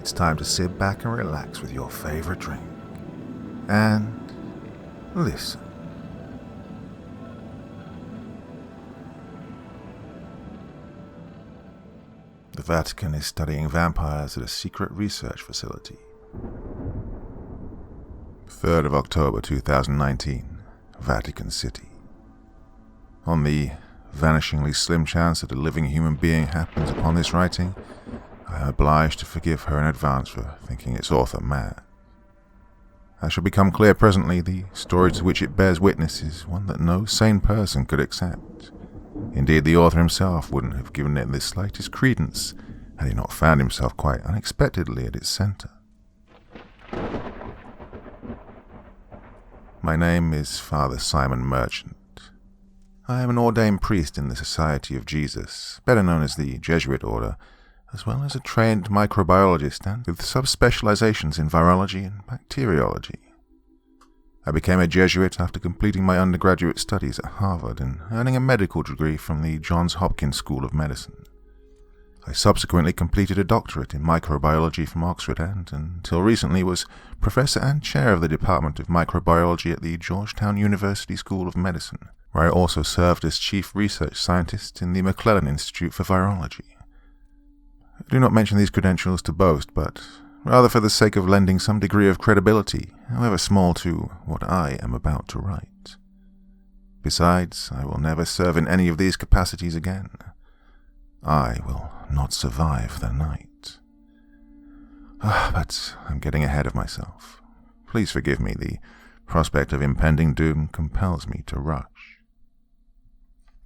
it's time to sit back and relax with your favorite drink. And listen. The Vatican is studying vampires at a secret research facility. 3rd of October 2019, Vatican City. On the vanishingly slim chance that a living human being happens upon this writing, I am obliged to forgive her in advance for thinking its author mad. As shall become clear presently, the story to which it bears witness is one that no sane person could accept. Indeed, the author himself wouldn't have given it the slightest credence had he not found himself quite unexpectedly at its center. My name is Father Simon Merchant. I am an ordained priest in the Society of Jesus, better known as the Jesuit Order, as well as a trained microbiologist and with subspecializations in virology and bacteriology. I became a Jesuit after completing my undergraduate studies at Harvard and earning a medical degree from the Johns Hopkins School of Medicine. I subsequently completed a doctorate in microbiology from Oxford and, until recently, was professor and chair of the Department of Microbiology at the Georgetown University School of Medicine, where I also served as chief research scientist in the McClellan Institute for Virology. I do not mention these credentials to boast, but rather for the sake of lending some degree of credibility, however small, to what I am about to write. Besides, I will never serve in any of these capacities again. I will not survive the night. But I'm getting ahead of myself. Please forgive me, the prospect of impending doom compels me to rush.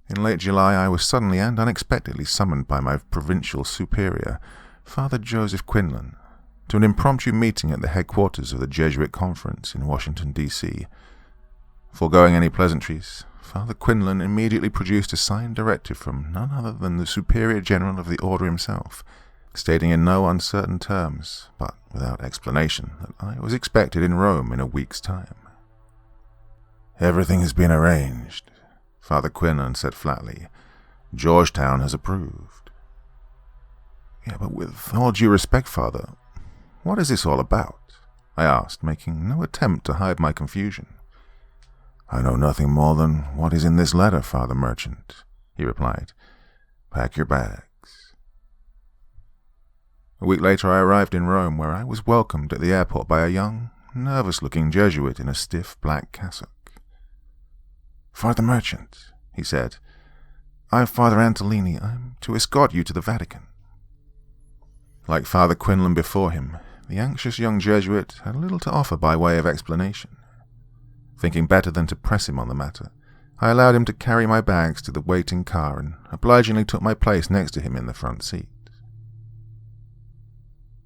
In late July, I was suddenly and unexpectedly summoned by my provincial superior, Father Joseph Quinlan, to an impromptu meeting at the headquarters of the Jesuit Conference in Washington, D.C. Foregoing any pleasantries, Father Quinlan immediately produced a signed directive from none other than the Superior General of the Order himself, stating in no uncertain terms, but without explanation, that I was expected in Rome in a week's time. "Everything has been arranged," Father Quinlan said flatly. "Georgetown has approved." "Yeah, but with all due respect, Father, what is this all about?" I asked, making no attempt to hide my confusion. "I know nothing more than what is in this letter, Father Merchant," he replied. "Pack your bags." A week later I arrived in Rome, where I was welcomed at the airport by a young, nervous-looking Jesuit in a stiff black cassock. "Father Merchant," he said, "I'm Father Antolini. I'm to escort you to the Vatican." Like Father Quinlan before him, the anxious young Jesuit had little to offer by way of explanation. Thinking better than to press him on the matter, I allowed him to carry my bags to the waiting car and obligingly took my place next to him in the front seat.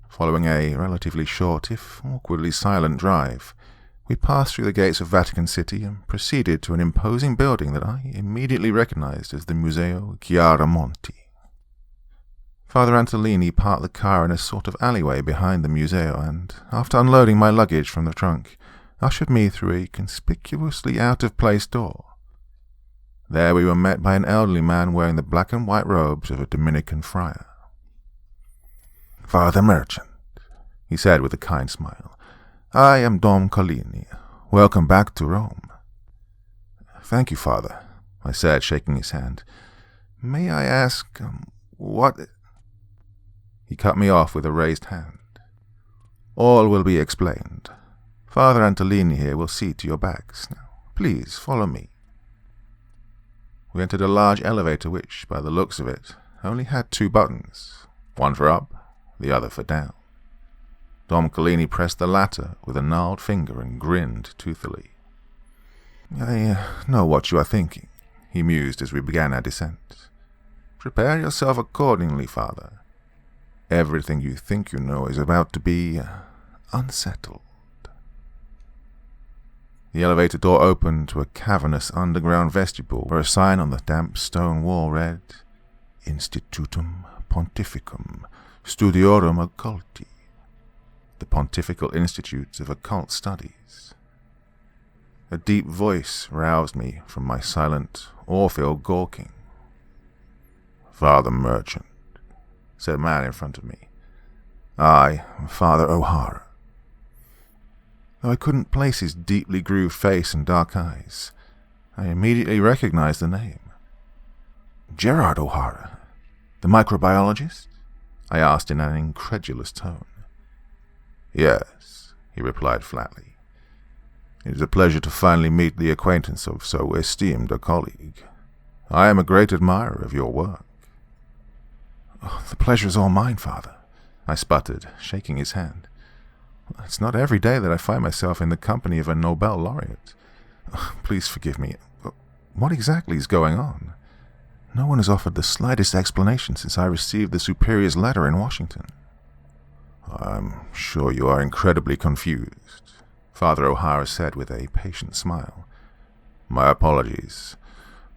Following a relatively short, if awkwardly silent drive, we passed through the gates of Vatican City and proceeded to an imposing building that I immediately recognized as the Museo Chiaramonti. Father Antolini parked the car in a sort of alleyway behind the museo and, after unloading my luggage from the trunk, ushered me through a conspicuously out-of-place door. There we were met by an elderly man wearing the black and white robes of a Dominican friar. "Father Merchant," he said with a kind smile, "I am Dom Collini. Welcome back to Rome." "Thank you, Father," I said, shaking his hand. "May I ask, what—" He cut me off with a raised hand. "All will be explained. Father Antolini here will see to your bags. Now, please follow me." We entered a large elevator which, by the looks of it, only had 2 buttons, one for up, the other for down. Dom Collini pressed the latter with a gnarled finger and grinned toothily. "I know what you are thinking," he mused as we began our descent. "Prepare yourself accordingly, Father. Everything you think you know is about to be unsettled." The elevator door opened to a cavernous underground vestibule where a sign on the damp stone wall read, "Institutum Pontificum Studiorum Occulti," the Pontifical Institute of Occult Studies. A deep voice roused me from my silent, awe-filled gawking. "Father Merchant," said a man in front of me, I, Father O'Hara. Though I couldn't place his deeply grooved face and dark eyes, I immediately recognized the name. Gerard O'Hara, the microbiologist? I asked in an incredulous tone. Yes, he replied flatly. It is a pleasure to finally meet the acquaintance of so esteemed a colleague. I am a great admirer of your work. Oh, the pleasure is all mine, Father, I sputtered, shaking his hand. It's not every day that I find myself in the company of a Nobel laureate. Oh, please forgive me. What exactly is going on? No one has offered the slightest explanation since I received the Superior's letter in Washington. I'm sure you are incredibly confused, Father O'Hara said with a patient smile. My apologies.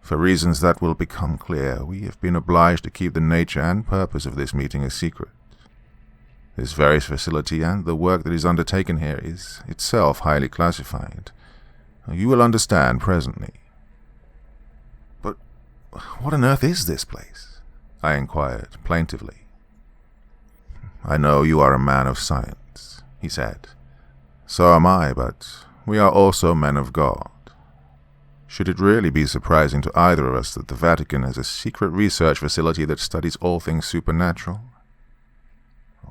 For reasons that will become clear, we have been obliged to keep the nature and purpose of this meeting a secret. This very facility and the work that is undertaken here is itself highly classified. You will understand presently. But what on earth is this place? I inquired plaintively. I know you are a man of science, he said. So am I, but we are also men of God. Should it really be surprising to either of us that the Vatican has a secret research facility that studies all things supernatural?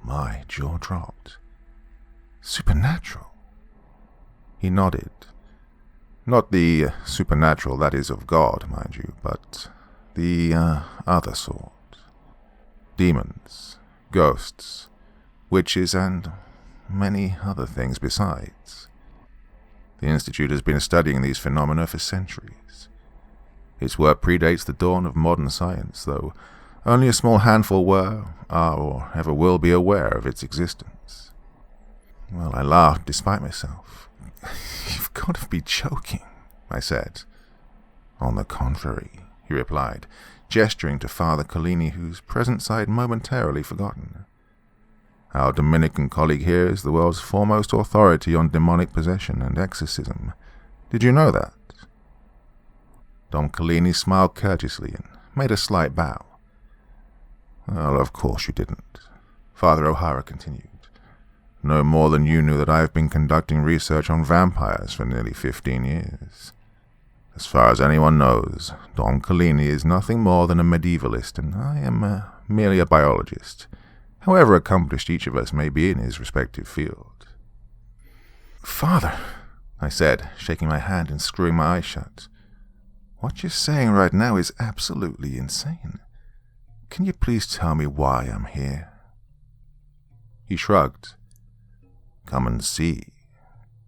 My jaw dropped. Supernatural? He nodded. Not the supernatural that is of God, mind you, but the other sort. Demons, ghosts, witches, and many other things besides. The Institute has been studying these phenomena for centuries. Its work predates the dawn of modern science, though only a small handful were, are, or ever will be aware of its existence. Well, I laughed despite myself. You've got to be joking, I said. On the contrary, he replied, gesturing to Father Collini, whose presence I had momentarily forgotten. Our Dominican colleague here is the world's foremost authority on demonic possession and exorcism. Did you know that? Dom Collini smiled courteously and made a slight bow. Well, of course you didn't, Father O'Hara continued. No more than you knew that I have been conducting research on vampires for nearly 15 years. As far as anyone knows, Dom Collini is nothing more than a medievalist, and I am merely a biologist, however accomplished each of us may be in his respective field. Father, I said, shaking my hand and screwing my eyes shut, what you're saying right now is absolutely insane. Can you please tell me why I'm here? He shrugged. Come and see,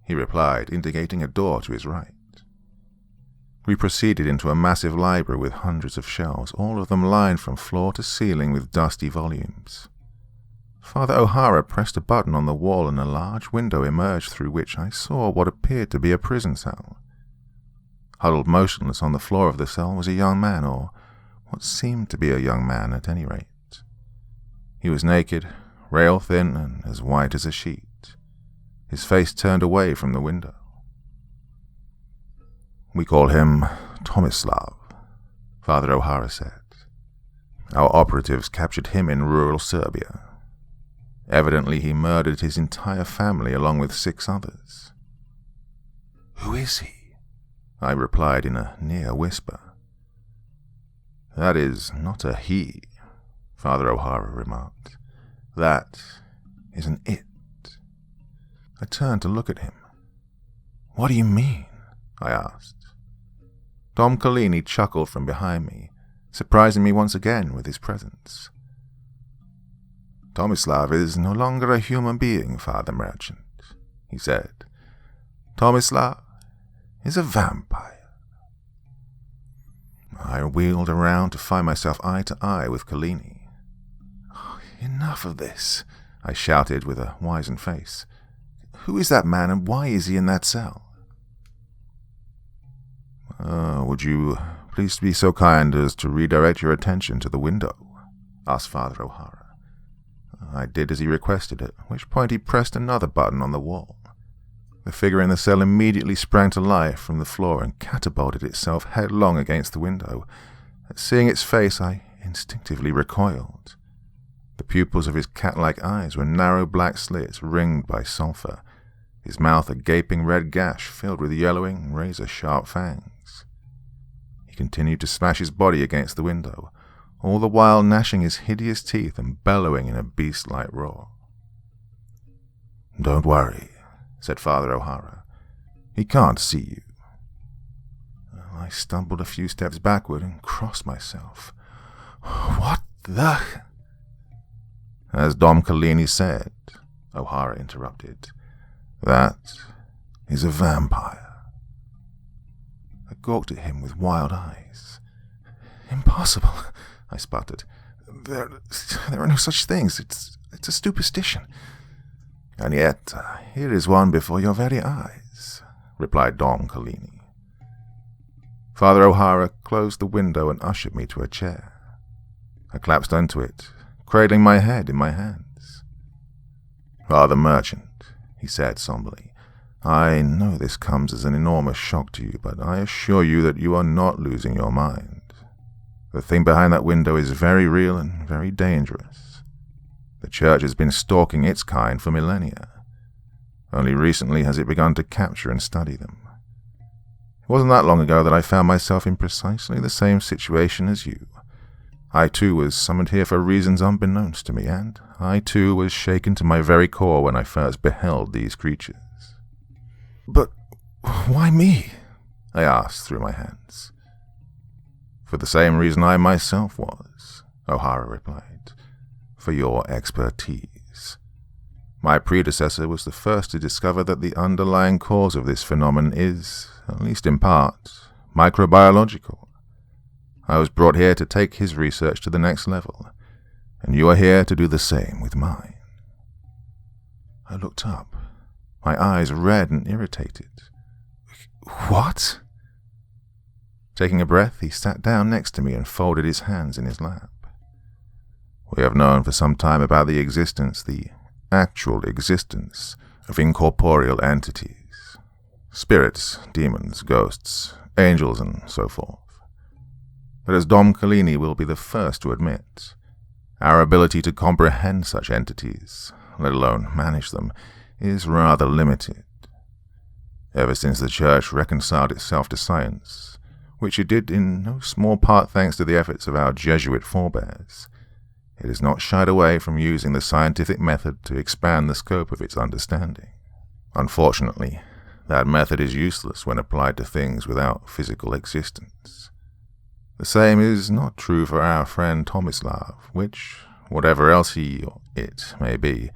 he replied, indicating a door to his right. We proceeded into a massive library with hundreds of shelves, all of them lined from floor to ceiling with dusty volumes. Father O'Hara pressed a button on the wall and a large window emerged through which I saw what appeared to be a prison cell. Huddled motionless on the floor of the cell was a young man, or what seemed to be a young man at any rate. He was naked, rail-thin, and as white as a sheet, his face turned away from the window. We call him Tomislav, Father O'Hara said. Our operatives captured him in rural Serbia. Evidently he murdered his entire family along with 6 others. Who is he? I replied in a near whisper. That is not a he, Father O'Hara remarked. That is an it. I turned to look at him. What do you mean? I asked. Dom Collini chuckled from behind me, surprising me once again with his presence. Tomislav is no longer a human being, Father Merchant, he said. Tomislav is a vampire. I wheeled around to find myself eye to eye with Collini. Oh, enough of this, I shouted with a wizened face. Who is that man and why is he in that cell? Would you please be so kind as to redirect your attention to the window? Asked Father O'Hara. I did as he requested, at which point he pressed another button on the wall. The figure in the cell immediately sprang to life from the floor and catapulted itself headlong against the window. At seeing its face, I instinctively recoiled. The pupils of his cat-like eyes were narrow black slits ringed by sulphur, his mouth a gaping red gash filled with yellowing, razor-sharp fangs. He continued to smash his body against the window, all the while gnashing his hideous teeth and bellowing in a beast-like roar. "Don't worry," said Father O'Hara. "He can't see you." I stumbled a few steps backward and crossed myself. "What the—" "As Dom Collini said," O'Hara interrupted, "that is a vampire." I gawked at him with wild eyes. "Impossible," I sputtered. There are no such things. It's a superstition." "And yet, here is one before your very eyes," replied Dom Collini. Father O'Hara closed the window and ushered me to a chair. I collapsed onto it, cradling my head in my hands. "Father Merchant," he said somberly, "I know this comes as an enormous shock to you, but I assure you that you are not losing your mind. The thing behind that window is very real and very dangerous. The Church has been stalking its kind for millennia. Only recently has it begun to capture and study them. It wasn't that long ago that I found myself in precisely the same situation as you. I too was summoned here for reasons unbeknownst to me, and I too was shaken to my very core when I first beheld these creatures." "But why me?" I asked through my hands. "For the same reason I myself was," O'Hara replied, "for your expertise. My predecessor was the first to discover that the underlying cause of this phenomenon is, at least in part, microbiological. I was brought here to take his research to the next level, and you are here to do the same with mine." I looked up, my eyes red and irritated. "What?" Taking a breath, he sat down next to me and folded his hands in his lap. "We have known for some time about the actual existence of incorporeal entities, spirits, demons, ghosts, angels, and so forth. But as Dom Collini will be the first to admit, our ability to comprehend such entities, let alone manage them, is rather limited. Ever since the Church reconciled itself to science, which it did in no small part thanks to the efforts of our Jesuit forebears, it has not shied away from using the scientific method to expand the scope of its understanding. Unfortunately, that method is useless when applied to things without physical existence. The same is not true for our friend Tomislav, which, whatever else he or it may be,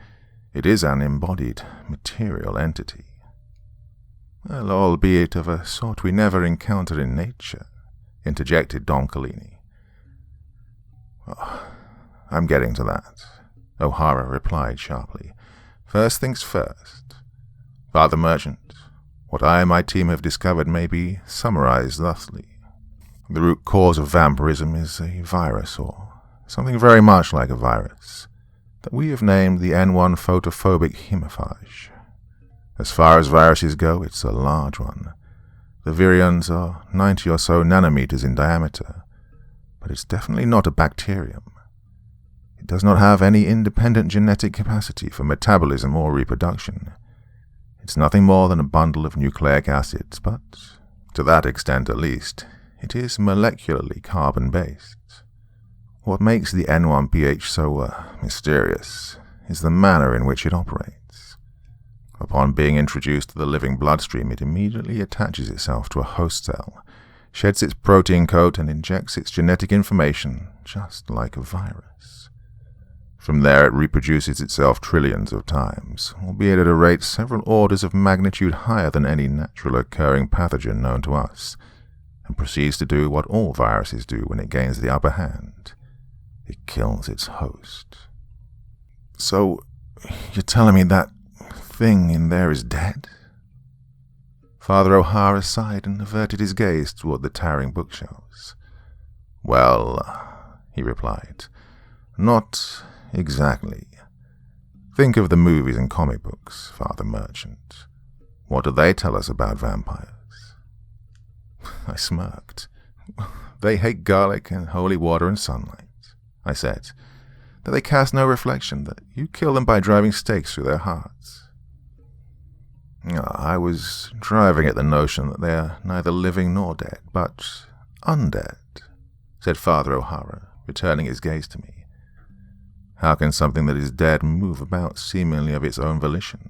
it is an embodied, material entity. Well, albeit of a sort we never encounter in nature," interjected Dom Collini. "Oh, I'm getting to that," O'Hara replied sharply. "First things first. Father Merchant, what I and my team have discovered may be summarized thusly. The root cause of vampirism is a virus, or something very much like a virus, that we have named the N1 photophobic hemophage. As far as viruses go, it's a large one. The virions are 90 or so nanometers in diameter, but it's definitely not a bacterium. It does not have any independent genetic capacity for metabolism or reproduction. It's nothing more than a bundle of nucleic acids, but, to that extent at least, it is molecularly carbon-based. What makes the N1pH so mysterious is the manner in which it operates. Upon being introduced to the living bloodstream, it immediately attaches itself to a host cell, sheds its protein coat, and injects its genetic information just like a virus. From there it reproduces itself trillions of times, albeit at a rate several orders of magnitude higher than any natural occurring pathogen known to us, and proceeds to do what all viruses do when it gains the upper hand. It kills its host." "So, you're telling me that thing in there is dead?" Father O'Hara sighed and averted his gaze toward the towering bookshelves. "Well," he replied, "not exactly. Think of the movies and comic books, Father Merchant. What do they tell us about vampires?" I smirked. "They hate garlic and holy water and sunlight," I said. that they cast no reflection, that you kill them by driving stakes through their hearts. I was driving at the notion that they are neither living nor dead, but undead, said Father O'Hara, returning his gaze to me. How can something that is dead move about seemingly of its own volition?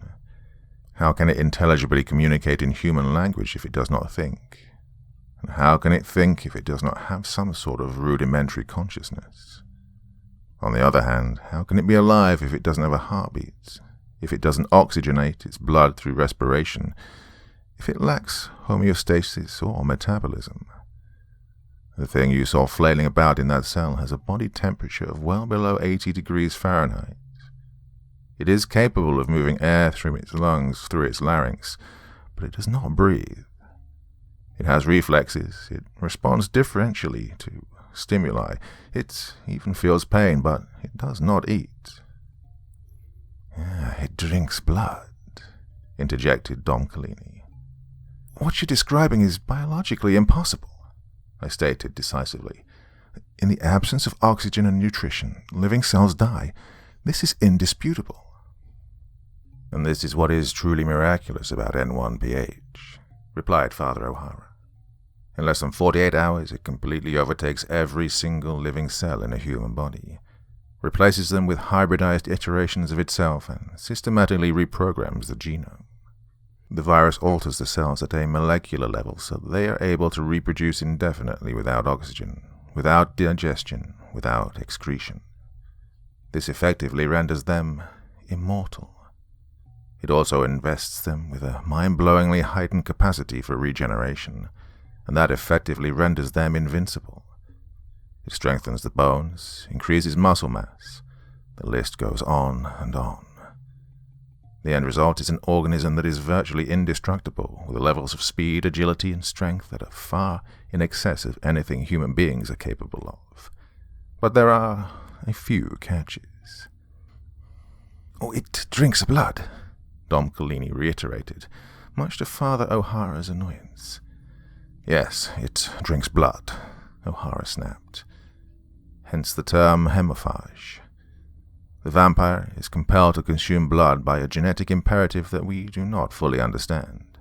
How can it intelligibly communicate in human language if it does not think? And how can it think if it does not have some sort of rudimentary consciousness? On the other hand, how can it be alive if it doesn't have a heartbeat, if it doesn't oxygenate its blood through respiration, if it lacks homeostasis or metabolism? The thing you saw flailing about in that cell has a body temperature of well below 80 degrees Fahrenheit. It is capable of moving air through its lungs, through its larynx, but it does not breathe. It has reflexes, it responds differentially to stimuli, it even feels pain, but it does not eat. It drinks blood, interjected Dom Collini. What you're describing is biologically impossible, I stated decisively. In the absence of oxygen and nutrition, living cells die. This is indisputable. And this is what is truly miraculous about N1PH, replied Father O'Hara. In less than 48 hours, it completely overtakes every single living cell in a human body, replaces them with hybridized iterations of itself, and systematically reprograms the genome. The virus alters the cells at a molecular level so that they are able to reproduce indefinitely without oxygen, without digestion, without excretion. This effectively renders them immortal. It also invests them with a mind-blowingly heightened capacity for regeneration, and that effectively renders them invincible. It strengthens the bones, increases muscle mass. The list goes on and on. The end result is an organism that is virtually indestructible, with levels of speed, agility, and strength that are far in excess of anything human beings are capable of. But there are a few catches. It drinks blood, Dom Collini reiterated, much to Father O'Hara's annoyance. Yes, it drinks blood, O'Hara snapped. Hence the term hemophage. The vampire is compelled to consume blood by a genetic imperative that we do not fully understand.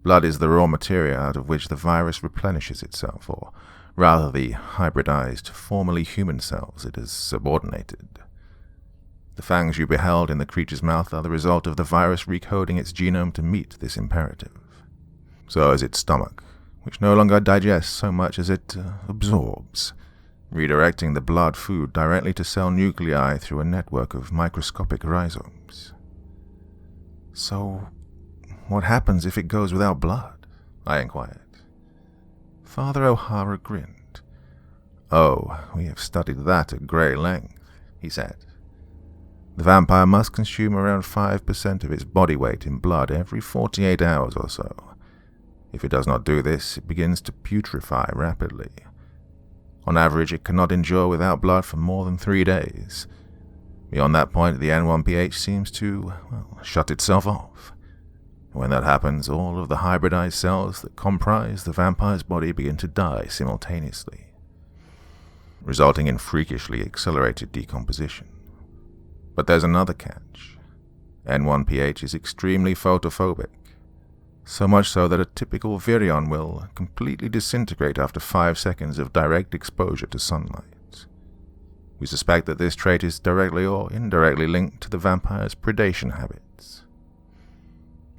Blood is the raw material out of which the virus replenishes itself, or rather the hybridized, formerly human cells it has subordinated. The fangs you beheld in the creature's mouth are the result of the virus recoding its genome to meet this imperative. So is its stomach, which no longer digests so much as it absorbs, redirecting the blood food directly to cell nuclei through a network of microscopic rhizomes. So, what happens if it goes without blood? I inquired. Father O'Hara grinned. Oh, we have studied that at great length, he said. The vampire must consume around 5% of its body weight in blood every 48 hours or so. If it does not do this, it begins to putrefy rapidly. On average, it cannot endure without blood for more than 3 days. Beyond that point, the N1PH seems to, shut itself off. When that happens, all of the hybridized cells that comprise the vampire's body begin to die simultaneously, resulting in freakishly accelerated decomposition. But there's another catch. N1PH is extremely photophobic, so much so that a typical virion will completely disintegrate after 5 seconds of direct exposure to sunlight. We suspect that this trait is directly or indirectly linked to the vampire's predation habits.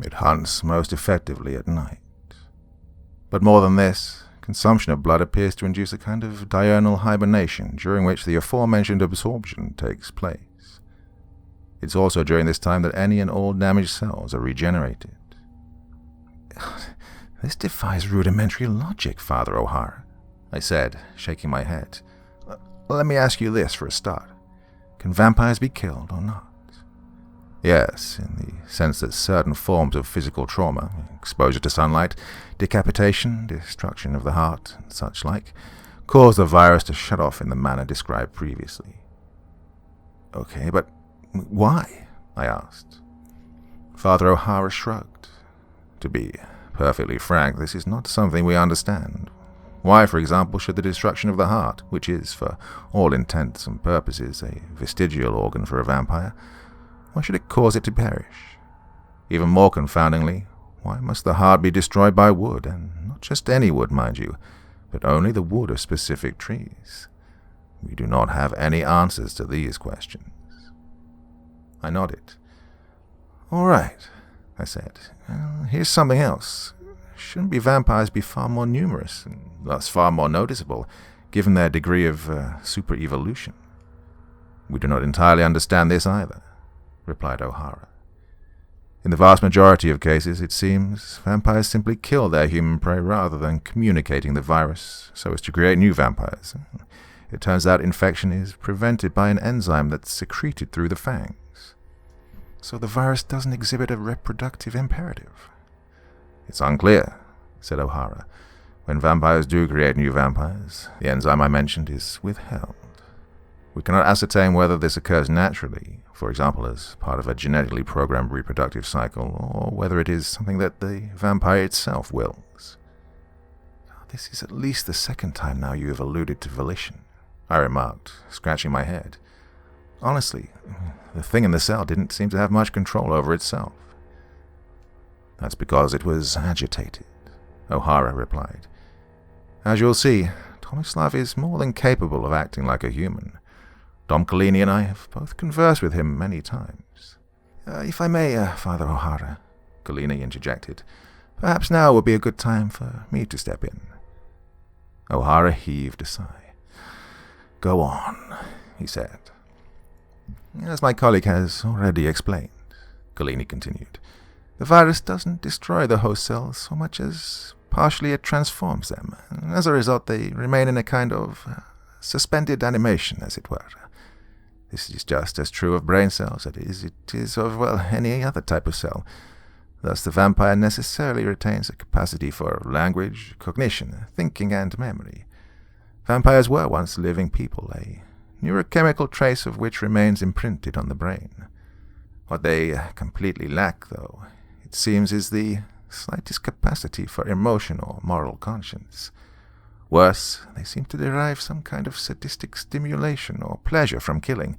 It hunts most effectively at night. But more than this, consumption of blood appears to induce a kind of diurnal hibernation during which the aforementioned absorption takes place. It's also during this time that any and all damaged cells are regenerated. This defies rudimentary logic, Father O'Hara, I said, shaking my head. Let me ask you this for a start. Can vampires be killed or not? Yes, in the sense that certain forms of physical trauma, exposure to sunlight, decapitation, destruction of the heart, and such like, cause the virus to shut off in the manner described previously. Okay, but why? I asked. Father O'Hara shrugged. To be perfectly frank, this is not something we understand. Why, for example, should the destruction of the heart, which is, for all intents and purposes, a vestigial organ for a vampire, why should it cause it to perish? Even more confoundingly, why must the heart be destroyed by wood, and not just any wood, mind you, but only the wood of specific trees? We do not have any answers to these questions. I nodded. All right, I said. Here's something else. Shouldn't vampires be far more numerous, and thus far more noticeable, given their degree of super-evolution? We do not entirely understand this either, replied O'Hara. In the vast majority of cases, it seems, vampires simply kill their human prey rather than communicating the virus so as to create new vampires. It turns out infection is prevented by an enzyme that's secreted through the fangs. So the virus doesn't exhibit a reproductive imperative. It's unclear, said O'Hara. When vampires do create new vampires, the enzyme I mentioned is withheld. We cannot ascertain whether this occurs naturally, for example as part of a genetically programmed reproductive cycle, or whether it is something that the vampire itself wills. This is at least the second time now you have alluded to volition, I remarked, scratching my head. Honestly, the thing in the cell didn't seem to have much control over itself. That's because it was agitated, O'Hara replied. As you'll see, Tomislav is more than capable of acting like a human. Dom Collini and I have both conversed with him many times. If I may, Father O'Hara, Collini interjected, perhaps now would be a good time for me to step in. O'Hara heaved a sigh. Go on, he said. As my colleague has already explained, Collini continued, the virus doesn't destroy the host cells so much as partially it transforms them. As a result, they remain in a kind of suspended animation, as it were. This is just as true of brain cells as it is of, well, any other type of cell. Thus, the vampire necessarily retains a capacity for language, cognition, thinking, and memory. Vampires were once living people, a neurochemical trace of which remains imprinted on the brain. What they completely lack, though, it seems, is the slightest capacity for emotion or moral conscience. Worse, they seem to derive some kind of sadistic stimulation or pleasure from killing,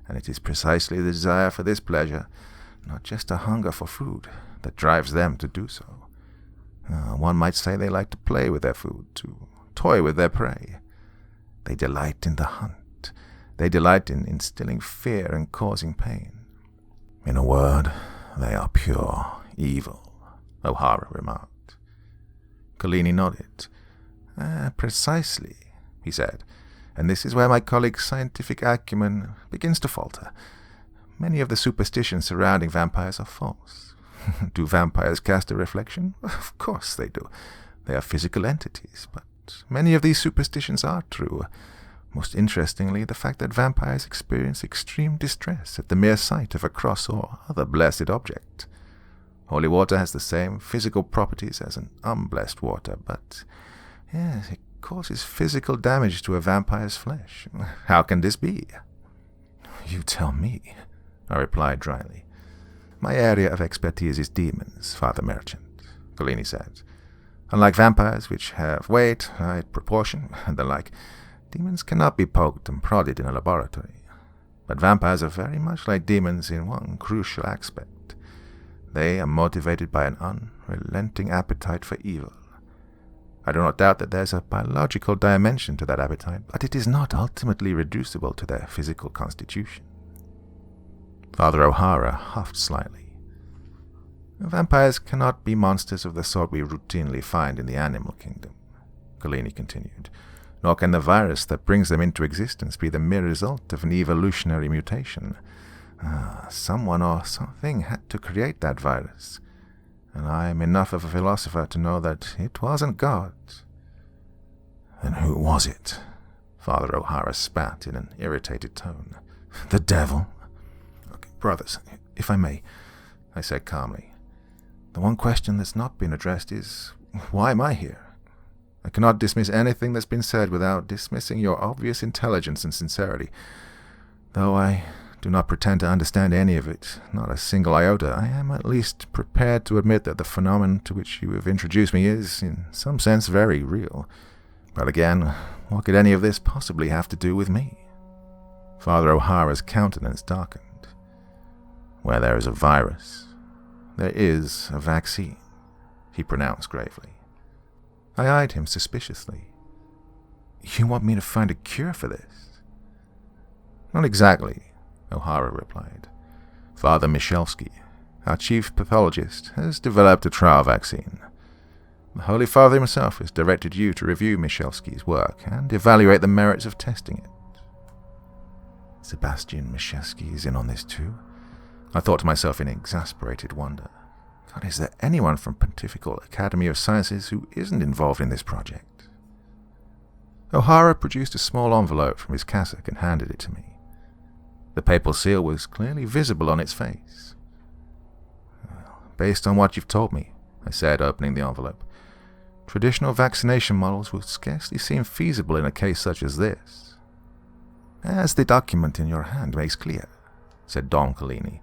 and it is precisely the desire for this pleasure, not just a hunger for food, that drives them to do so. One might say they like to play with their food, to toy with their prey. They delight in the hunt. They delight in instilling fear and causing pain. In a word, they are pure evil, O'Hara remarked. Collini nodded. Precisely, he said, and this is where my colleague's scientific acumen begins to falter. Many of the superstitions surrounding vampires are false. Do vampires cast a reflection? Of course they do. They are physical entities, but many of these superstitions are true. Most interestingly, the fact that vampires experience extreme distress at the mere sight of a cross or other blessed object. Holy water has the same physical properties as an unblessed water, but yes, it causes physical damage to a vampire's flesh. How can this be? You tell me, I replied dryly. My area of expertise is demons, Father Merchant, Collini said. Unlike vampires, which have weight, height, proportion, and the like, demons cannot be poked and prodded in a laboratory. But vampires are very much like demons in one crucial aspect. They are motivated by an unrelenting appetite for evil. I do not doubt that there's a biological dimension to that appetite, but it is not ultimately reducible to their physical constitution. Father O'Hara huffed slightly. Vampires cannot be monsters of the sort we routinely find in the animal kingdom, Collini continued. Nor can the virus that brings them into existence be the mere result of an evolutionary mutation. Someone or something had to create that virus, and I am enough of a philosopher to know that it wasn't God. Then who was it? Father O'Hara spat in an irritated tone. The devil? Okay, brothers, if I may, I said calmly. The one question that's not been addressed is, why am I here? I cannot dismiss anything that's been said without dismissing your obvious intelligence and sincerity. Though I do not pretend to understand any of it, not a single iota, I am at least prepared to admit that the phenomenon to which you have introduced me is, in some sense, very real. But again, what could any of this possibly have to do with me? Father O'Hara's countenance darkened. Where there is a virus, there is a vaccine, he pronounced gravely. I eyed him suspiciously. You want me to find a cure for this? Not exactly, O'Hara replied. Father Michalski, our chief pathologist, has developed a trial vaccine. The Holy Father himself has directed you to review Michalski's work and evaluate the merits of testing it. Sebastian Michalski is in on this too? I thought to myself in exasperated wonder. God, is there anyone from Pontifical Academy of Sciences who isn't involved in this project? O'Hara produced a small envelope from his cassock and handed it to me. The papal seal was clearly visible on its face. Based on what you've told me, I said, opening the envelope, traditional vaccination models would scarcely seem feasible in a case such as this. As the document in your hand makes clear, said Don Collini,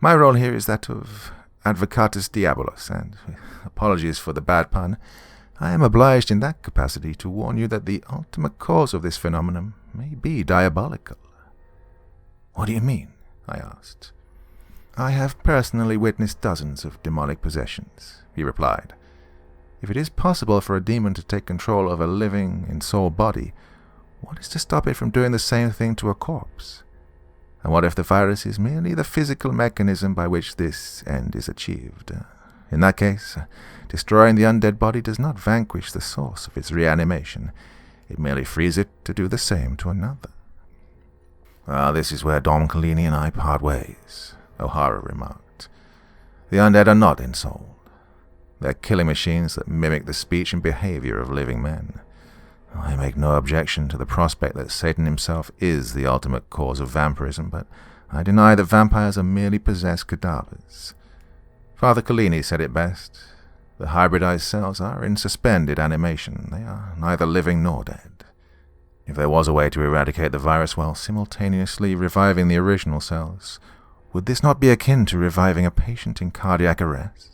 my role here is that of advocatus diabolos, and, apologies for the bad pun, I am obliged in that capacity to warn you that the ultimate cause of this phenomenon may be diabolical. What do you mean? I asked. I have personally witnessed dozens of demonic possessions, he replied. If it is possible for a demon to take control of a living, in-soul body, what is to stop it from doing the same thing to a corpse? And what if the virus is merely the physical mechanism by which this end is achieved? In that case, destroying the undead body does not vanquish the source of its reanimation. It merely frees it to do the same to another. This is where Dom Collini and I part ways, O'Hara remarked. The undead are not ensouled. They're killing machines that mimic the speech and behavior of living men. I make no objection to the prospect that Satan himself is the ultimate cause of vampirism, but I deny that vampires are merely possessed cadavers. Father Collini said it best. The hybridized cells are in suspended animation. They are neither living nor dead. If there was a way to eradicate the virus while simultaneously reviving the original cells, would this not be akin to reviving a patient in cardiac arrest?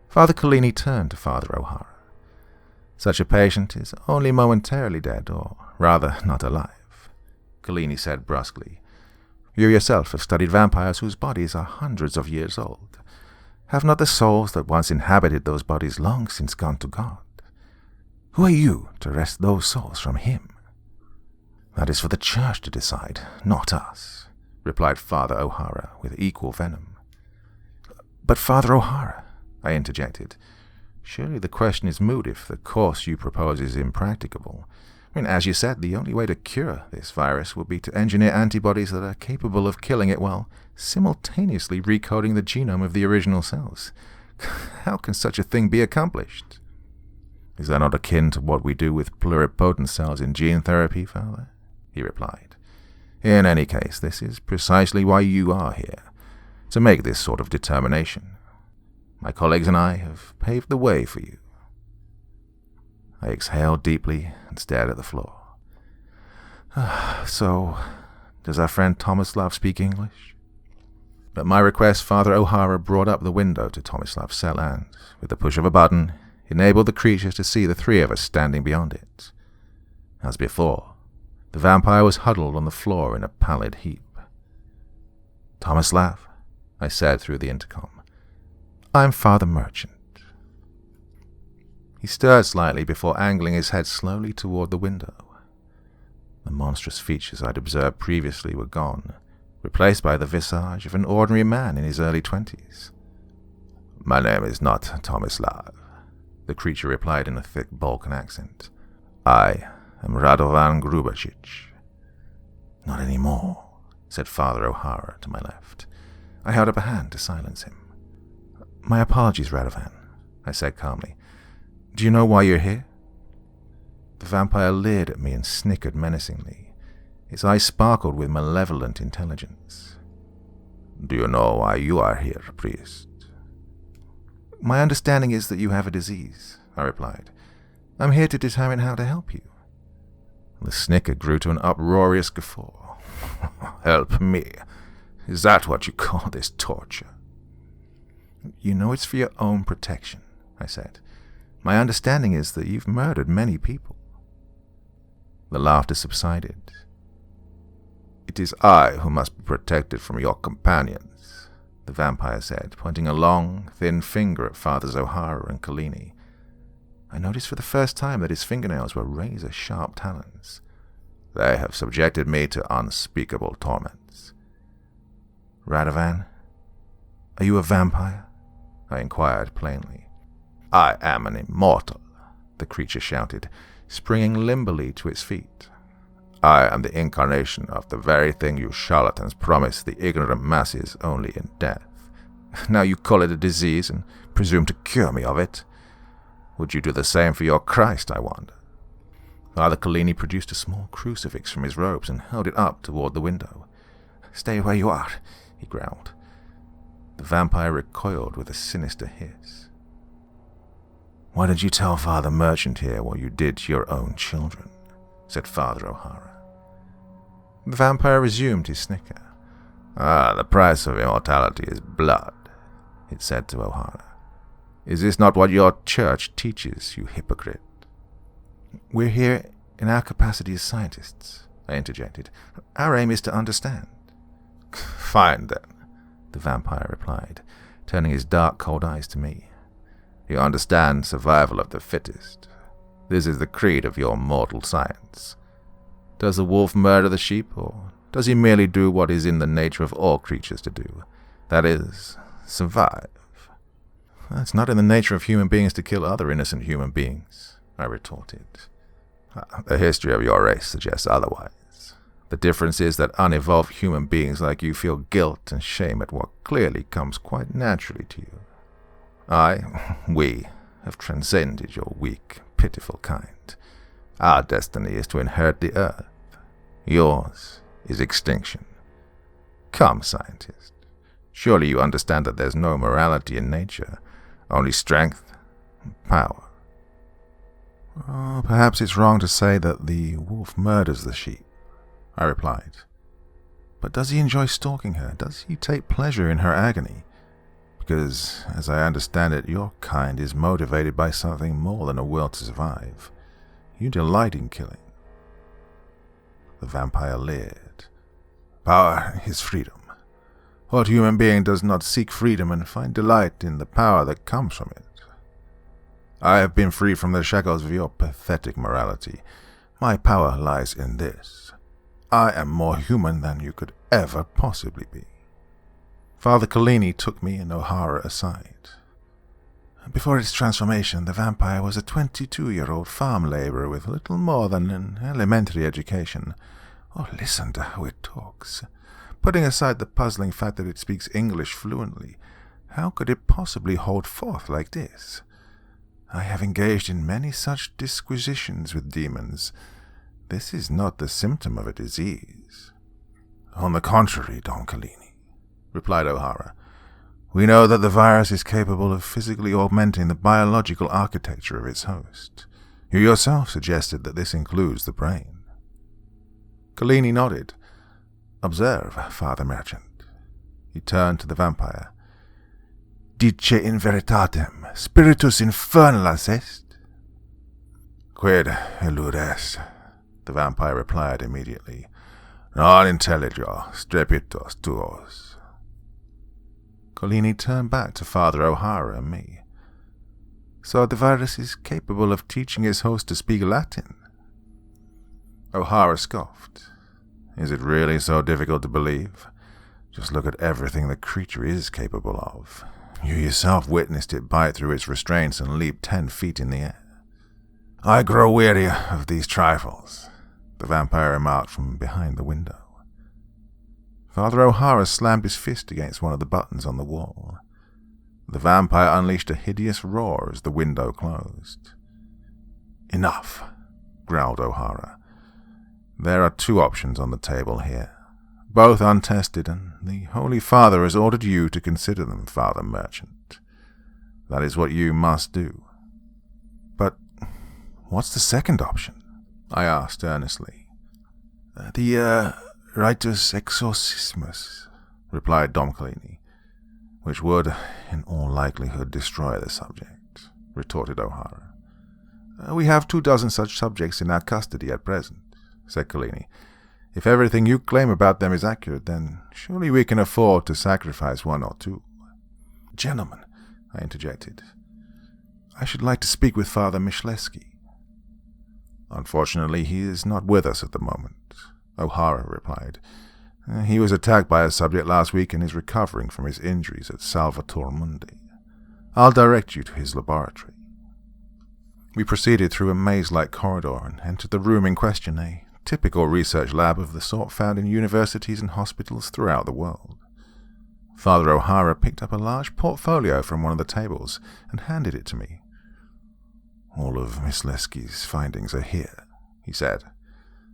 Father Collini turned to Father O'Hara. Such a patient is only momentarily dead, or rather not alive, Collini said brusquely. You yourself have studied vampires whose bodies are hundreds of years old. Have not the souls that once inhabited those bodies long since gone to God? Who are you to wrest those souls from him? That is for the Church to decide, not us, replied Father O'Hara with equal venom. But Father O'Hara, I interjected, surely the question is moot if the course you propose is impracticable. As you said, the only way to cure this virus would be to engineer antibodies that are capable of killing it while simultaneously recoding the genome of the original cells. How can such a thing be accomplished? Is that not akin to what we do with pluripotent cells in gene therapy, Father? He replied. In any case, this is precisely why you are here, to make this sort of determination. My colleagues and I have paved the way for you. I exhaled deeply and stared at the floor. So, does our friend Tomislav speak English? At my request, Father O'Hara brought up the window to Tomislav's cell and, with the push of a button, enabled the creature to see the three of us standing beyond it. As before, the vampire was huddled on the floor in a pallid heap. Tomislav, I said through the intercom, I'm Father Merchant. He stirred slightly before angling his head slowly toward the window. The monstrous features I'd observed previously were gone, replaced by the visage of an ordinary man in his early 20s. My name is not Tomislav, the creature replied in a thick Balkan accent. I am Radovan Grubacic. Not anymore, said Father O'Hara to my left. I held up a hand to silence him. My apologies, Radovan, I said calmly. Do you know why you're here? The vampire leered at me and snickered menacingly. His eyes sparkled with malevolent intelligence. Do you know why you are here, priest? My understanding is that you have a disease, I replied. I'm here to determine how to help you. The snicker grew to an uproarious guffaw. Help me? Is that what you call this torture? You know it's for your own protection, I said. My understanding is that you've murdered many people." The laughter subsided. "It is I who must be protected from your companions," the vampire said, pointing a long, thin finger at Fathers O'Hara and Collini. I noticed for the first time that his fingernails were razor-sharp talons. "They have subjected me to unspeakable torments." "Radovan, are you a vampire?" I inquired plainly. "I am an immortal," the creature shouted, springing limbly to its feet. "I am the incarnation of the very thing you charlatans promise the ignorant masses only in death. Now you call it a disease and presume to cure me of it. Would you do the same for your Christ, I wonder?" Father Collini produced a small crucifix from his robes and held it up toward the window. "Stay where you are," he growled. The vampire recoiled with a sinister hiss. "Why did you tell Father Merchant here what you did to your own children?" said Father O'Hara. The vampire resumed his snicker. "The price of immortality is blood," it said to O'Hara. "Is this not what your church teaches, you hypocrite?" "We're here in our capacity as scientists," I interjected. "Our aim is to understand." "Fine, then," the vampire replied, turning his dark, cold eyes to me. "You understand survival of the fittest. This is the creed of your mortal science. Does the wolf murder the sheep, or does he merely do what is in the nature of all creatures to do? That is, survive." "It's not in the nature of human beings to kill other innocent human beings," I retorted. "The history of your race suggests otherwise. The difference is that unevolved human beings like you feel guilt and shame at what clearly comes quite naturally to you. We have transcended your weak, pitiful kind. Our destiny is to inherit the earth. Yours is extinction. Come, scientist. Surely you understand that there's no morality in nature, only strength and power." "Perhaps it's wrong to say that the wolf murders the sheep," I replied. "But does he enjoy stalking her? Does he take pleasure in her agony? Because, as I understand it, your kind is motivated by something more than a will to survive. You delight in killing." The vampire leered. "Power is freedom. What human being does not seek freedom and find delight in the power that comes from it? I have been free from the shackles of your pathetic morality. My power lies in this. I am more human than you could ever possibly be." Father Collini took me and O'Hara aside. "Before its transformation, the vampire was a 22-year-old farm laborer with little more than an elementary education. Oh, listen to how it talks. Putting aside the puzzling fact that it speaks English fluently, how could it possibly hold forth like this? I have engaged in many such disquisitions with demons. This is not the symptom of a disease." "On the contrary, Don Collini," replied O'Hara. "We know that the virus is capable of physically augmenting the biological architecture of its host. You yourself suggested that this includes the brain." Collini nodded. "Observe, Father Merchant." He turned to the vampire. "Dice in veritatem, spiritus infernalis est?" "Quid illud est," the vampire replied immediately. "Non intelligio strepitus tuos." Collini turned back to Father O'Hara and me. "So the virus is capable of teaching its host to speak Latin?" O'Hara scoffed. "Is it really so difficult to believe? Just look at everything the creature is capable of. You yourself witnessed it bite through its restraints and leap 10 feet in the air." "I grow weary of these trifles," the vampire remarked from behind the window. Father O'Hara slammed his fist against one of the buttons on the wall. The vampire unleashed a hideous roar as the window closed. "Enough," growled O'Hara. "There are 2 options on the table here, both untested, and the Holy Father has ordered you to consider them, Father Merchant. That is what you must do." "But what's the second option?" I asked earnestly. "The ritus exorcismus," replied Dom Collini. "Which would, in all likelihood, destroy the subject," retorted O'Hara. We have 24 such subjects in our custody at present, said Collini. If everything you claim about them is accurate, then surely we can afford to sacrifice 1 or 2. Gentlemen, I interjected, I should like to speak with Father Michlewski. Unfortunately, he is not with us at the moment, O'Hara replied. He was attacked by a subject last week and is recovering from his injuries at Salvator Mundi. I'll direct you to his laboratory. We proceeded through a maze-like corridor and entered the room in question, a typical research lab of the sort found in universities and hospitals throughout the world. Father O'Hara picked up a large portfolio from one of the tables and handed it to me. All of Miss Leski's findings are here, he said.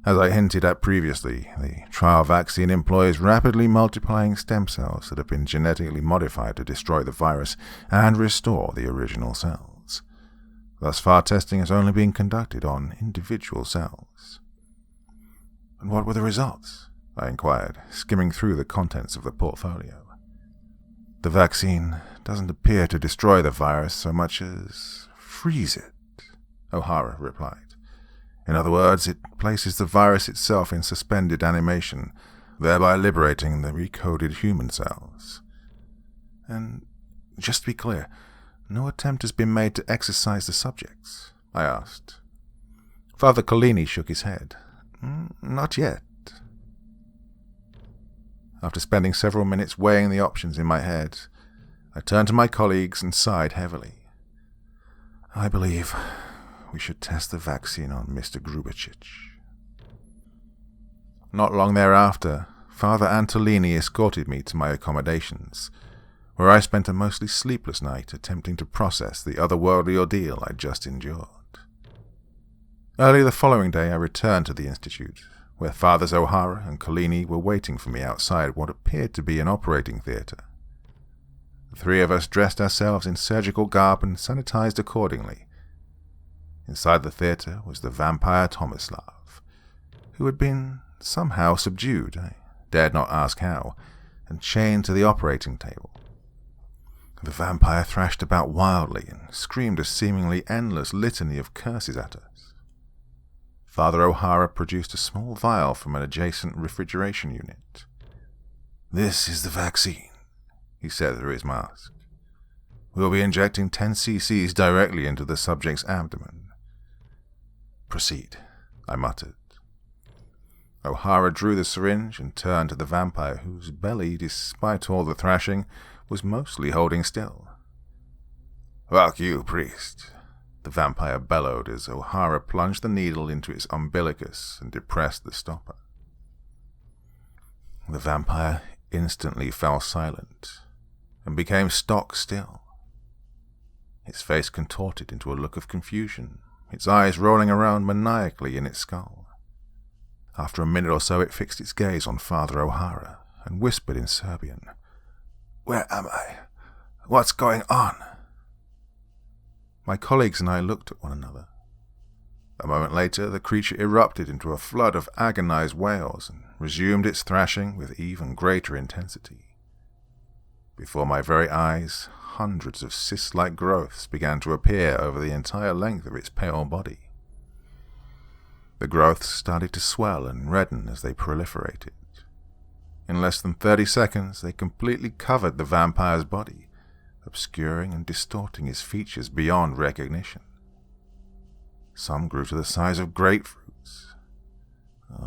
As I hinted at previously, the trial vaccine employs rapidly multiplying stem cells that have been genetically modified to destroy the virus and restore the original cells. Thus far, testing has only been conducted on individual cells. And what were the results? I inquired, skimming through the contents of the portfolio. The vaccine doesn't appear to destroy the virus so much as freeze it, O'Hara replied. In other words, it places the virus itself in suspended animation, thereby liberating the recoded human cells. And, just to be clear, no attempt has been made to exorcise the subjects, I asked. Father Collini shook his head. Not yet. After spending several minutes weighing the options in my head, I turned to my colleagues and sighed heavily. I believe we should test the vaccine on Mr. Grubicic. Not long thereafter, Father Antolini escorted me to my accommodations, where I spent a mostly sleepless night attempting to process the otherworldly ordeal I'd just endured. Early the following day I returned to the Institute, where Fathers O'Hara and Collini were waiting for me outside what appeared to be an operating theatre. The 3 of us dressed ourselves in surgical garb and sanitized accordingly. Inside the theatre was the vampire Tomislav, who had been somehow subdued, I dared not ask how, and chained to the operating table. The vampire thrashed about wildly and screamed a seemingly endless litany of curses at us. Father O'Hara produced a small vial from an adjacent refrigeration unit. This is the vaccine, he said through his mask. We'll be injecting 10 cc's directly into the subject's abdomen. Proceed, I muttered. O'Hara drew the syringe and turned to the vampire, whose belly, despite all the thrashing, was mostly holding still. Fuck you, priest, the vampire bellowed as O'Hara plunged the needle into its umbilicus and depressed the stopper. The vampire instantly fell silent and became stock still. Its face contorted into a look of confusion, its eyes rolling around maniacally in its skull. After a minute or so it fixed its gaze on Father O'Hara and whispered in Serbian, "Where am I? What's going on?" My colleagues and I looked at one another. A moment later, the creature erupted into a flood of agonized wails and resumed its thrashing with even greater intensity. Before my very eyes, hundreds of cyst-like growths began to appear over the entire length of its pale body. The growths started to swell and redden as they proliferated. In less than 30 seconds, they completely covered the vampire's body, obscuring and distorting his features beyond recognition. Some grew to the size of grapefruits.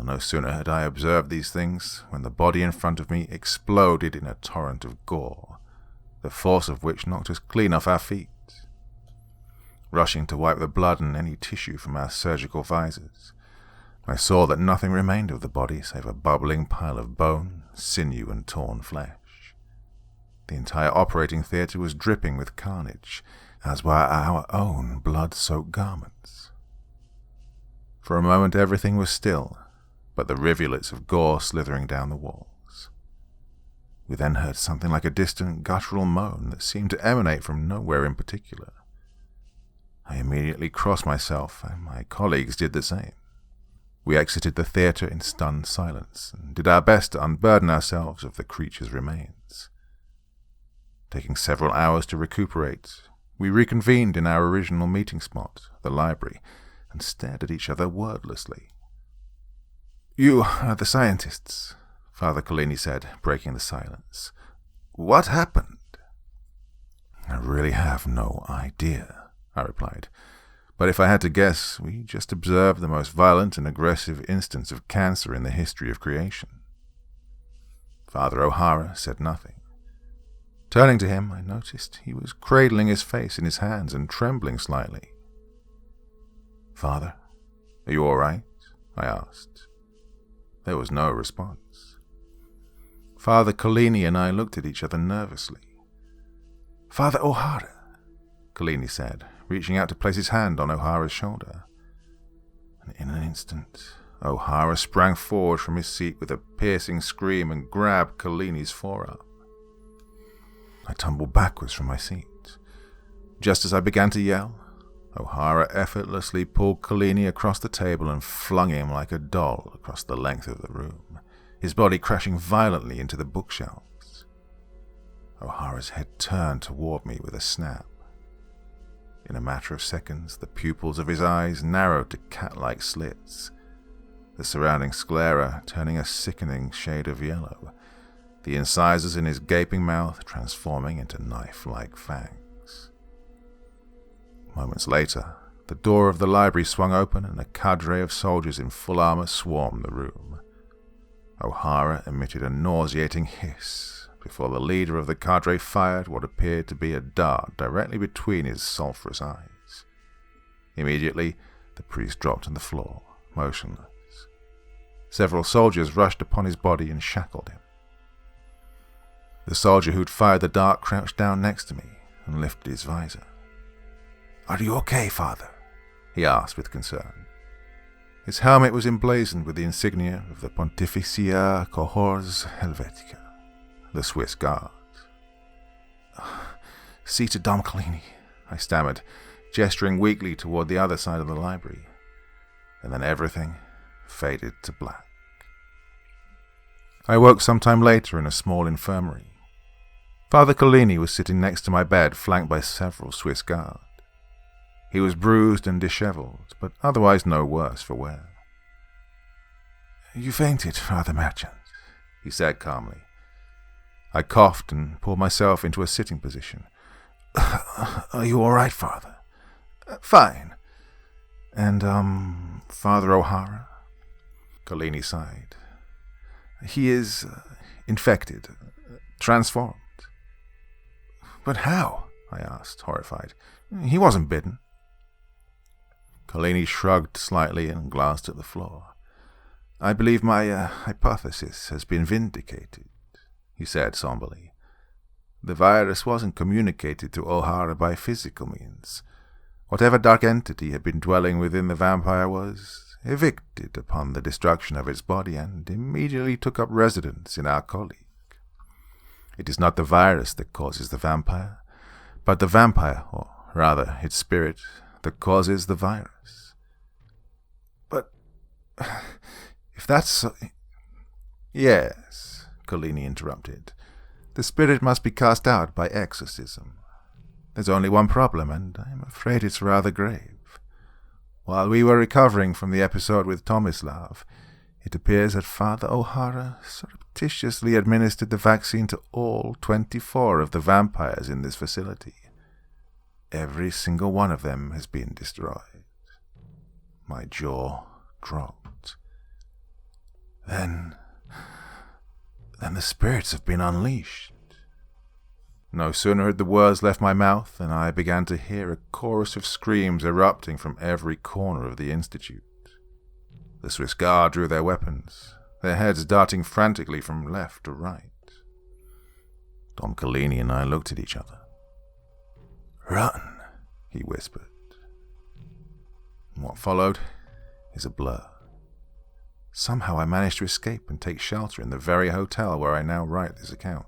No sooner had I observed these things when the body in front of me exploded in a torrent of gore, the force of which knocked us clean off our feet. Rushing to wipe the blood and any tissue from our surgical visors, I saw that nothing remained of the body save a bubbling pile of bone, sinew, and torn flesh. The entire operating theatre was dripping with carnage, as were our own blood-soaked garments. For a moment everything was still, but the rivulets of gore slithering down the walls. We then heard something like a distant guttural moan that seemed to emanate from nowhere in particular. I immediately crossed myself, and my colleagues did the same. We exited the theatre in stunned silence, and did our best to unburden ourselves of the creature's remains. Taking several hours to recuperate, We reconvened in our original meeting spot, the library, and stared at each other wordlessly. "You are the scientists," Father Collini said, breaking the silence. "What happened?" "I really have no idea," I replied. "But if I had to guess, we just observed the most violent and aggressive instance of cancer in the history of creation." Father O'Hara said nothing. Turning to him, I noticed he was cradling his face in his hands and trembling slightly. "Father, are you all right?" I asked. There was no response. Father Collini and I looked at each other nervously. "Father O'Hara," Collini said, reaching out to place his hand on O'Hara's shoulder. And in an instant, O'Hara sprang forward from his seat with a piercing scream and grabbed Collini's forearm. I tumbled backwards from my seat. Just as I began to yell, O'Hara effortlessly pulled Collini across the table and flung him like a doll across the length of the room, his body crashing violently into the bookshelves. O'Hara's head turned toward me with a snap. In a matter of seconds, the pupils of his eyes narrowed to cat-like slits, the surrounding sclera turning a sickening shade of yellow, the incisors in his gaping mouth transforming into knife-like fangs. Moments later, the door of the library swung open and a cadre of soldiers in full armor swarmed the room. O'Hara emitted a nauseating hiss before the leader of the cadre fired what appeared to be a dart directly between his sulphurous eyes. Immediately, the priest dropped on the floor, motionless. Several soldiers rushed upon his body and shackled him. The soldier who'd fired the dart crouched down next to me and lifted his visor. "Are you okay, Father?" he asked with concern. His helmet was emblazoned with the insignia of the Pontificia Cohors Helvetica, the Swiss Guards. "See to Dom Collini," I stammered, gesturing weakly toward the other side of the library. And then everything faded to black. I woke sometime later in a small infirmary. Father Collini was sitting next to my bed, flanked by several Swiss guards. He was bruised and disheveled, but otherwise no worse for wear. "You fainted, Father Merchant," he said calmly. I coughed and pulled myself into a sitting position. "Are you all right, Father?" "Fine." "And, Father O'Hara?" Collini sighed. "He is infected, transformed." "But how?" I asked, horrified. "He wasn't bitten." Collini shrugged slightly and glanced at the floor. "I believe my hypothesis has been vindicated," he said somberly. "The virus wasn't communicated to O'Hara by physical means. Whatever dark entity had been dwelling within the vampire was evicted upon the destruction of its body and immediately took up residence in our colleague. It is not the virus that causes the vampire, but the vampire, or rather its spirit, that causes the virus." "But if that's so—" "Yes," Collini interrupted. "The spirit must be cast out by exorcism. There's only one problem, and I'm afraid it's rather grave. While we were recovering from the episode with Tomislav, it appears that Father O'Hara surreptitiously administered the vaccine to all 24 of the vampires in this facility. Every single one of them has been destroyed." My jaw dropped. Then the spirits have been unleashed. No sooner had the words left my mouth than I began to hear a chorus of screams erupting from every corner of the institute. The Swiss Guard drew their weapons, their heads darting frantically from left to right. Dom Collini and I looked at each other. "Run," he whispered. What followed is a blur. Somehow I managed to escape and take shelter in the very hotel where I now write this account.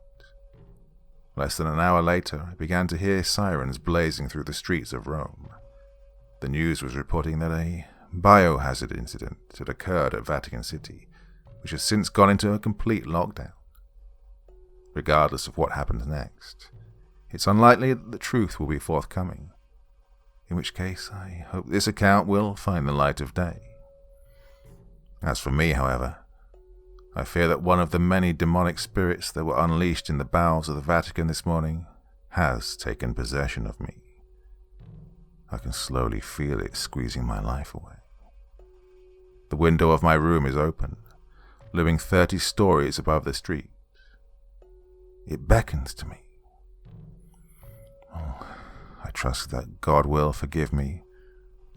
Less than an hour later, I began to hear sirens blazing through the streets of Rome. The news was reporting that a biohazard incident had occurred at Vatican City, which has since gone into a complete lockdown. Regardless of what happened next, it's unlikely that the truth will be forthcoming, in which case I hope this account will find the light of day. As for me, however, I fear that one of the many demonic spirits that were unleashed in the bowels of the Vatican this morning has taken possession of me. I can slowly feel it squeezing my life away. The window of my room is open, looming 30 stories above the street. It beckons to me. Oh, I trust that God will forgive me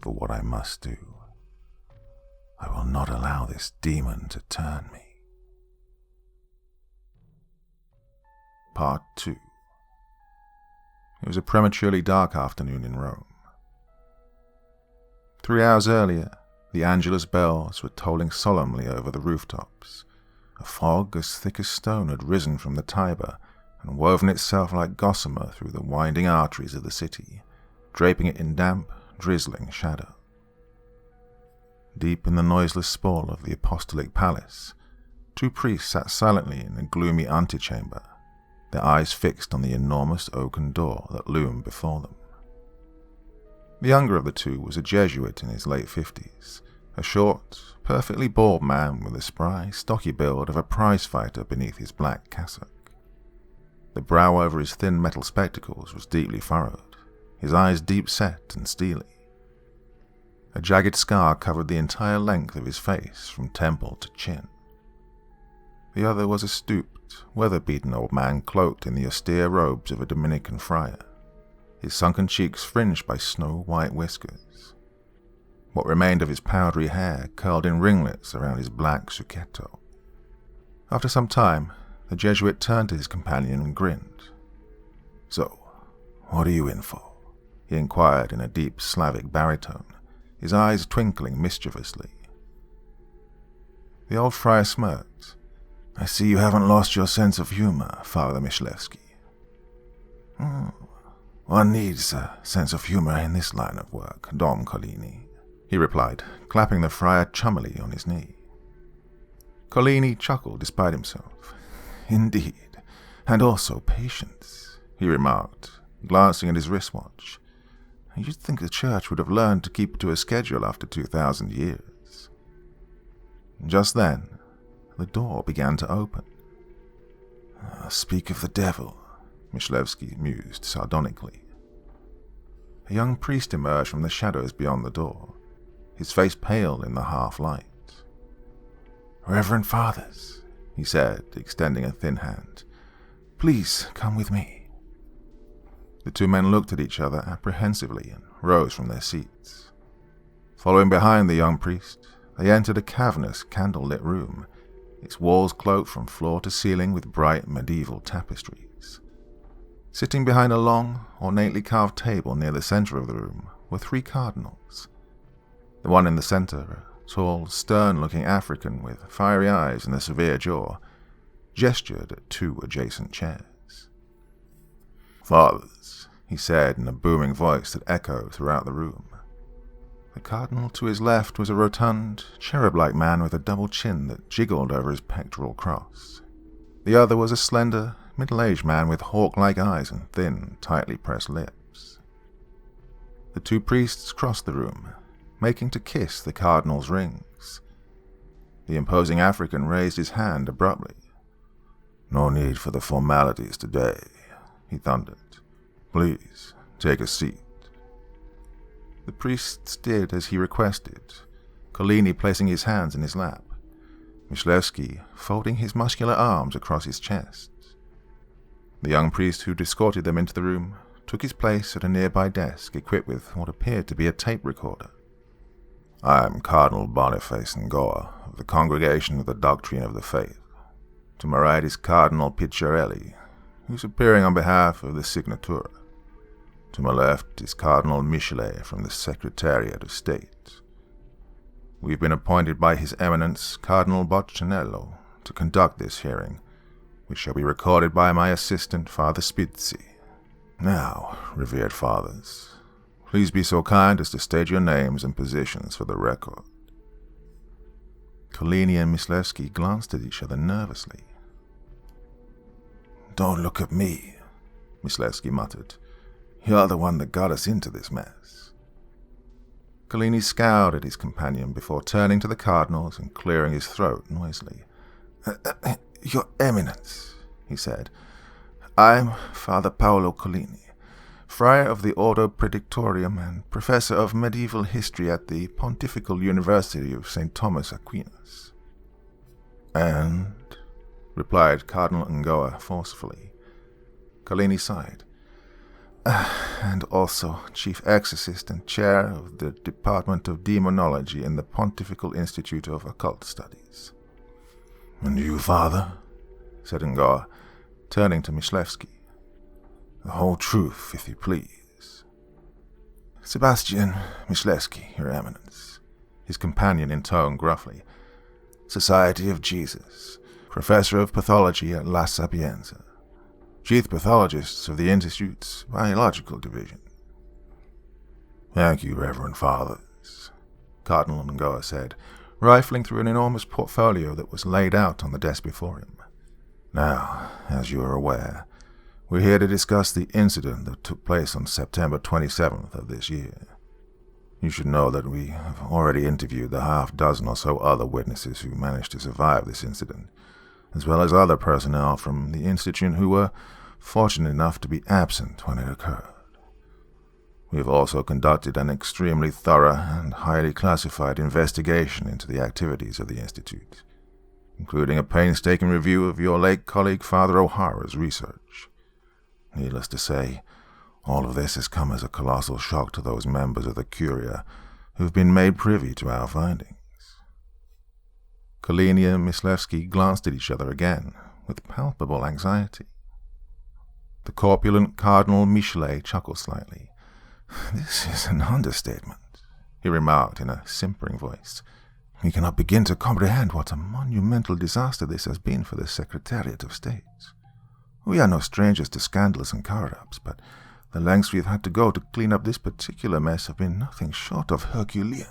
for what I must do. I will not allow this demon to turn me. Part 2. It was a prematurely dark afternoon in Rome. 3 hours earlier, the Angelus bells were tolling solemnly over the rooftops. A fog as thick as stone had risen from the Tiber and woven itself like gossamer through the winding arteries of the city, draping it in damp, drizzling shadow. Deep in the noiseless sprawl of the apostolic palace, 2 priests sat silently in a gloomy antechamber, their eyes fixed on the enormous oaken door that loomed before them. The younger of the 2 was a Jesuit in his late 50s, a short, perfectly bald man with the spry, stocky build of a prize-fighter beneath his black cassock. The brow over his thin metal spectacles was deeply furrowed, his eyes deep-set and steely. A jagged scar covered the entire length of his face from temple to chin. The other was a stooped, weather-beaten old man cloaked in the austere robes of a Dominican friar, his sunken cheeks fringed by snow-white whiskers. What remained of his powdery hair curled in ringlets around his black succhetto. After some time, the Jesuit turned to his companion and grinned. "So, what are you in for?" he inquired in a deep Slavic baritone, his eyes twinkling mischievously. The old friar smirked. "I see you haven't lost your sense of humor, Father Myslewski." "One needs a sense of humor in this line of work, Dom Collini," he replied, clapping the friar chummily on his knee. Collini chuckled despite himself. "Indeed, and also patience," he remarked, glancing at his wristwatch. "You'd think the church would have learned to keep to a schedule after 2,000 years. Just then, the door began to open. "Speak of the devil," Myslewski mused sardonically. A young priest emerged from the shadows beyond the door, his face pale in the half-light. "Reverend Fathers," he said, extending a thin hand, "please come with me." The 2 men looked at each other apprehensively and rose from their seats. Following behind the young priest, they entered a cavernous, candle-lit room, its walls cloaked from floor to ceiling with bright medieval tapestries. Sitting behind a long, ornately carved table near the center of the room were 3 cardinals. The one in the center, a tall, stern-looking African with fiery eyes and a severe jaw, gestured at 2 adjacent chairs. "Fathers," he said in a booming voice that echoed throughout the room. The cardinal to his left was a rotund, cherub-like man with a double chin that jiggled over his pectoral cross. The other was a slender, middle-aged man with hawk-like eyes and thin, tightly pressed lips. The 2 priests crossed the room, making to kiss the cardinal's rings. The imposing African raised his hand abruptly. "No need for the formalities today," he thundered. "Please, take a seat." The priests did as he requested, Collini placing his hands in his lap, Myslewski folding his muscular arms across his chest. The young priest who'd escorted them into the room took his place at a nearby desk equipped with what appeared to be a tape recorder. "I am Cardinal Boniface Ngoa of the Congregation of the Doctrine of the Faith. To my right is Cardinal Picciarelli, who's appearing on behalf of the Signatura. To my left is Cardinal Michelet from the Secretariat of State. We've been appointed by His Eminence Cardinal Boccianello to conduct this hearing, which shall be recorded by my assistant, Father Spizzi. Now, revered fathers, please be so kind as to state your names and positions for the record." Collini and Myslewski glanced at each other nervously. "Don't look at me," Myslevsky muttered. "You're the one that got us into this mess." Collini scowled at his companion before turning to the cardinals and clearing his throat noisily. "Your Eminence," he said, "I'm Father Paolo Collini, friar of the Ordo Predictorium and professor of medieval history at the Pontifical University of St. Thomas Aquinas." "And?" replied Cardinal Ngoa forcefully. Collini sighed. "And also chief exorcist and chair of the Department of Demonology in the Pontifical Institute of Occult Studies." "And you, Father?" said Ngoa, turning to Myslevsky. "The whole truth, if you please." "Sebastian Myslevsky, Your Eminence," his companion intoned gruffly. "Society of Jesus, professor of pathology at La Sapienza, chief pathologist of the Institute's biological division." "Thank you, Reverend Fathers," Cardinal Ngoa said, rifling through an enormous portfolio that was laid out on the desk before him. "Now, as you are aware, we're here to discuss the incident that took place on September 27th of this year. You should know that we have already interviewed the half-dozen or so other witnesses who managed to survive this incident, as well as other personnel from the Institute who were fortunate enough to be absent when it occurred. We have also conducted an extremely thorough and highly classified investigation into the activities of the Institute, including a painstaking review of your late colleague Father O'Hara's research. Needless to say, all of this has come as a colossal shock to those members of the Curia who have been made privy to our findings." Collini and Myslevsky glanced at each other again, with palpable anxiety. The corpulent Cardinal Michelet chuckled slightly. "This is an understatement," he remarked in a simpering voice. "We cannot begin to comprehend what a monumental disaster this has been for the Secretariat of State. We are no strangers to scandals and cover-ups, but the lengths we've had to go to clean up this particular mess have been nothing short of Herculean.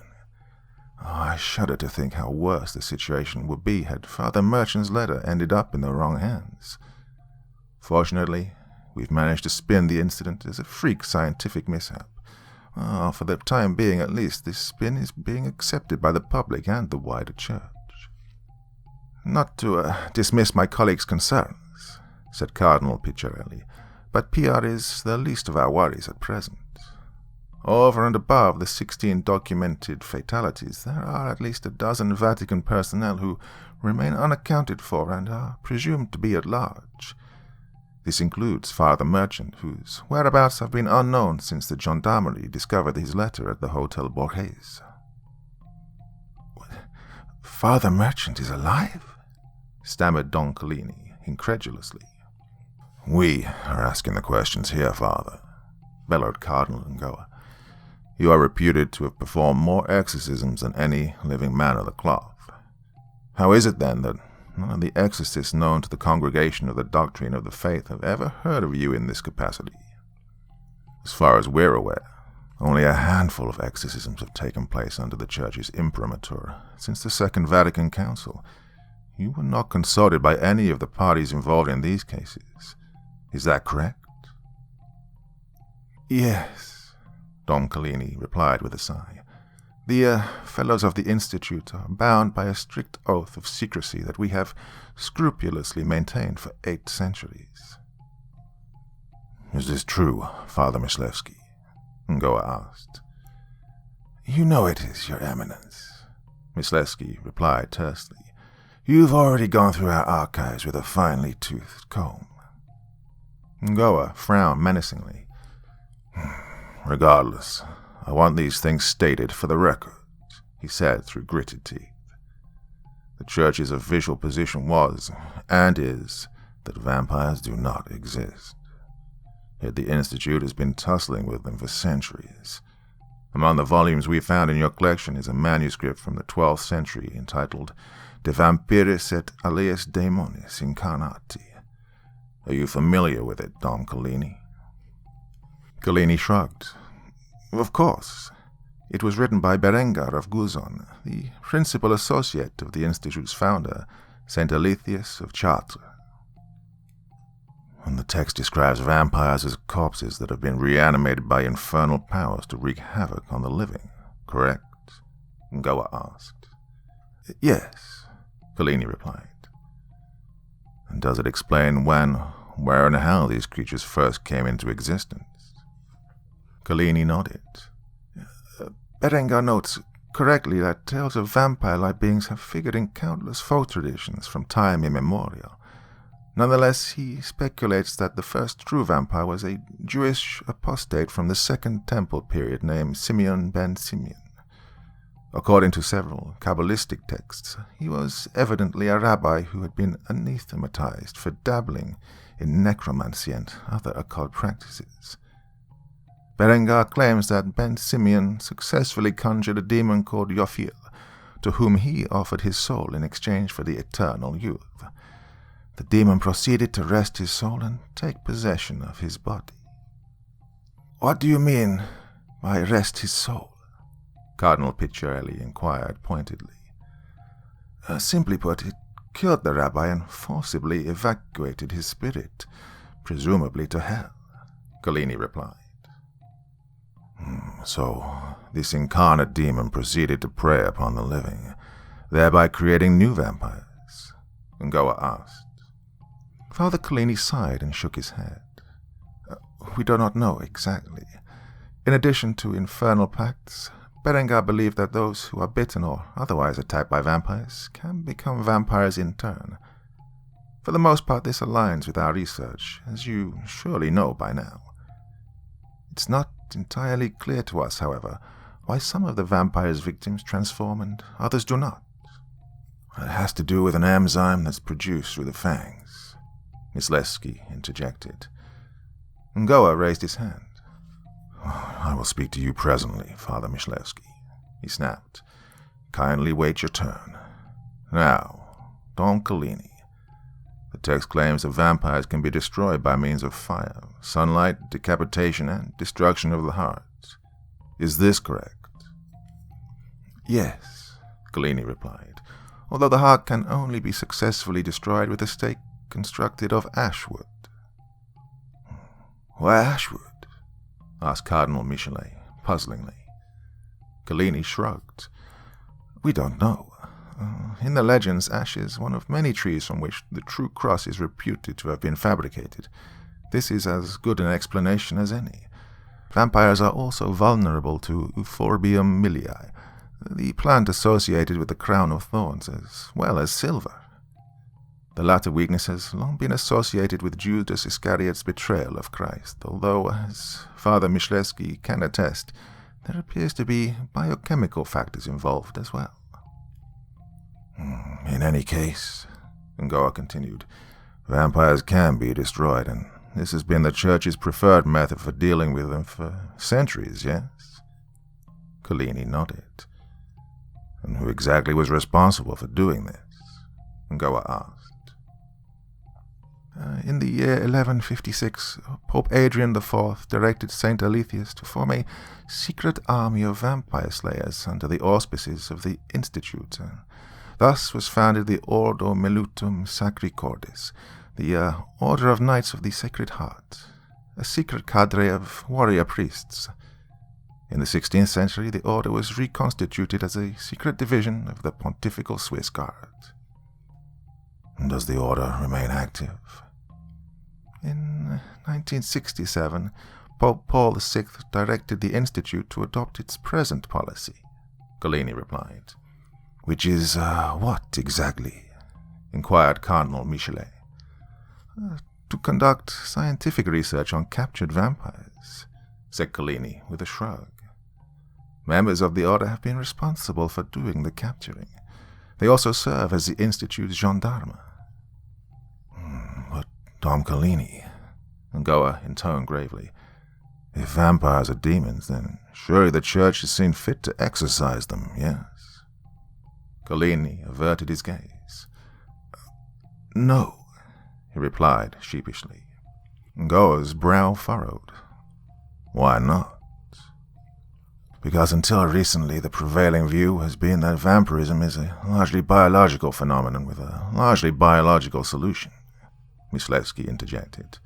Oh, I shudder to think how worse the situation would be had Father Merchant's letter ended up in the wrong hands. Fortunately, we've managed to spin the incident as a freak scientific mishap. For the time being at least, this spin is being accepted by the public and the wider church." "Not to dismiss my colleague's concerns," said Cardinal Picciarelli, "but PR is the least of our worries at present. Over and above the 16 documented fatalities, there are at least a dozen Vatican personnel who remain unaccounted for and are presumed to be at large. This includes Father Merchant, whose whereabouts have been unknown since the Gendarmerie discovered his letter at the Hotel Borghese." "Father Merchant is alive?" stammered Don Collini, incredulously. "We are asking the questions here, Father," bellowed Cardinal Ngoa. "You are reputed to have performed more exorcisms than any living man of the cloth. How is it, then, that none of the exorcists known to the Congregation of the Doctrine of the Faith have ever heard of you in this capacity? As far as we're aware, only a handful of exorcisms have taken place under the Church's imprimatur since the Second Vatican Council. You were not consulted by any of the parties involved in these cases. Is that correct?" "Yes," Don Collini replied with a sigh. "The fellows of the Institute are bound by a strict oath of secrecy that we have scrupulously maintained for 8 centuries. "Is this true, Father Myslevsky?" Ngoa asked. "You know it is, Your Eminence," Myslevsky replied tersely. "You've already gone through our archives with a finely toothed comb." Ngoa frowned menacingly. "Regardless, I want these things stated for the record," he said through gritted teeth. "The Church's official position was, and is, that vampires do not exist. Yet the Institute has been tussling with them for centuries. Among the volumes we found in your collection is a manuscript from the 12th century entitled De Vampiris et aliis Daemonis Incarnati. Are you familiar with it, Don Collini?" Collini shrugged. "Of course. It was written by Berengar of Guzon, the principal associate of the Institute's founder, Saint Alethius of Chartres." And the text describes vampires as corpses that have been reanimated by infernal powers to wreak havoc on the living, correct? Ngoa asked. Yes, Kalini replied. And does it explain when, where, and how these creatures first came into existence? Kalini nodded. Berengar notes correctly that tales of vampire-like beings have figured in countless folk traditions from time immemorial. Nonetheless, he speculates that the first true vampire was a Jewish apostate from the Second Temple period named Simeon ben Simeon. According to several Kabbalistic texts, he was evidently a rabbi who had been anathematized for dabbling in necromancy and other occult practices. Berengar claims that Ben Simeon successfully conjured a demon called Yofil, to whom he offered his soul in exchange for the eternal youth. The demon proceeded to wrest his soul and take possession of his body. "What do you mean by wrest his soul?" Cardinal Picciarelli inquired pointedly. Simply put, it killed the rabbi and forcibly evacuated his spirit, presumably to hell, Kalini replied. So, this incarnate demon proceeded to prey upon the living, thereby creating new vampires? Ngoa asked. Father Kalini sighed and shook his head. We do not know exactly. In addition to infernal pacts, Berengar believed that those who are bitten or otherwise attacked by vampires can become vampires in turn. For the most part, this aligns with our research, as you surely know by now. It's not entirely clear to us, however, why some of the vampire's victims transform and others do not. It has to do with an enzyme that's produced through the fangs, Myslevsky interjected. Ngoa raised his hand. I will speak to you presently, Father Myslevsky, he snapped. Kindly wait your turn. Now, Don Kalini. The text claims that vampires can be destroyed by means of fire, sunlight, decapitation, and destruction of the heart. Is this correct? Yes, Kalini replied, although the heart can only be successfully destroyed with a stake constructed of ashwood. Why ashwood? Asked Cardinal Michelet, puzzlingly. Kalini shrugged. We don't know. In the legends, ash is one of many trees from which the true cross is reputed to have been fabricated. This is as good an explanation as any. Vampires are also vulnerable to Euphorbium millii, the plant associated with the crown of thorns, as well as silver. The latter weakness has long been associated with Judas Iscariot's betrayal of Christ, although, as Father Myslevsky can attest, there appears to be biochemical factors involved as well. In any case, Ngoa continued, vampires can be destroyed, and this has been the Church's preferred method for dealing with them for centuries, yes? Kalini nodded. And who exactly was responsible for doing this? Ngoa asked. In the year 1156, Pope Adrian IV directed Saint Alethius to form a secret army of vampire slayers under the auspices of the Institute. Thus was founded the Ordo Melutum Sacri Cordis, the Order of Knights of the Sacred Heart, a secret cadre of warrior priests. In the 16th century, the order was reconstituted as a secret division of the Pontifical Swiss Guard. Does the order remain active? In 1967, Pope Paul VI directed the Institute to adopt its present policy, Kalini replied. Which is what exactly? Inquired Cardinal Michelet. To conduct scientific research on captured vampires, said Kalini with a shrug. Members of the order have been responsible for doing the capturing. They also serve as the Institute's gendarme. But Dom Kalini, Ngoa intoned gravely, if vampires are demons, then surely the Church has seen fit to exorcise them, yes? Kalini averted his gaze. No, he replied sheepishly. Ngoa's brow furrowed. Why not? Because until recently the prevailing view has been that vampirism is a largely biological phenomenon with a largely biological solution, Myslevsky interjected.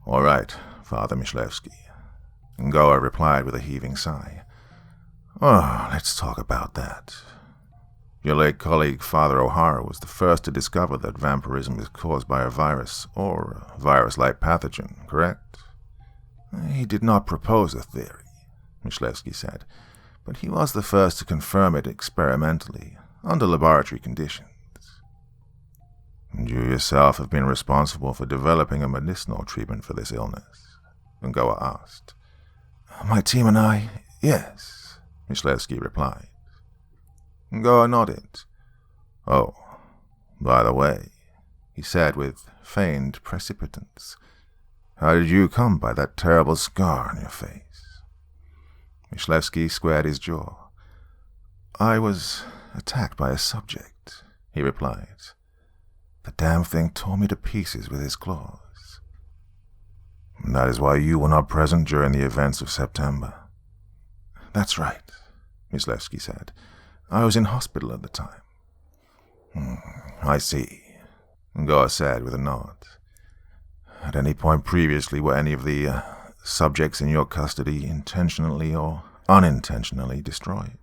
All right, Father Myslevsky. Ngoa replied with a heaving sigh. Oh, let's talk about that. Your late colleague, Father O'Hara, was the first to discover that vampirism is caused by a virus, or a virus-like pathogen, correct? He did not propose a theory, Myslevsky said, but he was the first to confirm it experimentally, under laboratory conditions. And you yourself have been responsible for developing a medicinal treatment for this illness, Ngoa asked. My team and I, yes, Myslevsky replied. Ngoa nodded. Oh, by the way, he said with feigned precipitance, how did you come by that terrible scar on your face? Myslevsky squared his jaw. I was attacked by a subject, he replied. The damn thing tore me to pieces with his claws. And that is why you were not present during the events of September. That's right, Myslevsky said. I was in hospital at the time. I see, Ngoa said with a nod. At any point previously were any of the subjects in your custody intentionally or unintentionally destroyed?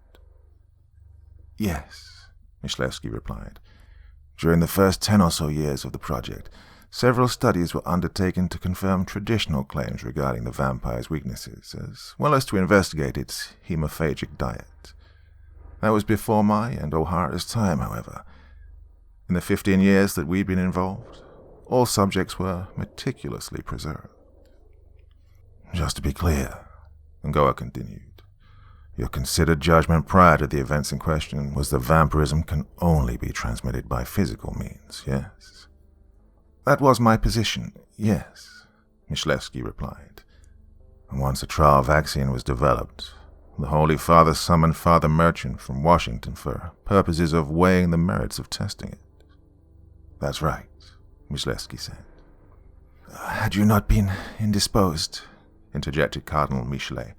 Yes, Myslevsky replied. During the first 10 or so years of the project, several studies were undertaken to confirm traditional claims regarding the vampire's weaknesses, as well as to investigate its hemophagic diet. That was before my and O'Hara's time, however. In the 15 years that we'd been involved, all subjects were meticulously preserved. Just to be clear, Ngoa continued, your considered judgment prior to the events in question was that vampirism can only be transmitted by physical means, yes? That was my position, yes, Myslevsky replied. And once a trial vaccine was developed, the Holy Father summoned Father Merchant from Washington for purposes of weighing the merits of testing it. That's right, Myslevsky said. Had you not been indisposed, interjected Cardinal Michelet,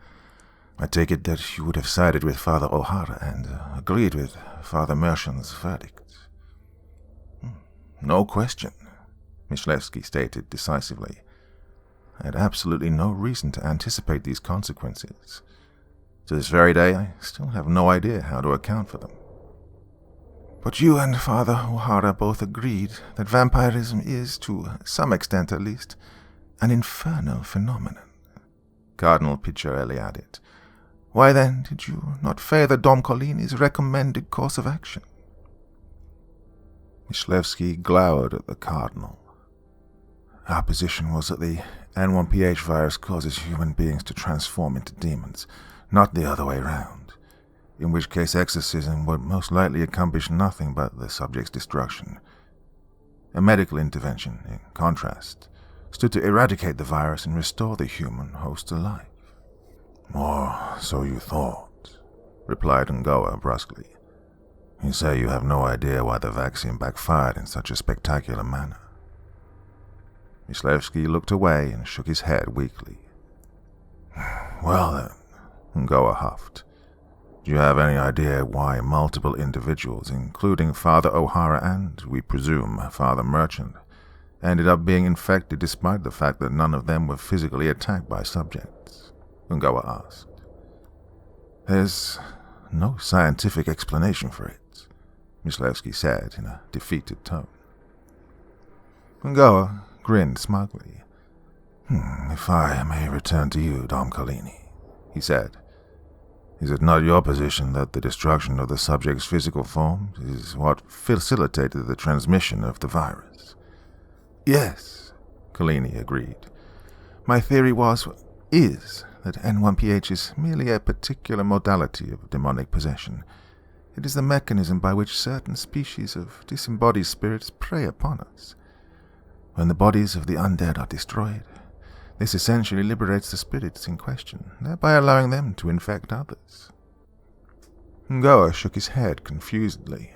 I take it that you would have sided with Father O'Hara and agreed with Father Merchant's verdict. No question, Myslevsky stated decisively. I had absolutely no reason to anticipate these consequences. To this very day, I still have no idea how to account for them. But you and Father O'Hara both agreed that vampirism is, to some extent at least, an infernal phenomenon, Cardinal Picciarelli added. Why then did you not favor Dom Collini's recommended course of action? Myslevsky glowered at the Cardinal. Our position was that the N1PH virus causes human beings to transform into demons, not the other way round, in which case exorcism would most likely accomplish nothing but the subject's destruction. A medical intervention, in contrast, stood to eradicate the virus and restore the human host to life. Or so you thought, replied Ngoa brusquely. You say you have no idea why the vaccine backfired in such a spectacular manner. Myslevsky looked away and shook his head weakly. Well then, Ngoa huffed. Do you have any idea why multiple individuals, including Father O'Hara and, we presume, Father Merchant, ended up being infected despite the fact that none of them were physically attacked by subjects? Ngoa asked. There's no scientific explanation for it, Myslevsky said in a defeated tone. Ngoa grinned smugly. If I may return to you, Dom Collini, he said, is it not your position that the destruction of the subject's physical form is what facilitated the transmission of the virus? Yes, Collini agreed. My theory is that N1PH is merely a particular modality of demonic possession. It is the mechanism by which certain species of disembodied spirits prey upon us. When the bodies of the undead are destroyed, this essentially liberates the spirits in question, thereby allowing them to infect others. Ngoa shook his head confusedly.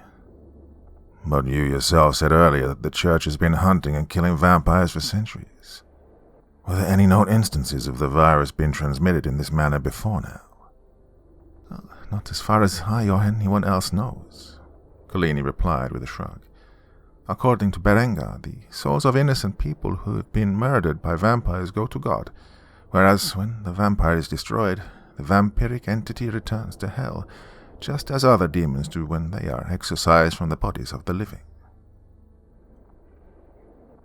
But you yourself said earlier that the Church has been hunting and killing vampires for centuries. Were there any known instances of the virus being transmitted in this manner before now? Not as far as I or anyone else knows, Collini replied with a shrug. According to Berengar, the souls of innocent people who have been murdered by vampires go to God, whereas when the vampire is destroyed, the vampiric entity returns to hell, just as other demons do when they are exorcised from the bodies of the living.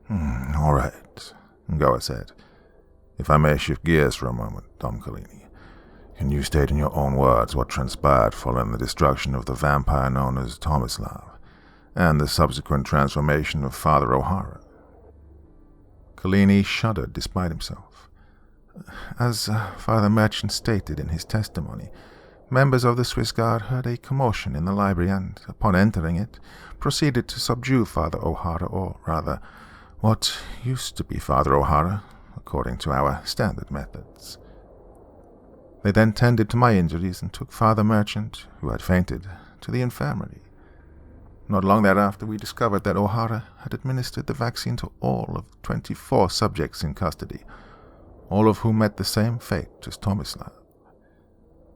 All right, Ngoa said. If I may shift gears for a moment, Dom Collini, can you state in your own words what transpired following the destruction of the vampire known as Tomislav, and the subsequent transformation of Father O'Hara? Collini shuddered despite himself. As Father Merchant stated in his testimony, members of the Swiss Guard heard a commotion in the library and, upon entering it, proceeded to subdue Father O'Hara, or rather, what used to be Father O'Hara, according to our standard methods. They then tended to my injuries and took Father Merchant, who had fainted, to the infirmary. Not long thereafter, we discovered that O'Hara had administered the vaccine to all of the 24 subjects in custody, all of whom met the same fate as Tomislav.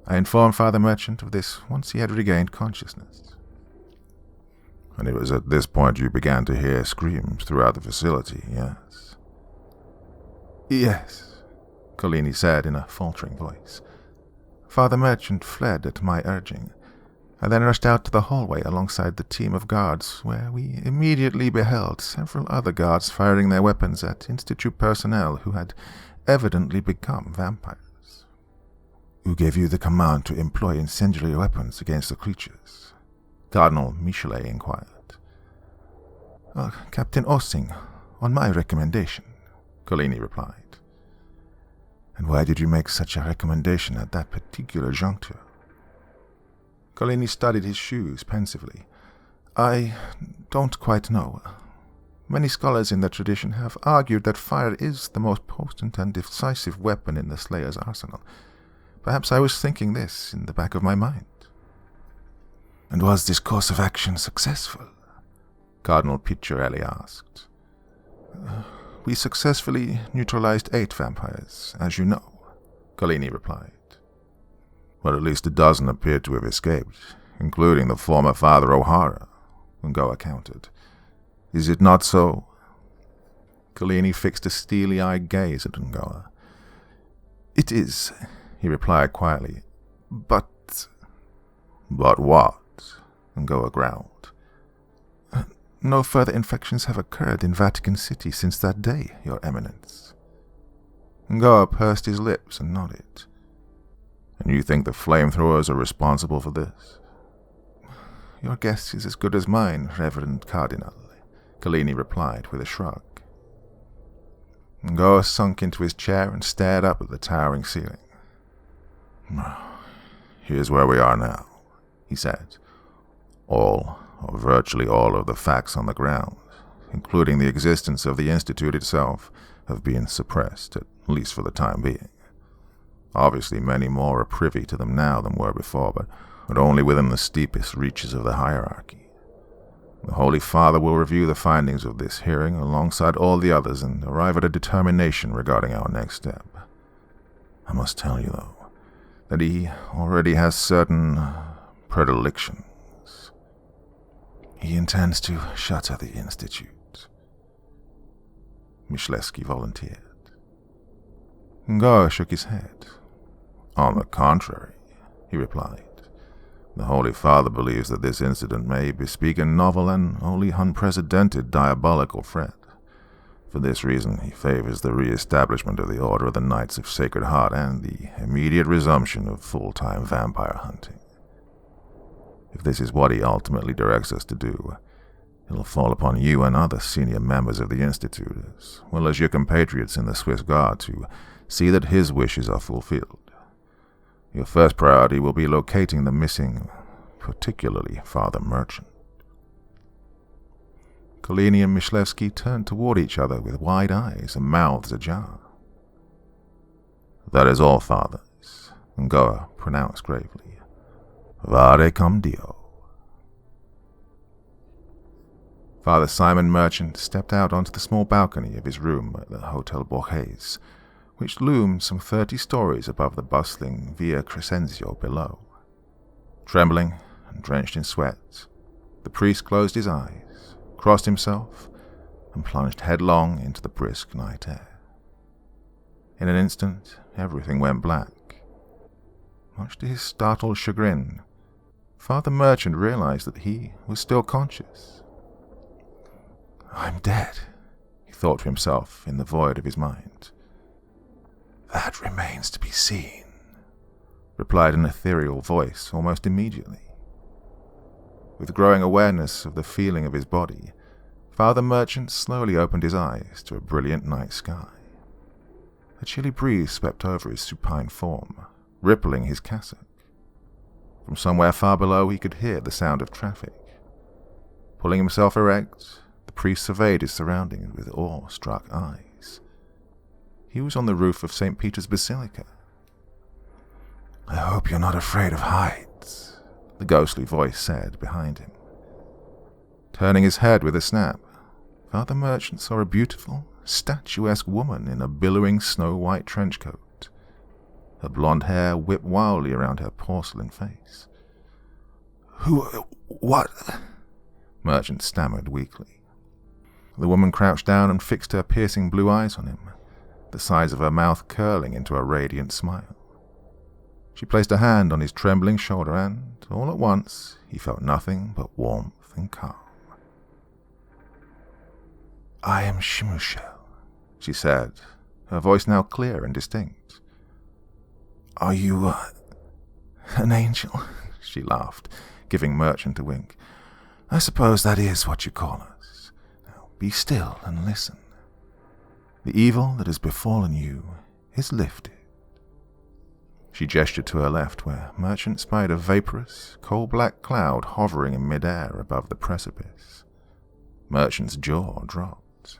I informed Father Merchant of this once he had regained consciousness. And it was at this point you began to hear screams throughout the facility, yes? Yes, Collini said in a faltering voice. Father Merchant fled at my urging. I then rushed out to the hallway alongside the team of guards, where we immediately beheld several other guards firing their weapons at Institute personnel who had evidently become vampires. Who gave you the command to employ incendiary weapons against the creatures? Cardinal Michelet inquired. Captain Ossing, on my recommendation, Collini replied. And why did you make such a recommendation at that particular juncture? Collini studied his shoes pensively. I don't quite know. Many scholars in the tradition have argued that fire is the most potent and decisive weapon in the Slayer's arsenal. Perhaps I was thinking this in the back of my mind. And was this course of action successful? Cardinal Picciarelli asked. We successfully neutralized 8 vampires, as you know, Collini replied. But at least a dozen appeared to have escaped, including the former Father O'Hara, Ngoa countered. Is it not so? Collini fixed a steely-eyed gaze at Ngoa. It is, he replied quietly, but... But what? Ngoa growled. No further infections have occurred in Vatican City since that day, Your Eminence. Ngoa pursed his lips and nodded. And you think the flamethrowers are responsible for this? Your guess is as good as mine, Reverend Cardinal, Collini replied with a shrug. Ngoa sunk into his chair and stared up at the towering ceiling. Here's where we are now, he said. All, or virtually all of the facts on the ground, including the existence of the Institute itself, have been suppressed, at least for the time being. Obviously, many more are privy to them now than were before, but only within the steepest reaches of the hierarchy. The Holy Father will review the findings of this hearing alongside all the others and arrive at a determination regarding our next step. I must tell you, though, that he already has certain predilections. He intends to shutter the Institute, Myślewski volunteered. Ngoa shook his head. On the contrary, he replied. The Holy Father believes that this incident may bespeak a novel and wholly unprecedented diabolical threat. For this reason, he favors the re-establishment of the Order of the Knights of Sacred Heart and the immediate resumption of full-time vampire hunting. If this is what he ultimately directs us to do, it'll fall upon you and other senior members of the Institute, as well as your compatriots in the Swiss Guard, to see that his wishes are fulfilled. Your first priority will be locating the missing, particularly Father Merchant. Collini and Myślewski turned toward each other with wide eyes and mouths ajar. That is all, fathers, Ngoa pronounced gravely. Vade cum Dio. Father Simon Merchant stepped out onto the small balcony of his room at the Hotel Borghese, which loomed some 30 stories above the bustling Via Crescenzio below. Trembling and drenched in sweat, the priest closed his eyes, crossed himself, and plunged headlong into the brisk night air. In an instant, everything went black. Much to his startled chagrin, Father Merchant realized that he was still conscious. "I'm dead," he thought to himself in the void of his mind. "That remains to be seen," replied an ethereal voice almost immediately. With growing awareness of the feeling of his body, Father Merchant slowly opened his eyes to a brilliant night sky. A chilly breeze swept over his supine form, rippling his cassock. From somewhere far below he could hear the sound of traffic. Pulling himself erect, the priest surveyed his surroundings with awe-struck eyes. He was on the roof of St. Peter's Basilica. "I hope you're not afraid of heights," the ghostly voice said behind him. Turning his head with a snap, Father Merchant saw a beautiful, statuesque woman in a billowing snow-white trench coat. Her blonde hair whipped wildly around her porcelain face. What? Merchant stammered weakly. The woman crouched down and fixed her piercing blue eyes on him, the sides of her mouth curling into a radiant smile. She placed a hand on his trembling shoulder and, all at once, he felt nothing but warmth and calm. "I am Shimushel," she said, her voice now clear and distinct. "Are you, an angel?" She laughed, giving Merchant a wink. "I suppose that is what you call us. Now be still and listen. The evil that has befallen you is lifted." She gestured to her left, where Merchant spied a vaporous, coal-black cloud hovering in mid-air above the precipice. Merchant's jaw dropped.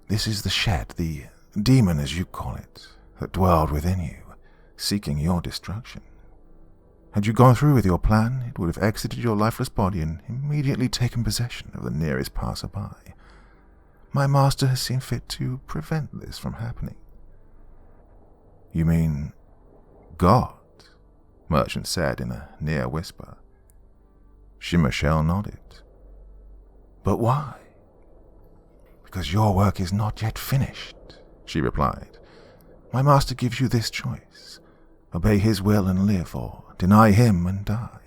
"This is the shed, the demon as you call it, that dwelled within you, seeking your destruction. Had you gone through with your plan, it would have exited your lifeless body and immediately taken possession of the nearest passerby. My master has seen fit to prevent this from happening." "You mean God?" Merchant said in a near whisper. Shimushel nodded. "But why?" "Because your work is not yet finished," she replied. "My master gives you this choice. Obey his will and live, or deny him and die."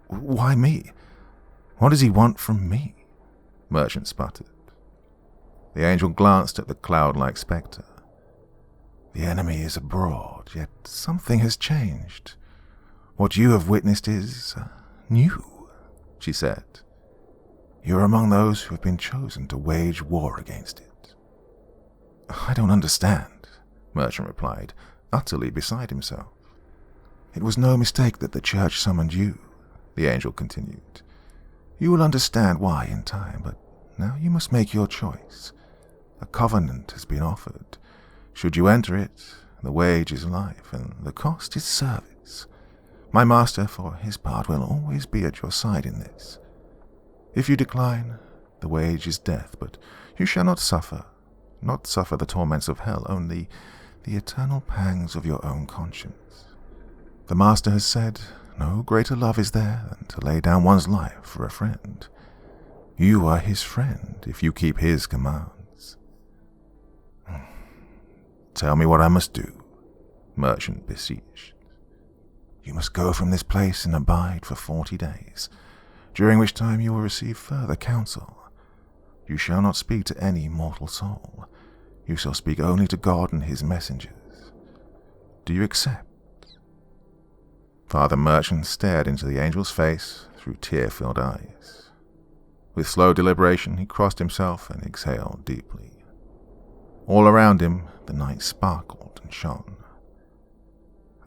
"Why me? What does he want from me?" Merchant sputtered. The angel glanced at the cloud-like spectre. "The enemy is abroad, yet something has changed. What you have witnessed is new," she said. "You're among those who have been chosen to wage war against it." "I don't understand," Merchant replied, utterly beside himself. "It was no mistake that the church summoned you," the angel continued. "You will understand why in time, but now you must make your choice. A covenant has been offered. Should you enter it, the wage is life, and the cost is service. My master, for his part, will always be at your side in this. If you decline, the wage is death, but you shall not suffer the torments of hell, only the eternal pangs of your own conscience. The master has said, no greater love is there than to lay down one's life for a friend. You are his friend if you keep his commands." "Tell me what I must do," Merchant beseeched. "You must go from this place and abide for 40 days, during which time you will receive further counsel. You shall not speak to any mortal soul. You shall speak only to God and his messengers. Do you accept?" Father Merchant stared into the angel's face through tear-filled eyes. With slow deliberation, he crossed himself and exhaled deeply. All around him, the night sparkled and shone.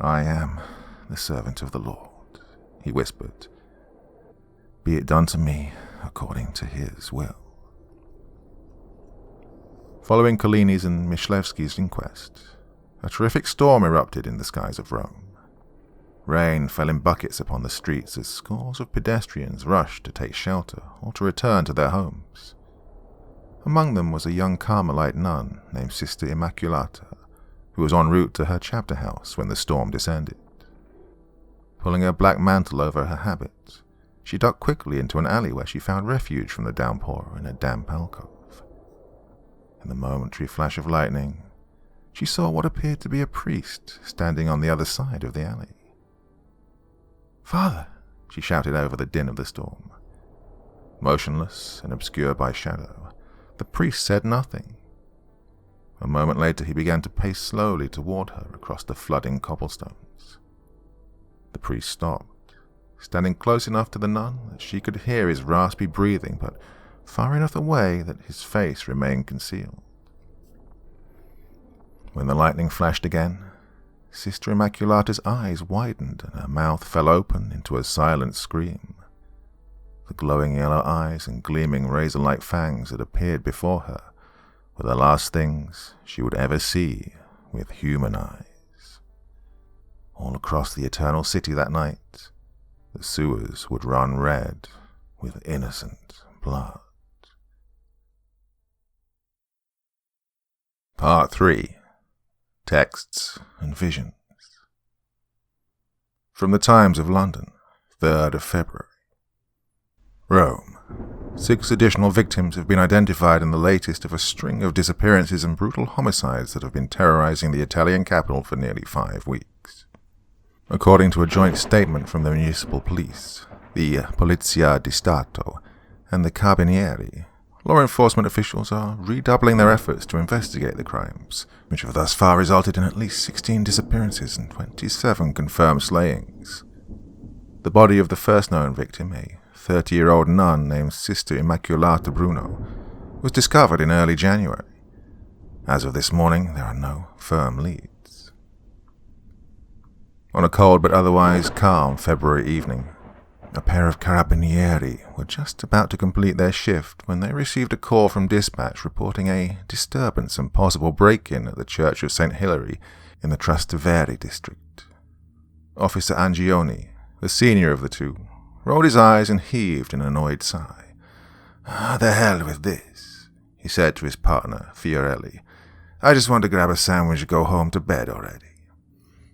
"I am the servant of the Lord," he whispered. "Be it done to me according to his will." Following Collini's and Myslewski's inquest, a terrific storm erupted in the skies of Rome. Rain fell in buckets upon the streets as scores of pedestrians rushed to take shelter or to return to their homes. Among them was a young Carmelite nun named Sister Immaculata, who was en route to her chapter house when the storm descended. Pulling her black mantle over her habit, She ducked quickly into an alley where she found refuge from the downpour in a damp alcove. In the momentary flash of lightning, she saw what appeared to be a priest standing on the other side of the alley. "Father!" she shouted over the din of the storm. Motionless and obscured by shadow, the priest said nothing. A moment later, he began to pace slowly toward her across the flooding cobblestones. The priest stopped, standing close enough to the nun that she could hear his raspy breathing, but far enough away that his face remained concealed. When the lightning flashed again, Sister Immaculata's eyes widened and her mouth fell open into a silent scream. The glowing yellow eyes and gleaming razor-like fangs that appeared before her were the last things she would ever see with human eyes. All across the Eternal City that night, the sewers would run red with innocent blood. Part 3. Texts and Visions. From the Times of London, 3rd of February. Rome. 6 additional victims have been identified in the latest of a string of disappearances and brutal homicides that have been terrorizing the Italian capital for nearly 5 weeks. According to a joint statement from the municipal police, the Polizia di Stato, and the Carabinieri, law enforcement officials are redoubling their efforts to investigate the crimes, which have thus far resulted in at least 16 disappearances and 27 confirmed slayings. The body of the first known victim, a 30-year-old nun named Sister Immaculata Bruno, was discovered in early January. As of this morning, there are no firm leads. On a cold but otherwise calm February evening, a pair of carabinieri were just about to complete their shift when they received a call from dispatch reporting a disturbance and possible break-in at the Church of St. Hilary in the Trastevere district. Officer Angioni, the senior of the two, rolled his eyes and heaved an annoyed sigh. "The hell with this," he said to his partner, Fiorelli. "I just want to grab a sandwich and go home to bed already."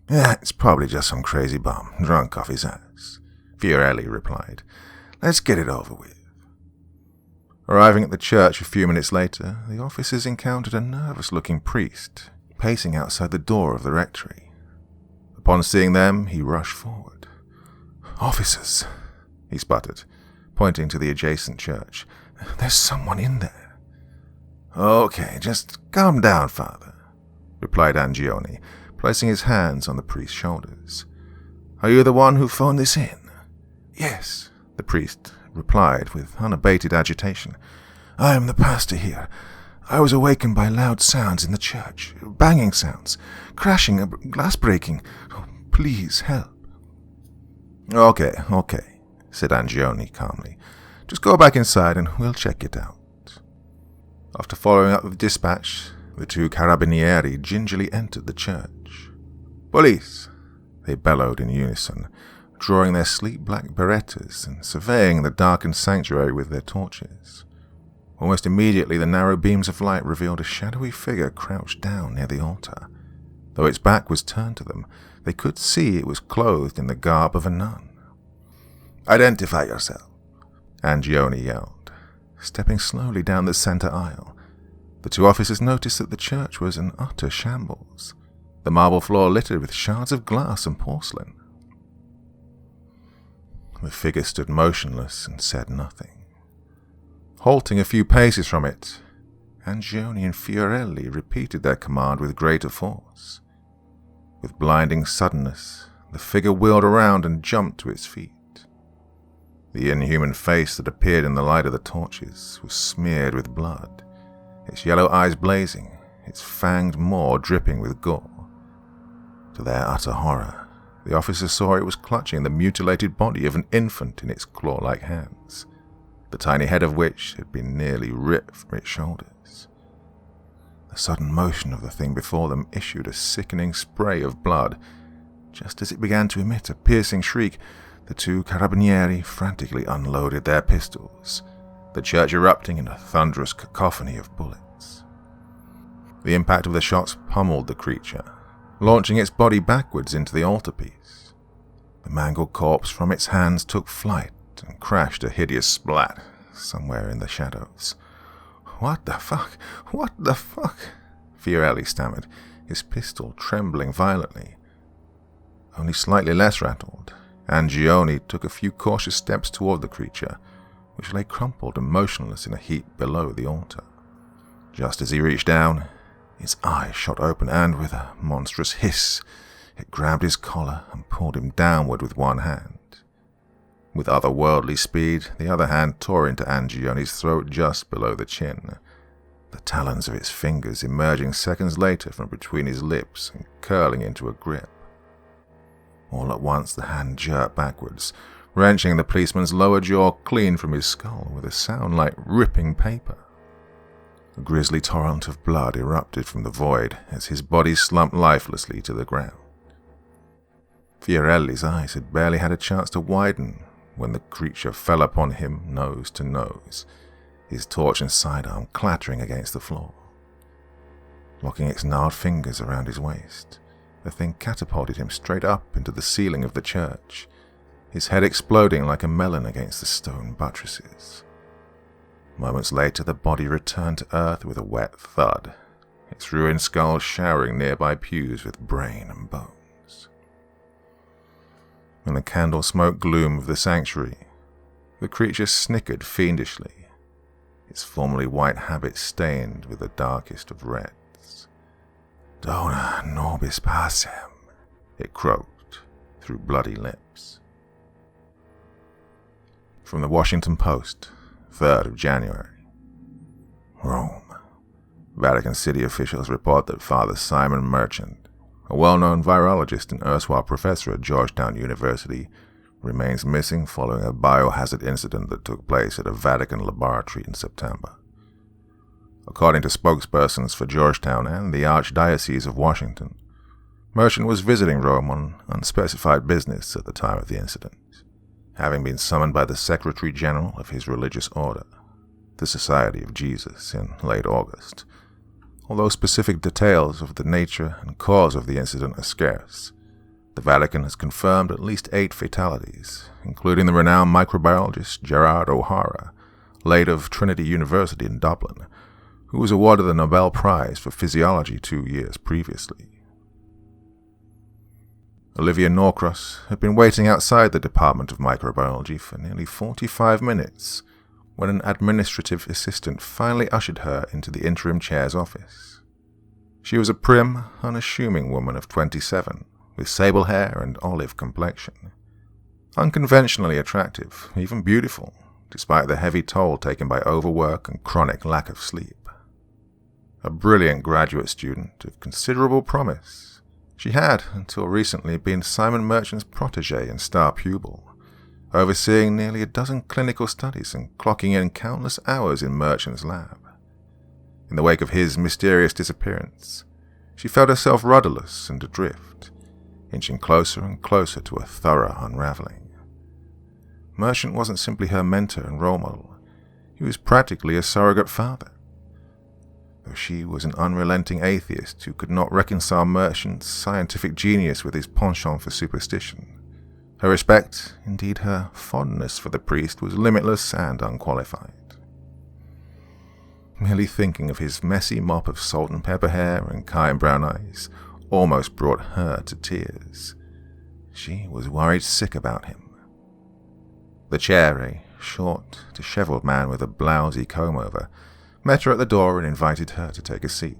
"Yeah, it's probably just some crazy bum, drunk off his ass," Fiorelli replied. "Let's get it over with." Arriving at the church a few minutes later, the officers encountered a nervous-looking priest pacing outside the door of the rectory. Upon seeing them, he rushed forward. "Officers," he sputtered, pointing to the adjacent church. "There's someone in there." "Okay, just calm down, Father," replied Angioni, placing his hands on the priest's shoulders. "Are you the one who phoned this in?" "Yes," the priest replied with unabated agitation. "I am the pastor here. I was awakened by loud sounds in the church, banging sounds, crashing, glass breaking. Oh, please help." Okay, said Angioni calmly. "Just go back inside and we'll check it out." After following up with dispatch, the two carabinieri gingerly entered the church. "Police!" they bellowed in unison, drawing their sleek black berettas and surveying the darkened sanctuary with their torches. Almost immediately, the narrow beams of light revealed a shadowy figure crouched down near the altar. Though its back was turned to them, they could see it was clothed in the garb of a nun. "Identify yourself," Angioni yelled. Stepping slowly down the center aisle, the two officers noticed that the church was an utter shambles, the marble floor littered with shards of glass and porcelain. The figure stood motionless and said nothing. Halting a few paces from it, Angioni and Fiorelli repeated their command with greater force. With blinding suddenness, the figure wheeled around and jumped to its feet. The inhuman face that appeared in the light of the torches was smeared with blood, its yellow eyes blazing, its fanged maw dripping with gore. To their utter horror, the officers saw it was clutching the mutilated body of an infant in its claw-like hands, the tiny head of which had been nearly ripped from its shoulders. The sudden motion of the thing before them issued a sickening spray of blood. Just as it began to emit a piercing shriek, the two carabinieri frantically unloaded their pistols, the church erupting in a thunderous cacophony of bullets. The impact of the shots pummeled the creature, launching its body backwards into the altarpiece. The mangled corpse from its hands took flight and crashed a hideous splat somewhere in the shadows. "What the fuck? What the fuck?" Fiorelli stammered, his pistol trembling violently. Only slightly less rattled, Angione took a few cautious steps toward the creature, which lay crumpled and motionless in a heap below the altar. Just as he reached down, its eyes shot open and, with a monstrous hiss, it grabbed his collar and pulled him downward with one hand. With otherworldly speed, the other hand tore into Angione's throat just below the chin, the talons of its fingers emerging seconds later from between his lips and curling into a grip. All at once the hand jerked backwards, wrenching the policeman's lower jaw clean from his skull with a sound like ripping paper. A grisly torrent of blood erupted from the void as his body slumped lifelessly to the ground. Fiorelli's eyes had barely had a chance to widen when the creature fell upon him nose to nose, his torch and sidearm clattering against the floor. Locking its gnarled fingers around his waist, the thing catapulted him straight up into the ceiling of the church, his head exploding like a melon against the stone buttresses. Moments later, the body returned to earth with a wet thud, its ruined skull showering nearby pews with brain and bones. In the candle-smoke gloom of the sanctuary, the creature snickered fiendishly, its formerly white habit stained with the darkest of reds. "Dona nobis pacem," it croaked through bloody lips. From the Washington Post, 3rd of January. Rome. Vatican City officials report that Father Simon Merchant, a well-known virologist and erstwhile professor at Georgetown University, remains missing following a biohazard incident that took place at a Vatican laboratory in September. According to spokespersons for Georgetown and the Archdiocese of Washington, Merchant was visiting Rome on unspecified business at the time of the incident, having been summoned by the Secretary General of his religious order, the Society of Jesus, in late August. Although specific details of the nature and cause of the incident are scarce, the Vatican has confirmed at least 8 fatalities, including the renowned microbiologist Gerard O'Hara, late of Trinity University in Dublin, who was awarded the Nobel Prize for Physiology 2 years previously. Olivia Norcross had been waiting outside the Department of Microbiology for nearly 45 minutes when an administrative assistant finally ushered her into the interim chair's office. She was a prim, unassuming woman of 27, with sable hair and olive complexion. Unconventionally attractive, even beautiful, despite the heavy toll taken by overwork and chronic lack of sleep. A brilliant graduate student of considerable promise, she had, until recently, been Simon Merchant's protégé and star pupil, overseeing nearly a dozen clinical studies and clocking in countless hours in Merchant's lab. In the wake of his mysterious disappearance, she felt herself rudderless and adrift, inching closer and closer to a thorough unraveling. Merchant wasn't simply her mentor and role model, he was practically a surrogate father. Though she was an unrelenting atheist who could not reconcile Merchant's scientific genius with his penchant for superstition, her respect, indeed her fondness for the priest, was limitless and unqualified. Merely thinking of his messy mop of salt and pepper hair and kine brown eyes almost brought her to tears. She was worried sick about him. The chair, a short, disheveled man with a blousy comb-over, met her at the door and invited her to take a seat.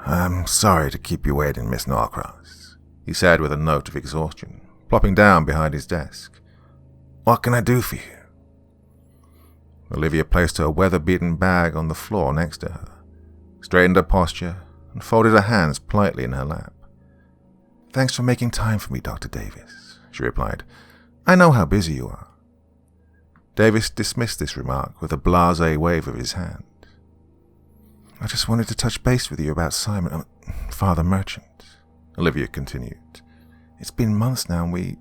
"I'm sorry to keep you waiting, Miss Norcross," he said with a note of exhaustion, plopping down behind his desk. "What can I do for you?" Olivia placed her weather-beaten bag on the floor next to her, straightened her posture, and folded her hands politely in her lap. "Thanks for making time for me, Dr. Davis," she replied. "I know how busy you are." Davis dismissed this remark with a blasé wave of his hand. "I just wanted to touch base with you about Father Merchant," Olivia continued. "It's been months now and me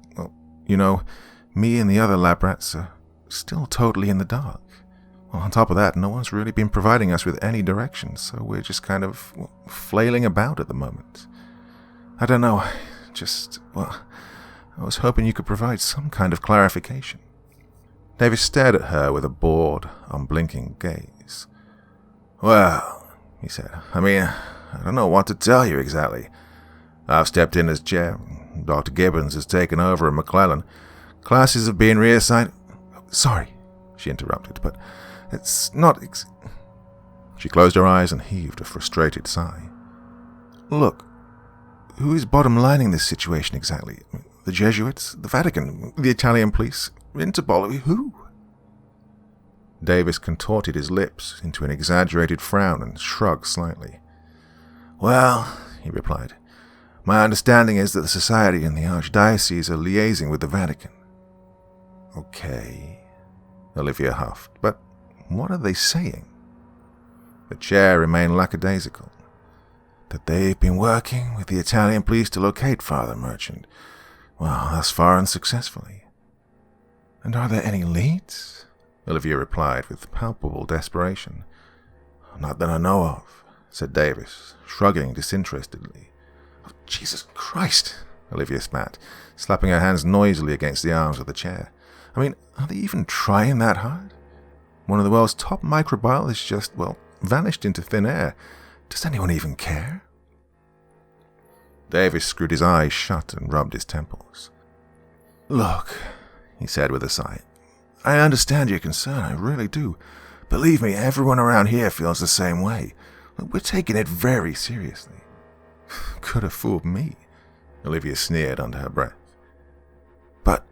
and the other lab rats are still totally in the dark. Well, on top of that, no one's really been providing us with any direction, so we're just kind of flailing about at the moment. I don't know, I was hoping you could provide some kind of clarification." Davis stared at her with a bored, unblinking gaze. "Well," he said, I don't know what to tell you exactly. I've stepped in as chair. Dr. Gibbons has taken over at McClellan. Classes have been reassigned." "Sorry," she interrupted, "but it's not She closed her eyes and heaved a frustrated sigh. "Look, who is bottom-lining this situation exactly? The Jesuits? The Vatican? The Italian police? Interpol? Who?" Davis contorted his lips into an exaggerated frown and shrugged slightly. "Well," he replied, "my understanding is that the Society and the Archdiocese are liaising with the Vatican." "Okay," Olivia huffed, "but what are they saying?" The chair remained lackadaisical. "That they've been working with the Italian police to locate Father Merchant. Well, thus far unsuccessfully." "And are there any leads?" Olivia replied with palpable desperation. "Not that I know of," said Davis, shrugging disinterestedly. "Oh, Jesus Christ," Olivia spat, slapping her hands noisily against the arms of the chair. Are they even trying that hard? One of the world's top microbiologists just, vanished into thin air. Does anyone even care? Davis screwed his eyes shut and rubbed his temples. "Look," he said with a sigh, "I understand your concern, I really do. Believe me, everyone around here feels the same way. We're taking it very seriously." "Could have fooled me," Olivia sneered under her breath. "But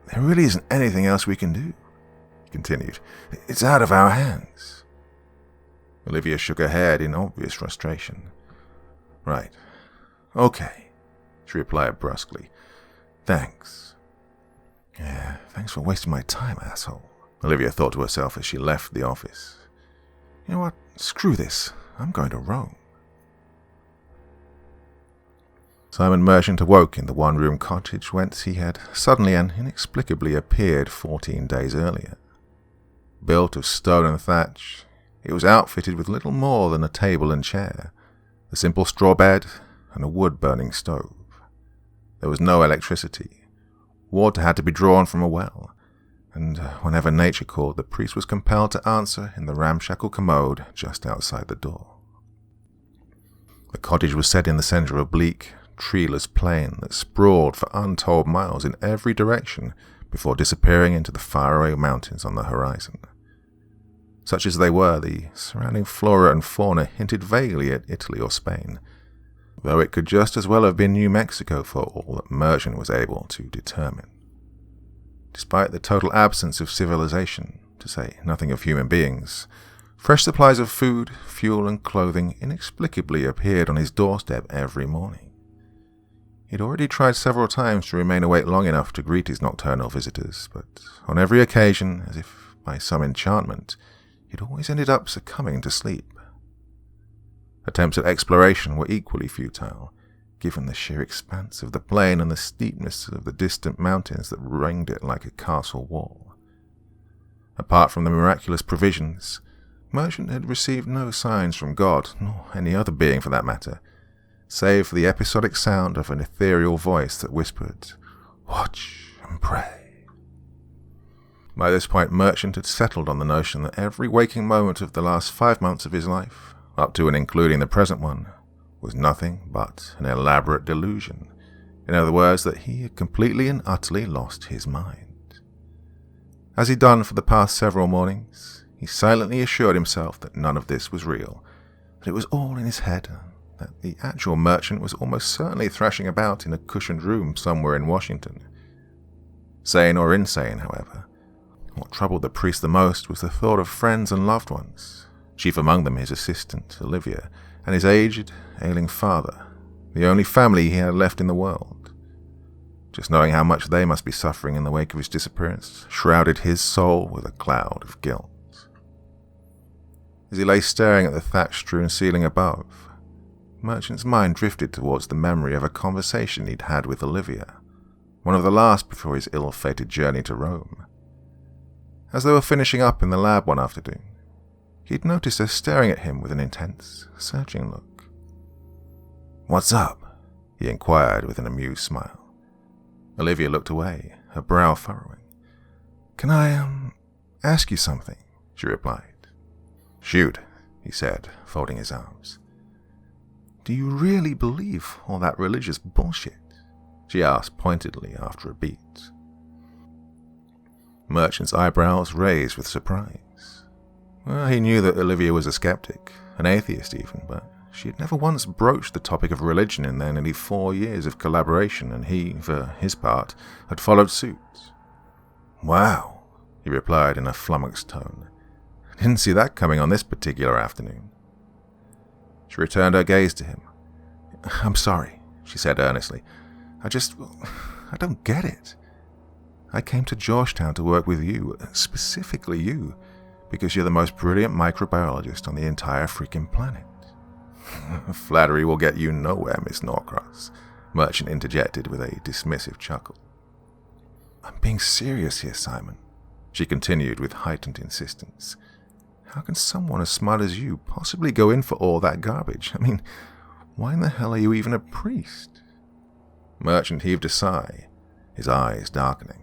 there really isn't anything else we can do," he continued. "It's out of our hands." Olivia shook her head in obvious frustration. "Right. Okay," she replied brusquely. "Thanks." "Yeah, thanks for wasting my time, asshole," Olivia thought to herself as she left the office. "You know what? Screw this. I'm going to Rome." Simon Merchant awoke in the one-room cottage whence he had suddenly and inexplicably appeared 14 days earlier. Built of stone and thatch, it was outfitted with little more than a table and chair, a simple straw bed, and a wood-burning stove. There was no electricity. Water had to be drawn from a well, and whenever nature called, the priest was compelled to answer in the ramshackle commode just outside the door. The cottage was set in the center of a bleak, treeless plain that sprawled for untold miles in every direction before disappearing into the faraway mountains on the horizon. Such as they were, the surrounding flora and fauna hinted vaguely at Italy or Spain, though it could just as well have been New Mexico for all that Merchant was able to determine. Despite the total absence of civilization, to say nothing of human beings, fresh supplies of food, fuel, and clothing inexplicably appeared on his doorstep every morning. He'd already tried several times to remain awake long enough to greet his nocturnal visitors, but on every occasion, as if by some enchantment, he'd always ended up succumbing to sleep. Attempts at exploration were equally futile, given the sheer expanse of the plain and the steepness of the distant mountains that ringed it like a castle wall. Apart from the miraculous provisions, Merchant had received no signs from God, nor any other being for that matter, save for the episodic sound of an ethereal voice that whispered, "Watch and pray." By this point, Merchant had settled on the notion that every waking moment of the last 5 months of his life, up to and including the present one, was nothing but an elaborate delusion. In other words, that he had completely and utterly lost his mind. As he'd done for the past several mornings, he silently assured himself that none of this was real, that it was all in his head, that the actual Merchant was almost certainly thrashing about in a cushioned room somewhere in Washington. Sane or insane, however, what troubled the priest the most was the thought of friends and loved ones, chief among them his assistant, Olivia, and his aged, ailing father, the only family he had left in the world. Just knowing how much they must be suffering in the wake of his disappearance shrouded his soul with a cloud of guilt. As he lay staring at the thatch-strewn ceiling above, Merchant's mind drifted towards the memory of a conversation he'd had with Olivia, one of the last before his ill-fated journey to Rome. As they were finishing up in the lab one afternoon, he'd noticed her staring at him with an intense, searching look. "What's up?" he inquired with an amused smile. Olivia looked away, her brow furrowing. "Can I, ask you something?" she replied. "Shoot," he said, folding his arms. "Do you really believe all that religious bullshit?" she asked pointedly after a beat. Merchant's eyebrows raised with surprise. Well, he knew that Olivia was a skeptic, an atheist even, but she had never once broached the topic of religion in their nearly 4 years of collaboration, and he, for his part, had followed suit. "Wow," he replied in a flummoxed tone. "Didn't see that coming on this particular afternoon." She returned her gaze to him. "I'm sorry," she said earnestly. I don't get it. I came to Georgetown to work with you, specifically you, because you're the most brilliant microbiologist on the entire freaking planet." "Flattery will get you nowhere, Miss Norcross," Merchant interjected with a dismissive chuckle. "I'm being serious here, Simon," she continued with heightened insistence. "How can someone as smart as you possibly go in for all that garbage? I mean, why in the hell are you even a priest?" Merchant heaved a sigh, his eyes darkening.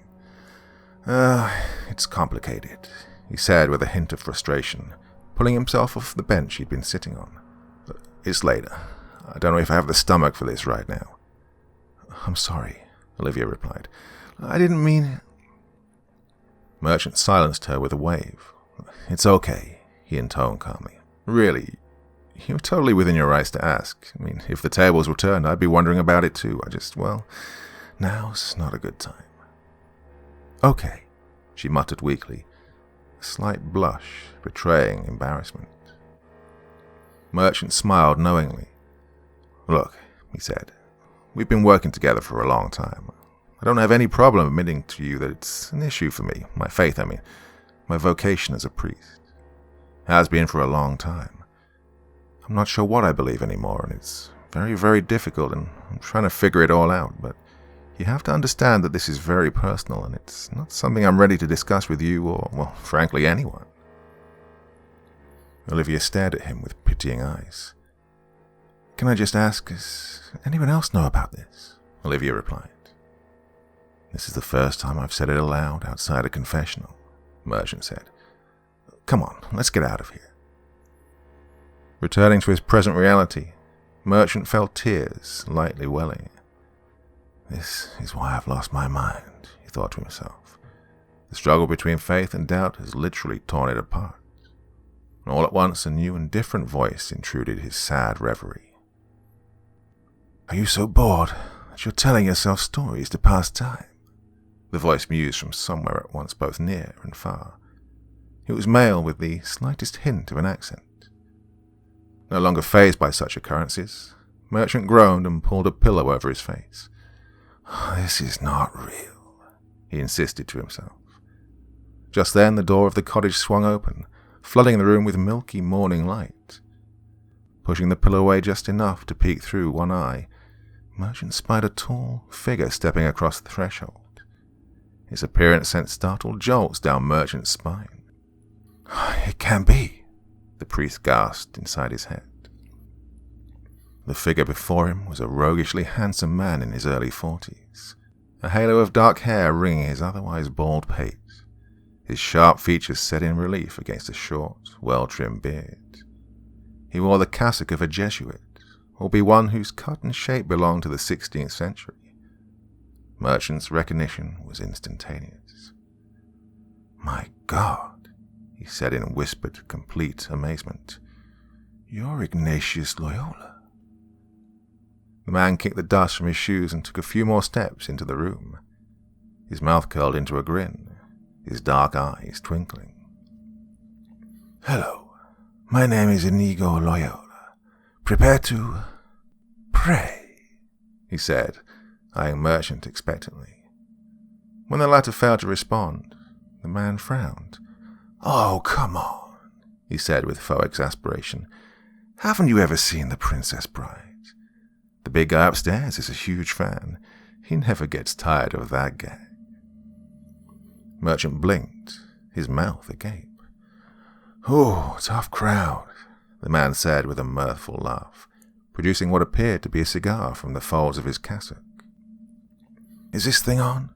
It's complicated," he said with a hint of frustration, pulling himself off the bench he'd been sitting on. "It's later. I don't know if I have the stomach for this right now." "I'm sorry," Olivia replied. "I didn't mean—" Merchant silenced her with a wave. "It's okay," he intoned calmly. "Really, you're totally within your rights to ask. I mean, if the tables were turned, I'd be wondering about it too. Well, now's not a good time." "Okay," she muttered weakly, a slight blush betraying embarrassment. Merchant smiled knowingly. "Look," he said, "we've been working together for a long time. I don't have any problem admitting to you that it's an issue for me, my faith, my vocation as a priest. It has been for a long time. I'm not sure what I believe anymore, and it's very, very difficult, and I'm trying to figure it all out, but you have to understand that this is very personal, and it's not something I'm ready to discuss with you or, well, frankly, anyone." Olivia stared at him with pitying eyes. "Can I just ask, does anyone else know about this?" Olivia replied. "This is the first time I've said it aloud outside a confessional," Merchant said. "Come on, let's get out of here." Returning to his present reality, Merchant felt tears lightly welling. "This is why I've lost my mind," he thought to himself. "The struggle between faith and doubt has literally torn it apart." And all at once a new and different voice intruded his sad reverie. "Are you so bored that you're telling yourself stories to pass time?" The voice mused from somewhere at once both near and far. It was male with the slightest hint of an accent. No longer fazed by such occurrences, Merchant groaned and pulled a pillow over his face. "This is not real," he insisted to himself. Just then the door of the cottage swung open, flooding the room with milky morning light. Pushing the pillow away just enough to peek through one eye, Merchant spied a tall figure stepping across the threshold. His appearance sent startled jolts down Merchant's spine. "It can't be," the priest gasped inside his head. The figure before him was a roguishly handsome man in his early 40s, a halo of dark hair ringing his otherwise bald pate, his sharp features set in relief against a short, well-trimmed beard. He wore the cassock of a Jesuit, or be one whose cut and shape belonged to the 16th century. Merchant's recognition was instantaneous. "My God," he said in whispered, complete amazement. "You're Ignatius Loyola." The man kicked the dust from his shoes and took a few more steps into the room. His mouth curled into a grin, his dark eyes twinkling. "Hello, my name is Inigo Loyola. Prepare to pray," he said, eyeing Merchant expectantly. When the latter failed to respond, the man frowned. "Oh, come on," he said with faux exasperation. "Haven't you ever seen The Princess Bride? The big guy upstairs is a huge fan. He never gets tired of that gag." Merchant blinked, his mouth agape. "Oh, tough crowd," the man said with a mirthful laugh, producing what appeared to be a cigar from the folds of his cassock. Is this thing on?"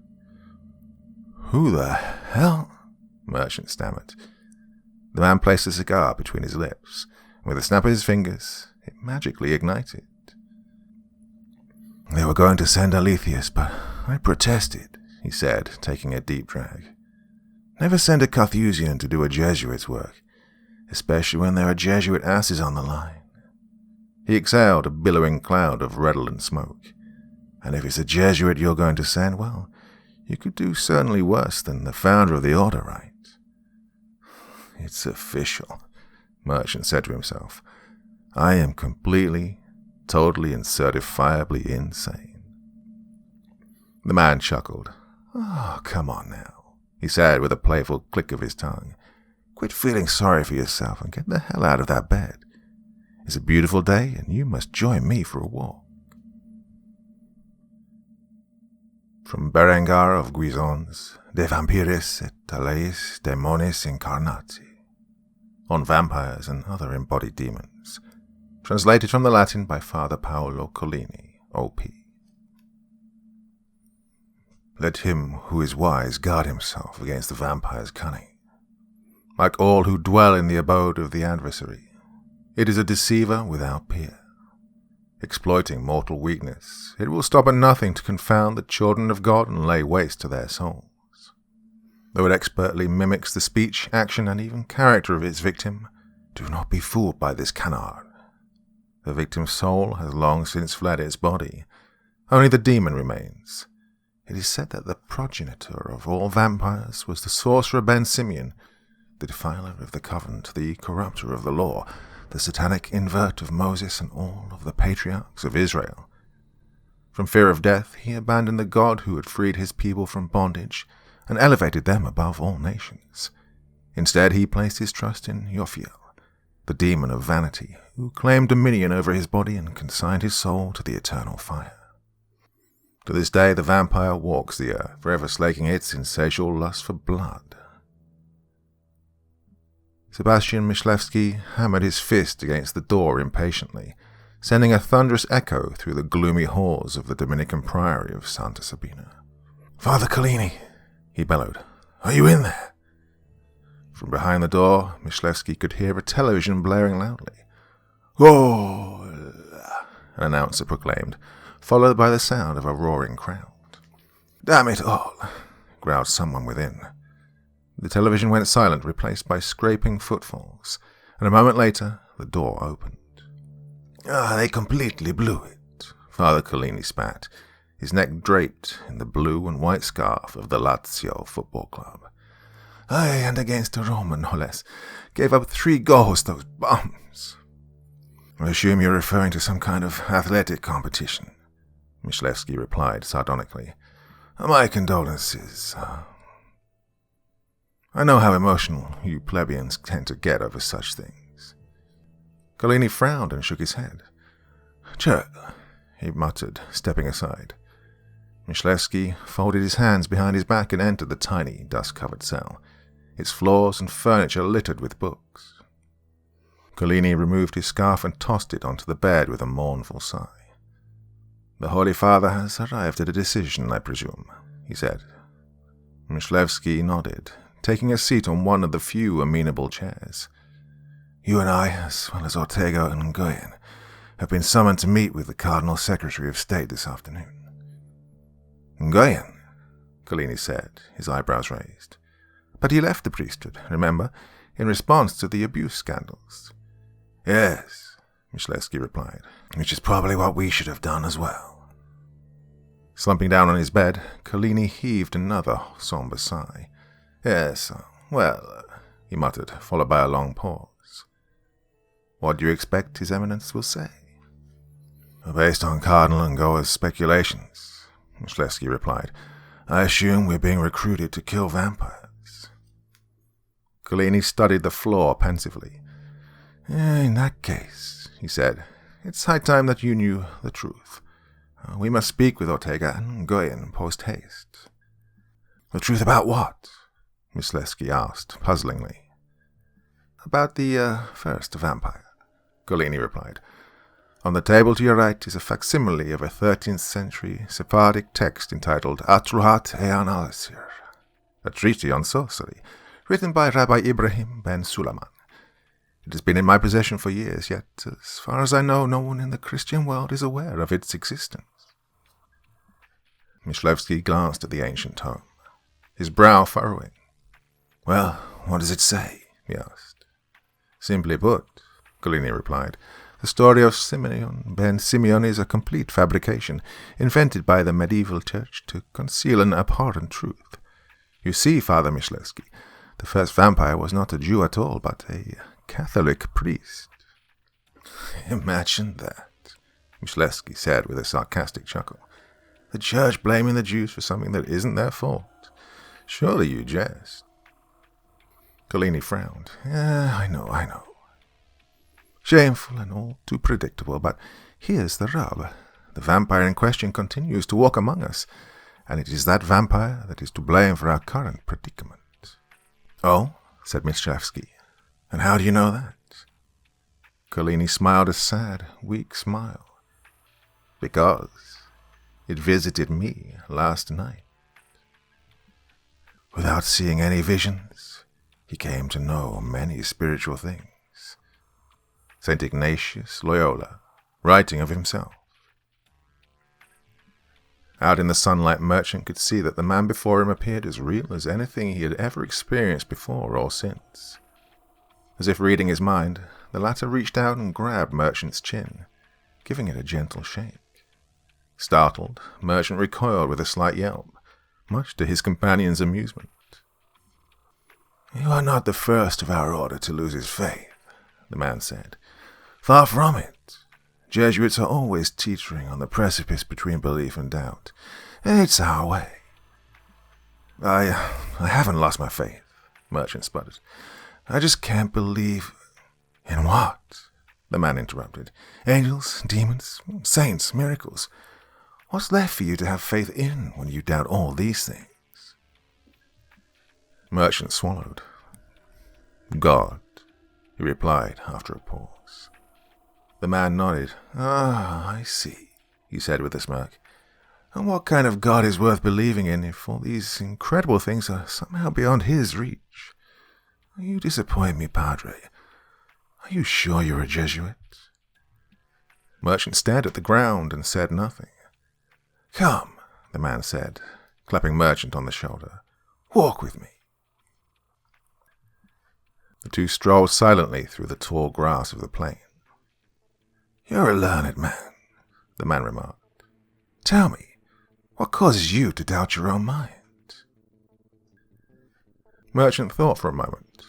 "Who the hell?" Merchant stammered. The man placed a cigar between his lips, and with a snap of his fingers, it magically ignited. "They were going to send Alethius, but I protested," he said, taking a deep drag. "Never send a Carthusian to do a Jesuit's work, especially when there are Jesuit asses on the line." He exhaled a billowing cloud of redolent smoke. "And if it's a Jesuit you're going to send, well, you could do certainly worse than the founder of the order, right?" "It's official," Merchant said to himself. "I am completely, totally, and certifiably insane." The man chuckled. "Oh, come on now," he said with a playful click of his tongue. "Quit feeling sorry for yourself and get the hell out of that bed. It's a beautiful day, and you must join me for a walk." From Berengar of Guisons, De Vampiris et Tales Demonis Incarnati, on vampires and other embodied demons, translated from the Latin by Father Paolo Collini, O.P. Let him who is wise guard himself against the vampire's cunning. Like all who dwell in the abode of the adversary, it is a deceiver without peer. Exploiting mortal weakness, it will stop at nothing to confound the children of God and lay waste to their souls. Though it expertly mimics the speech, action, and even character of its victim, do not be fooled by this canard. The victim's soul has long since fled its body. Only the demon remains. It is said that the progenitor of all vampires was the sorcerer Ben Simeon, the defiler of the covenant, the corrupter of the law, the satanic invert of Moses and all of the patriarchs of Israel. From fear of death, he abandoned the God who had freed his people from bondage and elevated them above all nations. Instead, he placed his trust in Yophiel, the demon of vanity, who claimed dominion over his body and consigned his soul to the eternal fire. To this day, the vampire walks the earth, forever slaking its insatiable lust for blood. Sebastian Myslewski hammered his fist against the door impatiently, sending a thunderous echo through the gloomy halls of the Dominican Priory of Santa Sabina. "Father Collini," he bellowed, "are you in there?" From behind the door, Myslewski could hear a television blaring loudly. "Goal!" an announcer proclaimed, followed by the sound of a roaring crowd. "Damn it all," growled someone within. The television went silent, replaced by scraping footfalls, and a moment later, the door opened. They completely blew it," Father Collini spat, his neck draped in the blue and white scarf of the Lazio football club. "Aye, and against Roma, no less. Gave up 3 goals, those bums." "I assume you're referring to some kind of athletic competition," Myslewski replied sardonically. "My condolences. I know how emotional you plebeians tend to get over such things." Collini frowned and shook his head. "Chut," he muttered, stepping aside. Myslewski folded his hands behind his back and entered the tiny, dust-covered cell, its floors and furniture littered with books. Collini removed his scarf and tossed it onto the bed with a mournful sigh. "The Holy Father has arrived at a decision, I presume," he said. Myslewski nodded, taking a seat on one of the few amenable chairs. "You and I, as well as Ortega and Goyen, have been summoned to meet with the Cardinal Secretary of State this afternoon." "Goyen," Collini said, his eyebrows raised. "But he left the priesthood, remember, in response to the abuse scandals." "Yes," Myslewski replied, "which is probably what we should have done as well." Slumping down on his bed, Collini heaved another somber sigh. "Yes, well," he muttered, followed by a long pause. "What do you expect His Eminence will say?" "Based on Cardinal and Goa's speculations," Myslewski replied, "I assume we're being recruited to kill vampires." Collini studied the floor pensively. "In that case," he said, "it's high time that you knew the truth. We must speak with Ortega and Goyen post-haste." "The truth about what?" Myslewski asked, puzzlingly. "About the first vampire," Collini replied. On the table to your right is a facsimile of a 13th century Sephardic text entitled Atruhat Ean al-Sir, a treatise on sorcery, written by Rabbi Ibrahim ben Suleiman. It has been in my possession for years, yet, as far as I know, no one in the Christian world is aware of its existence. Myslevsky glanced at the ancient tome, his brow furrowing. "Well, what does it say?" he asked. "Simply put," Golini replied, "the story of Simeon ben Simeon is a complete fabrication, invented by the medieval church to conceal an abhorrent truth. You see, Father Myslevsky, the first vampire was not a Jew at all, but a Catholic priest." "Imagine that," Myslevsky said with a sarcastic chuckle. "The church blaming the Jews for something that isn't their fault. Surely you jest." Golini frowned. I know. Shameful and all too predictable, but here's the rub. The vampire in question continues to walk among us, and it is that vampire that is to blame for our current predicament." "Oh?" said Myslevsky. "And how do you know that?" Golini smiled a sad, weak smile. "Because it visited me last night. Without seeing any visions, he came to know many spiritual things." St. Ignatius Loyola, writing of himself. Out in the sunlight, Merchant could see that the man before him appeared as real as anything he had ever experienced before or since. As if reading his mind, the latter reached out and grabbed Merchant's chin, giving it a gentle shake. Startled, Merchant recoiled with a slight yelp, much to his companion's amusement. "You are not the first of our order to lose his faith," the man said. "Far from it. Jesuits are always teetering on the precipice between belief and doubt. It's our way." I haven't lost my faith," Merchant sputtered. "I just can't believe—" "In what?" the man interrupted. "Angels, demons, saints, miracles. What's left for you to have faith in when you doubt all these things?" Merchant swallowed. "God," he replied after a pause. The man nodded. "Ah, I see," he said with a smirk. "And what kind of God is worth believing in if all these incredible things are somehow beyond his reach? You disappoint me, Padre. Are you sure you're a Jesuit?" Merchant stared at the ground and said nothing. "Come," the man said, clapping Merchant on the shoulder. "Walk with me." The two strolled silently through the tall grass of the plain. "You're a learned man," the man remarked. "Tell me, what causes you to doubt your own mind?" Merchant thought for a moment.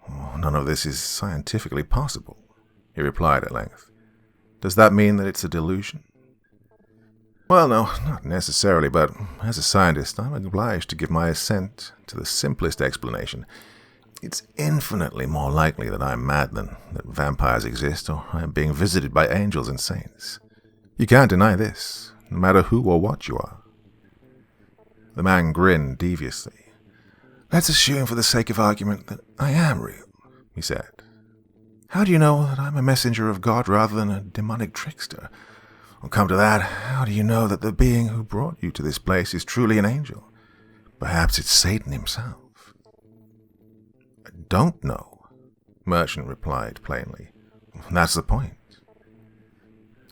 "None of this is scientifically possible," he replied at length. "Does that mean that it's a delusion?" "Well, no, not necessarily, but as a scientist, I'm obliged to give my assent to the simplest explanation. It's infinitely more likely that I'm mad than that vampires exist or I am being visited by angels and saints. You can't deny this, no matter who or what you are." The man grinned deviously. "Let's assume for the sake of argument that I am real," he said. "How do you know that I'm a messenger of God rather than a demonic trickster? Well, come to that, how do you know that the being who brought you to this place is truly an angel? Perhaps it's Satan himself." "I don't know," Merchant replied plainly. "That's the point."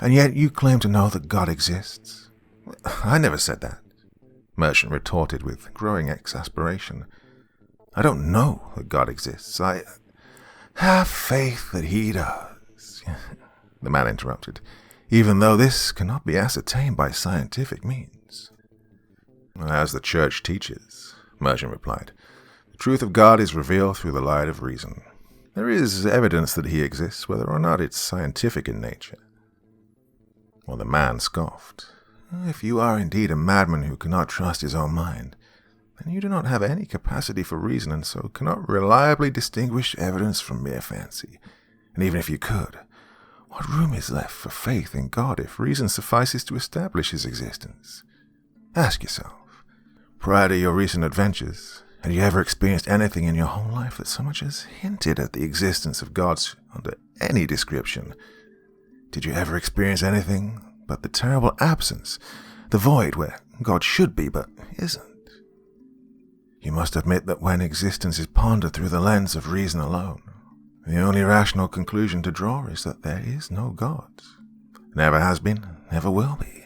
"And yet you claim to know that God exists." "I never said that," Merchant retorted with growing exasperation. "I don't know that God exists. I—" "Have faith that he does," the man interrupted, "even though this cannot be ascertained by scientific means." "As the Church teaches," Merchant replied, "the truth of God is revealed through the light of reason. There is evidence that he exists, whether or not it's scientific in nature." Well, the man scoffed. "If you are indeed a madman who cannot trust his own mind, then you do not have any capacity for reason and so cannot reliably distinguish evidence from mere fancy. And even if you could, what room is left for faith in God if reason suffices to establish his existence? Ask yourself, prior to your recent adventures, had you ever experienced anything in your whole life that so much as hinted at the existence of gods under any description? Did you ever experience anything but the terrible absence, the void where God should be but isn't? You must admit that when existence is pondered through the lens of reason alone, the only rational conclusion to draw is that there is no God. Never has been, never will be.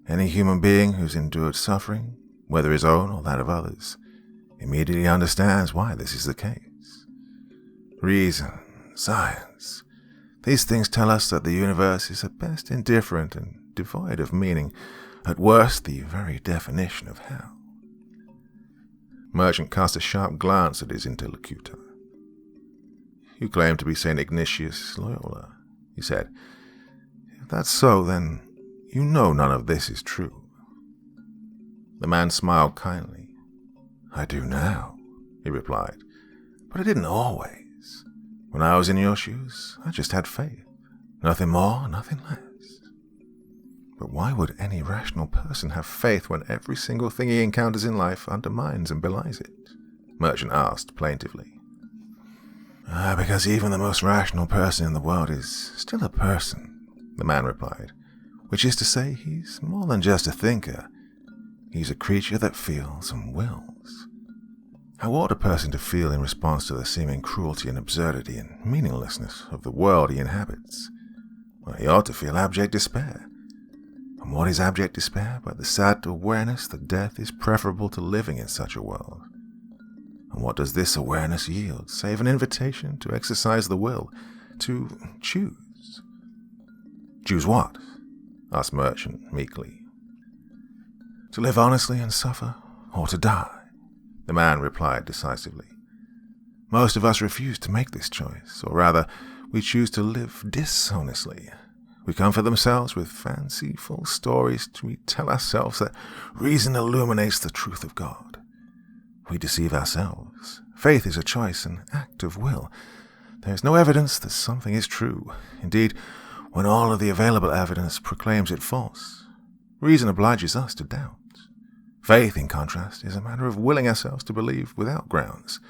Any human being who's endured suffering, whether his own or that of others, immediately understands why this is the case. Reason, science, these things tell us that the universe is at best indifferent and devoid of meaning, at worst the very definition of hell. Merchant cast a sharp glance at his interlocutor. You claim to be St. Ignatius Loyola, he said. If that's so, then you know none of this is true. The man smiled kindly. I do now, he replied, but I didn't always. When I was in your shoes, I just had faith. Nothing more, nothing less. But why would any rational person have faith when every single thing he encounters in life undermines and belies it? Merchant asked plaintively. Because even the most rational person in the world is still a person, the man replied, which is to say he's more than just a thinker. He's a creature that feels and wills. How ought a person to feel in response to the seeming cruelty and absurdity and meaninglessness of the world he inhabits? Well, he ought to feel abject despair. And what is abject despair but the sad awareness that death is preferable to living in such a world? And what does this awareness yield, save an invitation to exercise the will, to choose? Choose what? Asked Merchant meekly. To live honestly and suffer, or to die? The man replied decisively. Most of us refuse to make this choice, or rather, we choose to live dishonestly. We comfort themselves with fanciful stories to tell ourselves that reason illuminates the truth of God. We deceive ourselves. Faith is a choice, an act of will. There is no evidence that something is true. Indeed, when all of the available evidence proclaims it false, reason obliges us to doubt. Faith, in contrast, is a matter of willing ourselves to believe without grounds,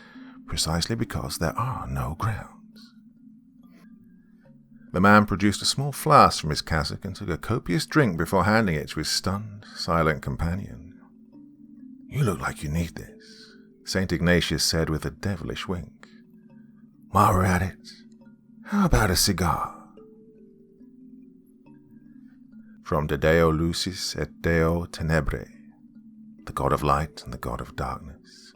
precisely because there are no grounds. The man produced a small flask from his cassock and took a copious drink before handing it to his stunned, silent companion. You look like you need this, St. Ignatius said with a devilish wink. While we're at it, how about a cigar? From De Deo Lucis et Deo Tenebrae, the God of Light and the God of Darkness,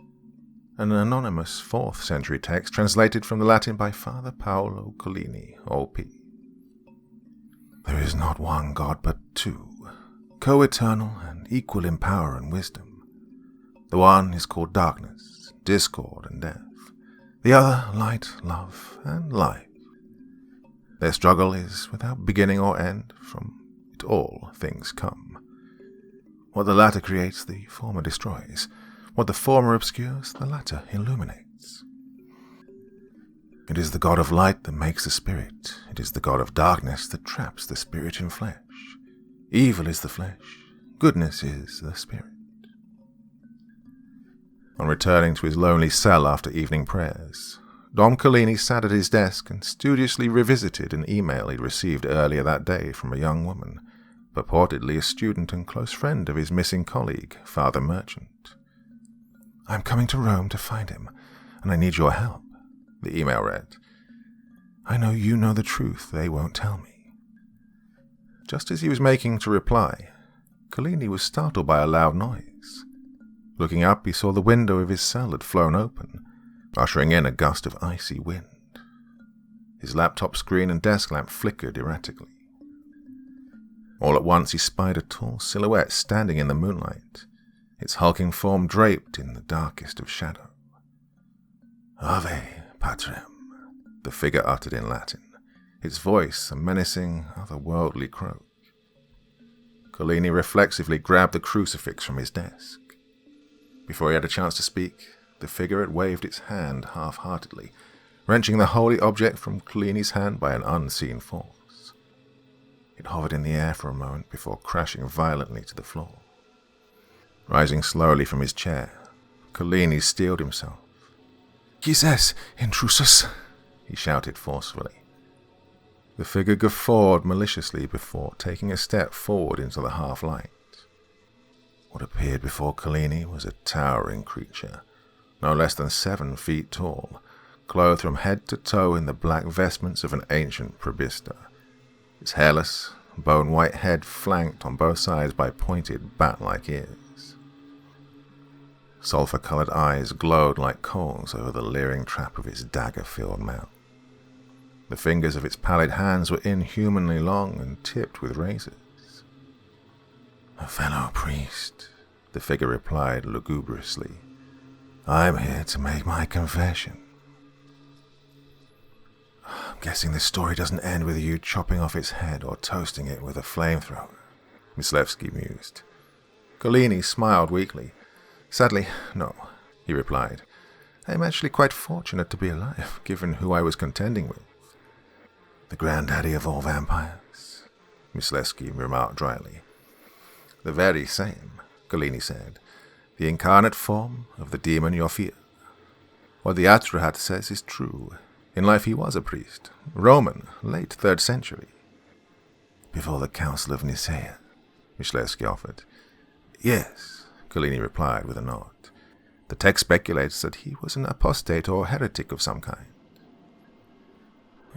an anonymous 4th century text translated from the Latin by Father Paolo Collini, O.P. There is not one God but two, co-eternal and equal in power and wisdom. The one is called darkness, discord, and death. The other, light, love, and life. Their struggle is without beginning or end. From it all things come. What the latter creates, the former destroys. What the former obscures, the latter illuminates. It is the God of light that makes the spirit. It is the God of darkness that traps the spirit in flesh. Evil is the flesh. Goodness is the spirit. On returning to his lonely cell after evening prayers, Dom Collini sat at his desk and studiously revisited an email he'd received earlier that day from a young woman, purportedly a student and close friend of his missing colleague, Father Merchant. I'm coming to Rome to find him, and I need your help, the email read. I know you know the truth they won't tell me. Just as he was making to reply, Collini was startled by a loud noise. Looking up, he saw the window of his cell had flown open, ushering in a gust of icy wind. His laptop screen and desk lamp flickered erratically. All at once he spied a tall silhouette standing in the moonlight, its hulking form draped in the darkest of shadow. Ave Patrem, the figure uttered in Latin, its voice a menacing, otherworldly croak. Collini reflexively grabbed the crucifix from his desk. Before he had a chance to speak, the figure had waved its hand half-heartedly, wrenching the holy object from Collini's hand by an unseen force. It hovered in the air for a moment before crashing violently to the floor. Rising slowly from his chair, Collini steeled himself. Jesus, intrusus, he shouted forcefully. The figure guffawed maliciously before taking a step forward into the half-light. What appeared before Collini was a towering creature, no less than 7 feet tall, clothed from head to toe in the black vestments of an ancient probista. His hairless, bone-white head flanked on both sides by pointed, bat-like ears. Sulphur-colored eyes glowed like coals over the leering trap of his dagger-filled mouth. The fingers of its pallid hands were inhumanly long and tipped with razors. "A fellow priest," the figure replied lugubriously. "I'm here to make my confession." "I'm guessing this story doesn't end with you chopping off its head or toasting it with a flamethrower," Myslevsky mused. Collini smiled weakly. "Sadly, no," he replied. "I am actually quite fortunate to be alive, given who I was contending with." "The granddaddy of all vampires," Myslevsky remarked dryly. "The very same," Collini said. "The incarnate form of the demon your fear. What the Atrahat says is true. In life he was a priest. Roman, late 3rd century. "Before the Council of Nicaea," Myslevsky offered. "Yes," Collini replied with a nod. "The text speculates that he was an apostate or heretic of some kind."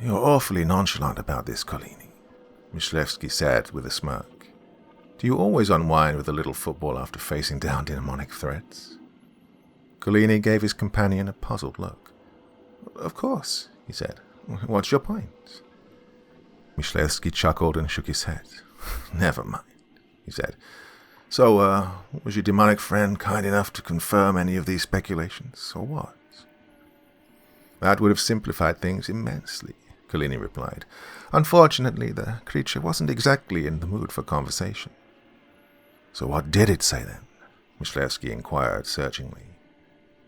"You're awfully nonchalant about this, Collini," Myslevsky said with a smirk. "Do you always unwind with a little football after facing down demonic threats?" Collini gave his companion a puzzled look. "Of course," he said. "What's your point?" Myslevsky chuckled and shook his head. "Never mind," he said. "So, was your demonic friend kind enough to confirm any of these speculations, or what?" "That would have simplified things immensely," Collini replied. "Unfortunately, the creature wasn't exactly in the mood for conversation." "So what did it say then?" Myslevsky inquired searchingly.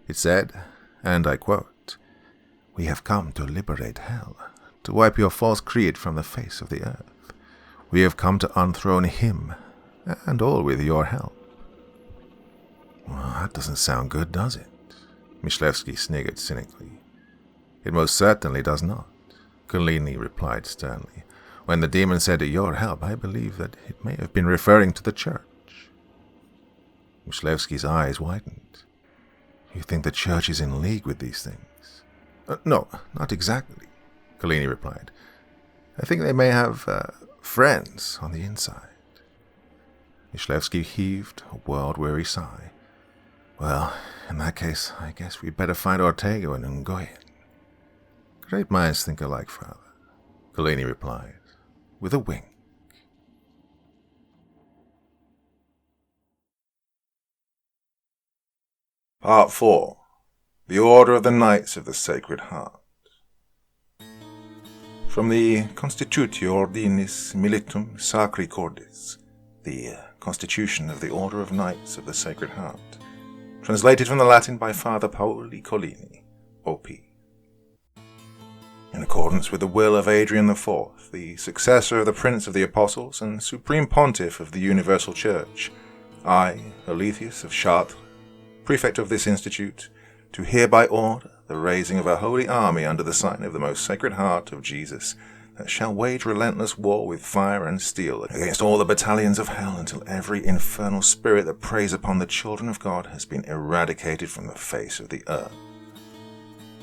"It said, and I quote, 'We have come to liberate hell, to wipe your false creed from the face of the earth. We have come to unthrone him, and all with your help.'" "Well, that doesn't sound good, does it?" Myslevsky sniggered cynically. "It most certainly does not," Collini replied sternly. "When the demon said your help, I believe that it may have been referring to the church." Myslevsky's eyes widened. "You think the church is in league with these things?" "No, not exactly," Collini replied. "I think they may have friends on the inside." Myslevsky heaved a world-weary sigh. "Well, in that case, I guess we'd better find Ortega and Ngoyen." "Great minds think alike, Father," Collini replied, with a wink. Part 4. The Order of the Knights of the Sacred Heart. From the Constitutio Ordinis Militum Sacri Cordis, the Constitution of the Order of Knights of the Sacred Heart, translated from the Latin by Father Paoli Collini, O.P. In accordance with the will of Adrian IV, the successor of the Prince of the Apostles and Supreme Pontiff of the Universal Church, I, Alethius of Chartres, prefect of this institute, do hereby order the raising of a holy army under the sign of the most sacred heart of Jesus, that shall wage relentless war with fire and steel against all the battalions of hell until every infernal spirit that preys upon the children of God has been eradicated from the face of the earth.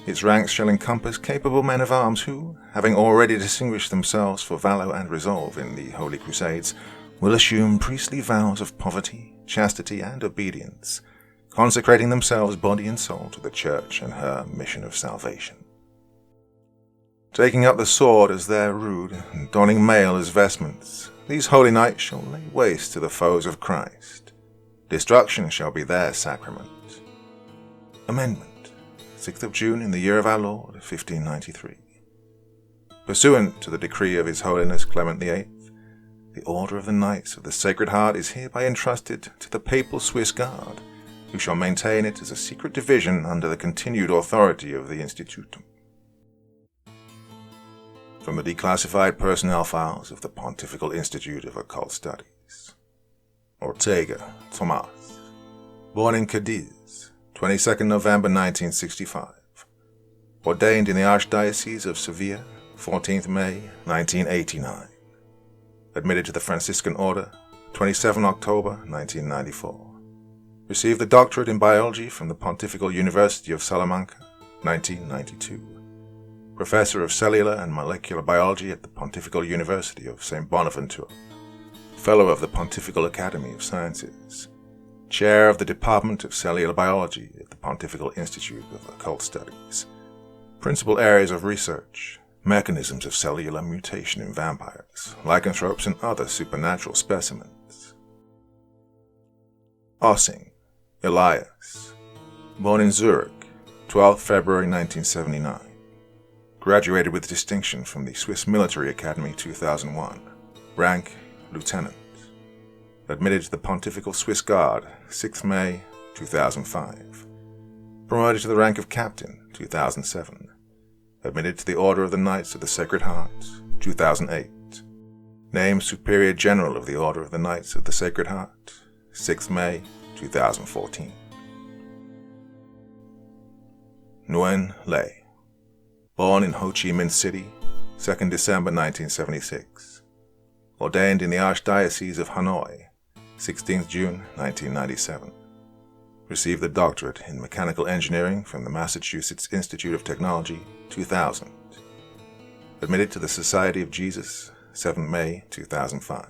Its ranks shall encompass capable men of arms who, having already distinguished themselves for valor and resolve in the Holy Crusades, will assume priestly vows of poverty, chastity, and obedience, consecrating themselves body and soul to the Church and her mission of salvation. Taking up the sword as their rood, and donning mail as vestments, these holy knights shall lay waste to the foes of Christ. Destruction shall be their sacrament. Amendment, 6th of June in the year of our Lord, 1593. Pursuant to the decree of His Holiness Clement VIII, the Order of the Knights of the Sacred Heart is hereby entrusted to the Papal Swiss Guard, who shall maintain it as a secret division under the continued authority of the Institutum. From the declassified personnel files of the Pontifical Institute of Occult Studies. Ortega, Tomas. Born in Cadiz, 22nd November 1965. Ordained in the Archdiocese of Sevilla, 14th May 1989. Admitted to the Franciscan Order, 27 October 1994. Received the doctorate in biology from the Pontifical University of Salamanca, 1992. Professor of Cellular and Molecular Biology at the Pontifical University of St. Bonaventure. Fellow of the Pontifical Academy of Sciences. Chair of the Department of Cellular Biology at the Pontifical Institute of Occult Studies. Principal areas of research: mechanisms of cellular mutation in vampires, lycanthropes, and other supernatural specimens. Ossing, Elias. Born in Zurich, 12 February 1979. Graduated with distinction from the Swiss Military Academy 2001. Rank, Lieutenant. Admitted to the Pontifical Swiss Guard, 6th May 2005. Promoted to the rank of Captain, 2007. Admitted to the Order of the Knights of the Sacred Heart, 2008. Named Superior General of the Order of the Knights of the Sacred Heart, 6th May 2014. Nguyen Lê. Born in Ho Chi Minh City, 2nd December 1976. Ordained in the Archdiocese of Hanoi, 16th June 1997. Received the doctorate in mechanical engineering from the Massachusetts Institute of Technology, 2000. Admitted to the Society of Jesus, 7 May 2005.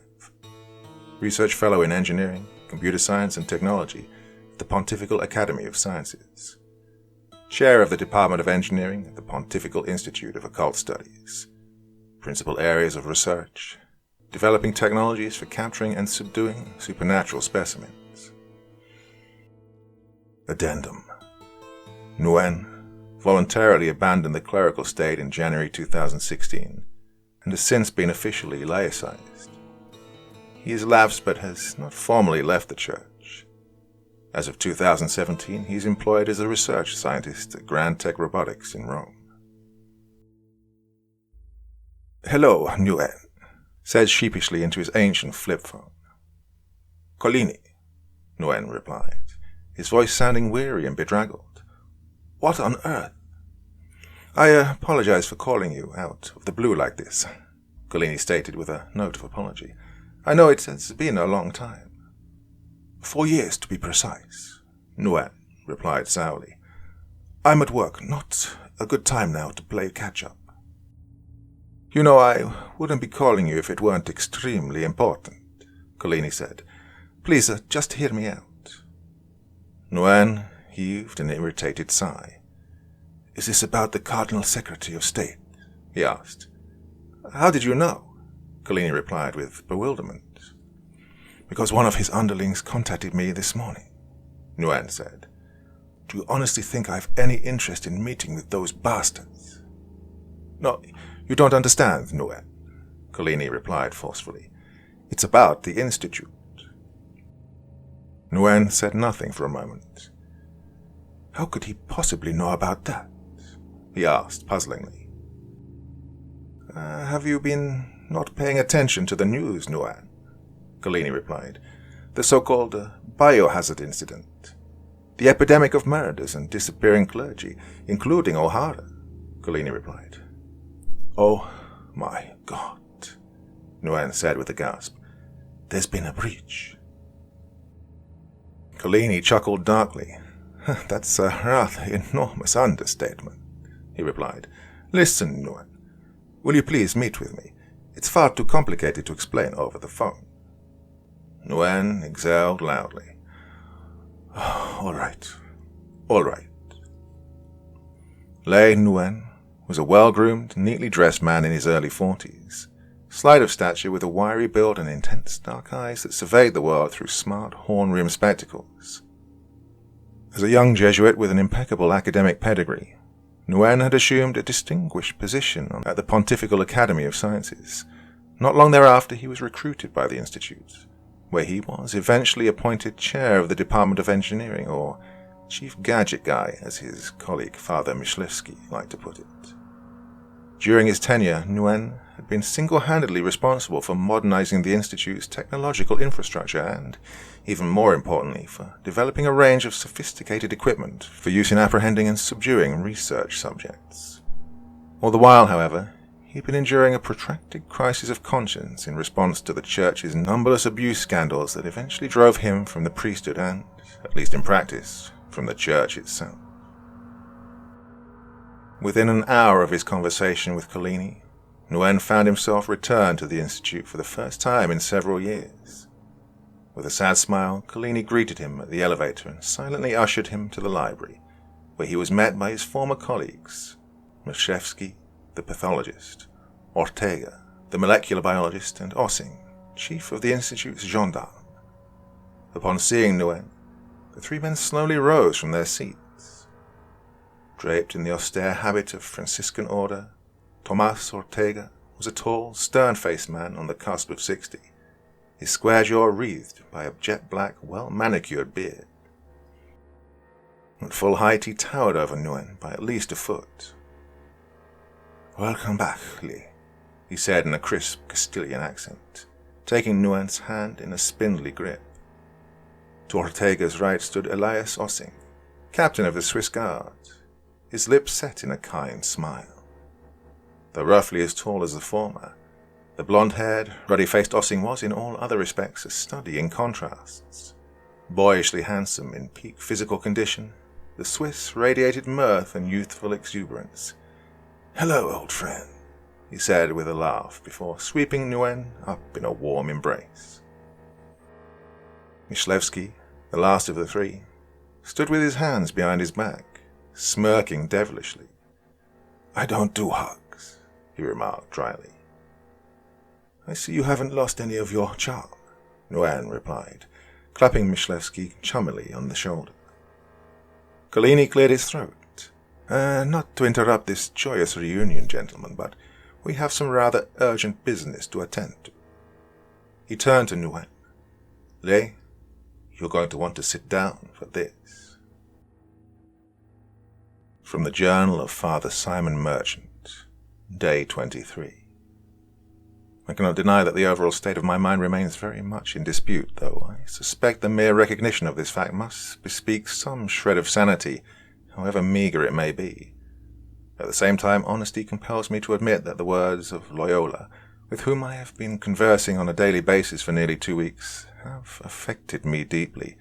Research Fellow in Engineering, Computer Science and Technology at the Pontifical Academy of Sciences. Chair of the Department of Engineering at the Pontifical Institute of Occult Studies. Principal areas of research: developing technologies for capturing and subduing supernatural specimens. Addendum. Nguyen voluntarily abandoned the clerical state in January 2016 and has since been officially laicized. He is lapsed but has not formally left the church. As of 2017, he is employed as a research scientist at Grand Tech Robotics in Rome. "Hello, Nguyen," said sheepishly into his ancient flip phone. "Collini," Nguyen replied, his voice sounding weary and bedraggled. "What on earth?" "I apologize for calling you out of the blue like this," Collini stated with a note of apology. "I know it has been a long time." "4 years, to be precise," Nguyen replied sourly. "I'm at work, not a good time now to play catch-up." "You know, I wouldn't be calling you if it weren't extremely important," Collini said. "Please, just hear me out." Nguyen heaved an irritated sigh. "Is this about the Cardinal Secretary of State?" he asked. "How did you know?" Collini replied with bewilderment. "Because one of his underlings contacted me this morning," Nguyen said. "Do you honestly think I have any interest in meeting with those bastards?" "No, you don't understand, Nguyen," Collini replied forcefully. "It's about the Institute." Nguyen said nothing for a moment. "How could he possibly know about that?" he asked puzzlingly. "Have you been not paying attention to the news, Nguyen?" Collini replied. "The so-called biohazard incident. The epidemic of murders and disappearing clergy, including O'Hara," Collini replied. "Oh my God," Nguyen said with a gasp. "There's been a breach." Collini chuckled darkly. "That's a rather enormous understatement," he replied. "Listen, Nguyen, will you please meet with me? It's far too complicated to explain over the phone." Nguyen exhaled loudly. All right. Lê Nguyen was a well-groomed, neatly dressed man in his early 40s, slight of stature with a wiry build and intense dark eyes that surveyed the world through smart horn-rimmed spectacles. As a young Jesuit with an impeccable academic pedigree, Nguyen had assumed a distinguished position at the Pontifical Academy of Sciences. Not long thereafter, he was recruited by the Institute, where he was eventually appointed chair of the Department of Engineering, or chief gadget guy, as his colleague Father Myslewski liked to put it. During his tenure, Nguyen had been single-handedly responsible for modernizing the Institute's technological infrastructure and, even more importantly, for developing a range of sophisticated equipment for use in apprehending and subduing research subjects. All the while, however, he he'd been enduring a protracted crisis of conscience in response to the church's numberless abuse scandals that eventually drove him from the priesthood and, at least in practice, from the church itself. Within an hour of his conversation with Collini, Nguyen found himself returned to the Institute for the first time in several years. With a sad smile, Collini greeted him at the elevator and silently ushered him to the library, where he was met by his former colleagues, Michlewski, the pathologist, Ortega, the molecular biologist, and Ossing, chief of the Institute's gendarme. Upon seeing Nguyen, the three men slowly rose from their seats. Draped in the austere habit of Franciscan order, Tomas Ortega was a tall, stern-faced man on the cusp of 60, his square jaw wreathed by a jet-black, well-manicured beard. At full height he towered over Nguyen by at least a foot. "Welcome back, Li," he said in a crisp Castilian accent, taking Nguyen's hand in a spindly grip. To Ortega's right stood Elias Ossing, captain of the Swiss Guard, his lips set in a kind smile. Though roughly as tall as the former, the blonde-haired, ruddy-faced Ossing was in all other respects a study in contrasts. Boyishly handsome in peak physical condition, the Swiss radiated mirth and youthful exuberance. "Hello, old friend," he said with a laugh before sweeping Nguyen up in a warm embrace. Michlewski, the last of the three, stood with his hands behind his back, smirking devilishly. "I don't do hugs," he remarked dryly. "I see you haven't lost any of your charm," Nguyen replied, clapping Michlewski chummily on the shoulder. Collini cleared his throat. "Not to interrupt this joyous reunion, gentlemen, but we have some rather urgent business to attend to." He turned to Nguyen. "Lei, you're going to want to sit down for this." From the Journal of Father Simon Merchant, Day 23. I cannot deny that the overall state of my mind remains very much in dispute, though I suspect the mere recognition of this fact must bespeak some shred of sanity, however meagre it may be. At the same time, honesty compels me to admit that the words of Loyola, with whom I have been conversing on a daily basis for nearly 2 weeks, have affected me deeply,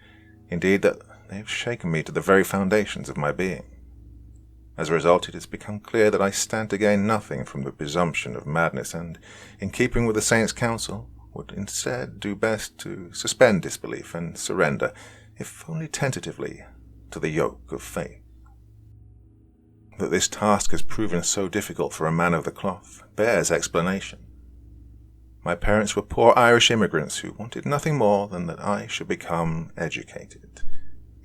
indeed that they have shaken me to the very foundations of my being. As a result, it has become clear that I stand to gain nothing from the presumption of madness and, in keeping with the saints' counsel, would instead do best to suspend disbelief and surrender, if only tentatively, to the yoke of faith. That this task has proven so difficult for a man of the cloth bears explanation. My parents were poor Irish immigrants who wanted nothing more than that I should become educated.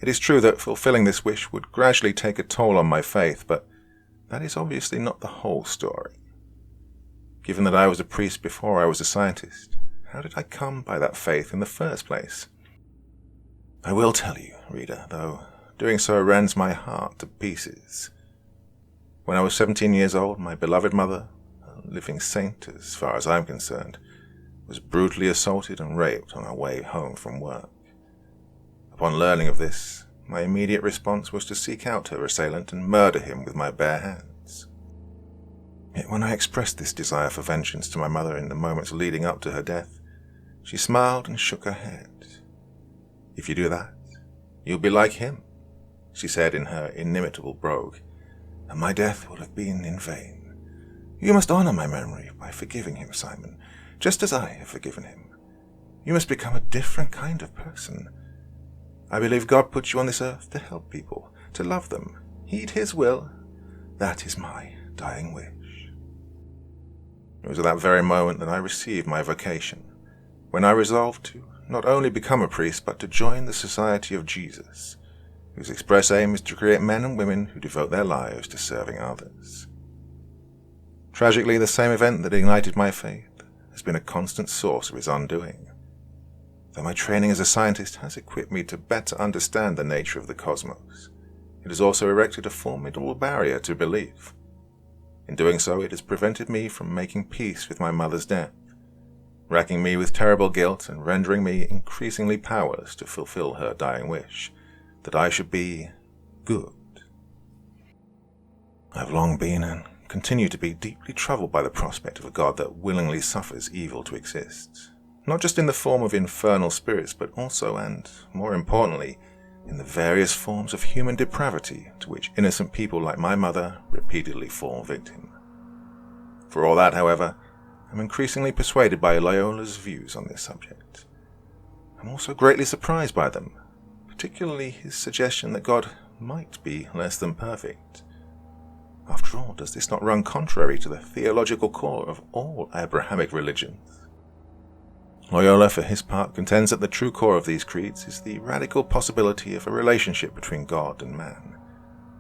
It is true that fulfilling this wish would gradually take a toll on my faith, but that is obviously not the whole story. Given that I was a priest before I was a scientist, how did I come by that faith in the first place? I will tell you, reader, though doing so rends my heart to pieces. When I was 17 years old, my beloved mother, a living saint as far as I am concerned, was brutally assaulted and raped on her way home from work. Upon learning of this, my immediate response was to seek out her assailant and murder him with my bare hands. Yet when I expressed this desire for vengeance to my mother in the moments leading up to her death, she smiled and shook her head. "If you do that, you'll be like him," she said in her inimitable brogue, "and my death will have been in vain. You must honor my memory by forgiving him, Simon, just as I have forgiven him. You must become a different kind of person. I believe God put you on this earth to help people, to love them, heed His will. That is my dying wish." It was at that very moment that I received my vocation, when I resolved to not only become a priest, but to join the Society of Jesus, whose express aim is to create men and women who devote their lives to serving others. Tragically, the same event that ignited my faith has been a constant source of its undoing. Though my training as a scientist has equipped me to better understand the nature of the cosmos, it has also erected a formidable barrier to belief. In doing so, it has prevented me from making peace with my mother's death, racking me with terrible guilt and rendering me increasingly powerless to fulfill her dying wish, that I should be good. I have long been and continue to be deeply troubled by the prospect of a God that willingly suffers evil to exist, not just in the form of infernal spirits, but also, and more importantly, in the various forms of human depravity to which innocent people like my mother repeatedly fall victim. For all that, however, I'm increasingly persuaded by Loyola's views on this subject. I'm also greatly surprised by them, particularly his suggestion that God might be less than perfect. After all, does this not run contrary to the theological core of all Abrahamic religions? Loyola, for his part, contends that the true core of these creeds is the radical possibility of a relationship between God and man.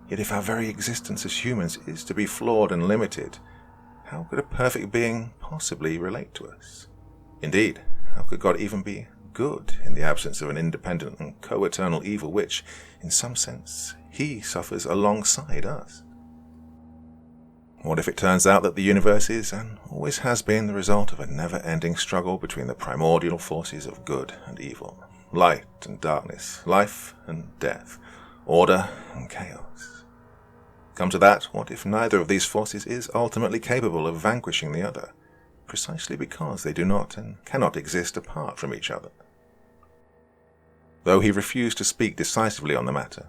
Yet if our very existence as humans is to be flawed and limited, how could a perfect being possibly relate to us? Indeed, how could God even be good in the absence of an independent and co-eternal evil which, in some sense, he suffers alongside us? What if it turns out that the universe is, and always has been, the result of a never-ending struggle between the primordial forces of good and evil, light and darkness, life and death, order and chaos? Come to that, what if neither of these forces is ultimately capable of vanquishing the other, precisely because they do not and cannot exist apart from each other? Though he refused to speak decisively on the matter,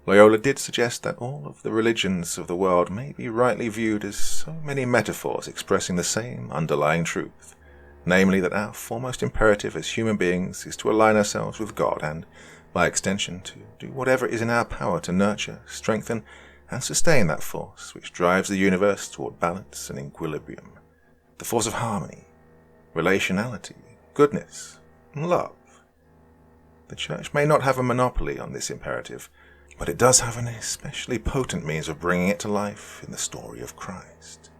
Loyola did suggest that all of the religions of the world may be rightly viewed as so many metaphors expressing the same underlying truth, namely that our foremost imperative as human beings is to align ourselves with God and, by extension, to do whatever is in our power to nurture, strengthen, and sustain that force which drives the universe toward balance and equilibrium, the force of harmony, relationality, goodness, and love. The Church may not have a monopoly on this imperative, but it does have an especially potent means of bringing it to life in the story of Christ.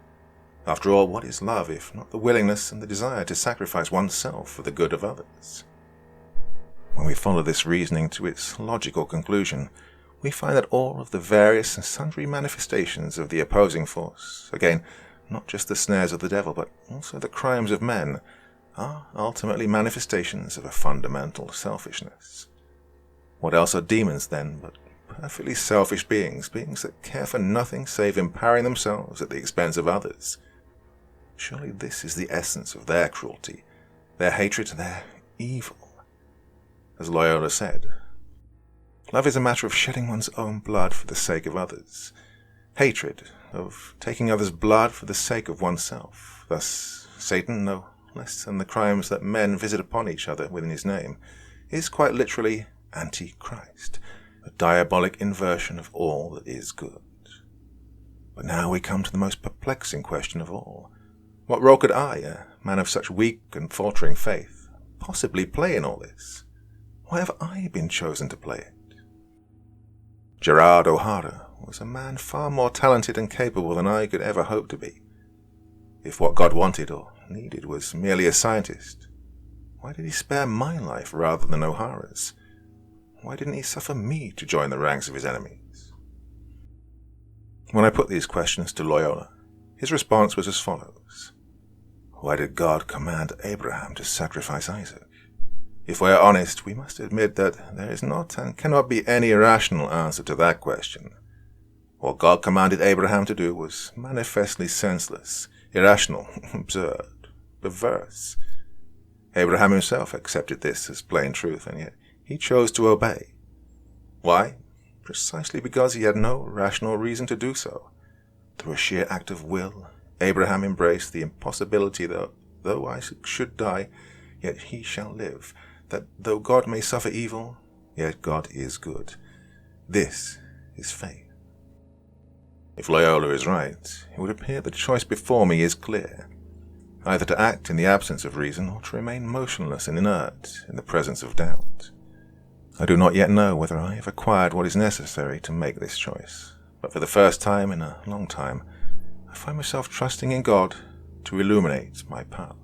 After all, what is love if not the willingness and the desire to sacrifice oneself for the good of others? When we follow this reasoning to its logical conclusion, we find that all of the various and sundry manifestations of the opposing force, again, not just the snares of the devil, but also the crimes of men, are ultimately manifestations of a fundamental selfishness. What else are demons, then, but perfectly selfish beings that care for nothing save empowering themselves at the expense of others? Surely this is the essence of their cruelty, their hatred, their evil. As Loyola said, love is a matter of shedding one's own blood for the sake of others. Hatred, of taking others' blood for the sake of oneself. Thus, Satan, no less than the crimes that men visit upon each other within his name, is quite literally Antichrist, a diabolic inversion of all that is good. But now we come to the most perplexing question of all. What role could I, a man of such weak and faltering faith, possibly play in all this? Why have I been chosen to play it? Gerard O'Hara was a man far more talented and capable than I could ever hope to be. If what God wanted or needed was merely a scientist, why did he spare my life rather than O'Hara's? Why didn't he suffer me to join the ranks of his enemies? When I put these questions to Loyola, his response was as follows. Why did God command Abraham to sacrifice Isaac? If we are honest, we must admit that there is not and cannot be any rational answer to that question. What God commanded Abraham to do was manifestly senseless, irrational, absurd, perverse. Abraham himself accepted this as plain truth, and yet he chose to obey. Why? Precisely because he had no rational reason to do so. Through a sheer act of will, Abraham embraced the impossibility that, though Isaac should die, yet he shall live, that though God may suffer evil, yet God is good. This is faith. If Loyola is right, it would appear the choice before me is clear, either to act in the absence of reason or to remain motionless and inert in the presence of doubt. I do not yet know whether I have acquired what is necessary to make this choice, but for the first time in a long time, I find myself trusting in God to illuminate my path.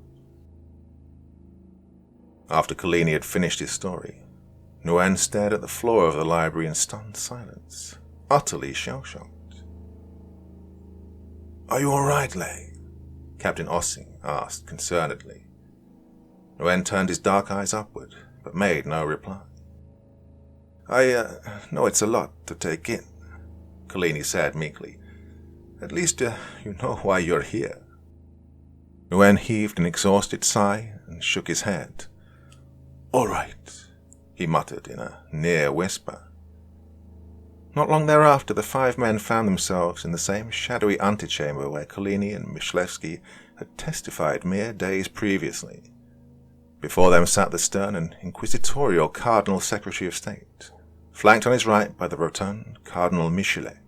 After Collini had finished his story, Nguyen stared at the floor of the library in stunned silence, utterly shell-shocked. "Are you all right, Lay?" Captain Ossing asked concernedly. Nguyen turned his dark eyes upward, but made no reply. "I know it's a lot to take in," Collini said meekly, At least you know why you're here." Nguyen heaved an exhausted sigh and shook his head. "All right," he muttered in a near whisper. Not long thereafter, the 5 men found themselves in the same shadowy antechamber where Collini and Myslevsky had testified mere days previously. Before them sat the stern and inquisitorial Cardinal Secretary of State, flanked on his right by the rotund Cardinal Michelet.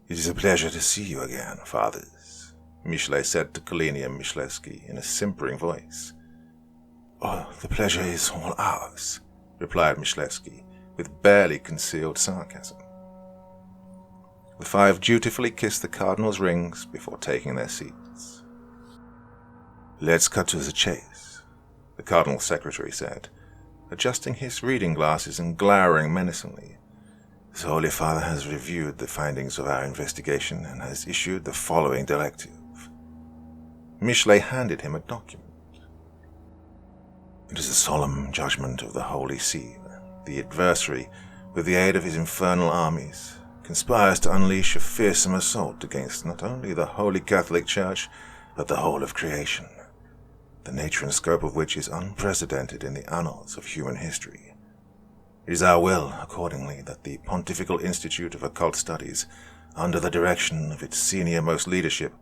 "It is a pleasure to see you again, fathers," Michelet said to Collini and Myslevsky in a simpering voice. "Oh, the pleasure is all ours," replied Myslevsky, with barely concealed sarcasm. The 5 dutifully kissed the Cardinal's rings before taking their seats. "Let's cut to the chase," the Cardinal Secretary said, adjusting his reading glasses and glowering menacingly. "The Holy Father has reviewed the findings of our investigation and has issued the following directive." Michelet handed him a document. "It is a solemn judgment of the Holy See. The adversary, with the aid of his infernal armies, conspires to unleash a fearsome assault against not only the Holy Catholic Church, but the whole of creation, the nature and scope of which is unprecedented in the annals of human history. It is our will, accordingly, that the Pontifical Institute of Occult Studies, under the direction of its senior-most leadership,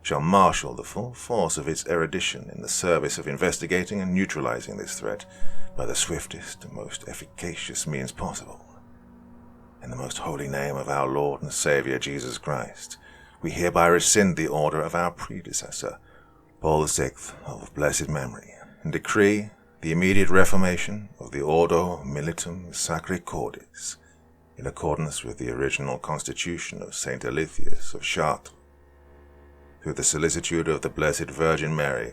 shall marshal the full force of its erudition in the service of investigating and neutralizing this threat by the swiftest and most efficacious means possible. In the most holy name of our Lord and Savior Jesus Christ, we hereby rescind the order of our predecessor, Paul VI of blessed memory, and decree the immediate reformation of the Ordo Militum Sacri Cordis, in accordance with the original constitution of Saint Alythius of Chartres. Through the solicitude of the Blessed Virgin Mary,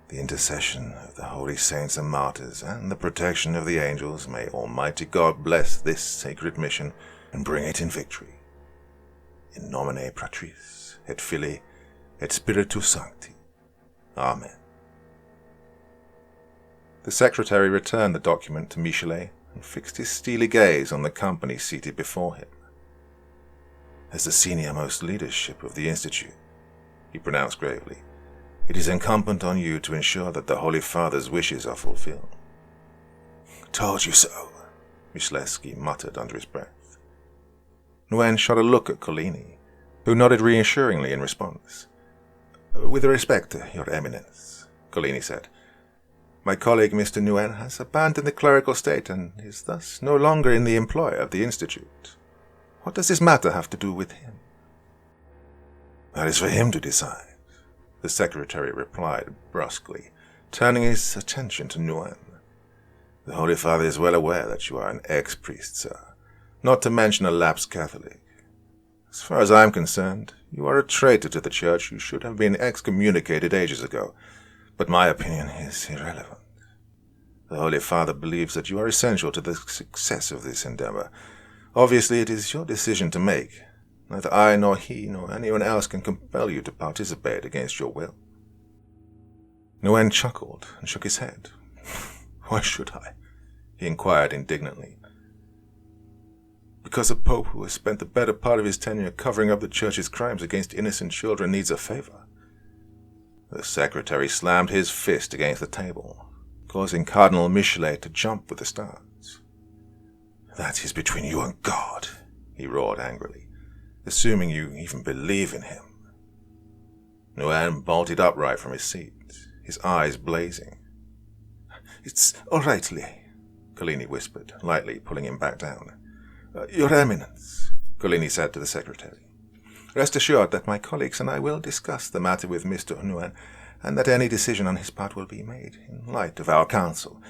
the intercession of the holy saints and martyrs, and the protection of the angels, may Almighty God bless this sacred mission and bring it in victory. In nomine Patris, et Filii, et Spiritus Sancti. Amen." The secretary returned the document to Michelet and fixed his steely gaze on the company seated before him. "As the senior-most leadership of the Institute," he pronounced gravely, "it is incumbent on you to ensure that the Holy Father's wishes are fulfilled." "Told you so," Myslevsky muttered under his breath. Nguyen shot a look at Collini, who nodded reassuringly in response. "With respect, Your Eminence," Collini said, "my colleague Mr. Nguyen has abandoned the clerical state and is thus no longer in the employ of the Institute. What does this matter have to do with him?" "That is for him to decide," the secretary replied brusquely, turning his attention to Nguyen. "The Holy Father is well aware that you are an ex-priest, sir, not to mention a lapsed Catholic. As far as I am concerned, you are a traitor to the Church who should have been excommunicated ages ago, but my opinion is irrelevant. The Holy Father believes that you are essential to the success of this endeavor. Obviously, it is your decision to make. Neither I nor he nor anyone else can compel you to participate against your will." Nguyen chuckled and shook his head. "Why should I?" he inquired indignantly. "Because a pope who has spent the better part of his tenure covering up the Church's crimes against innocent children needs a favor." The secretary slammed his fist against the table, causing Cardinal Michelet to jump with a start. "That is between you and God," he roared angrily, "assuming you even believe in him." Nguyen bolted upright from his seat, his eyes blazing. "It's all right, Lee," Collini whispered, lightly pulling him back down. "Your Eminence," Collini said to the secretary, "rest assured that my colleagues and I will discuss the matter with Mr. Nguyen, and that any decision on his part will be made in light of our counsel.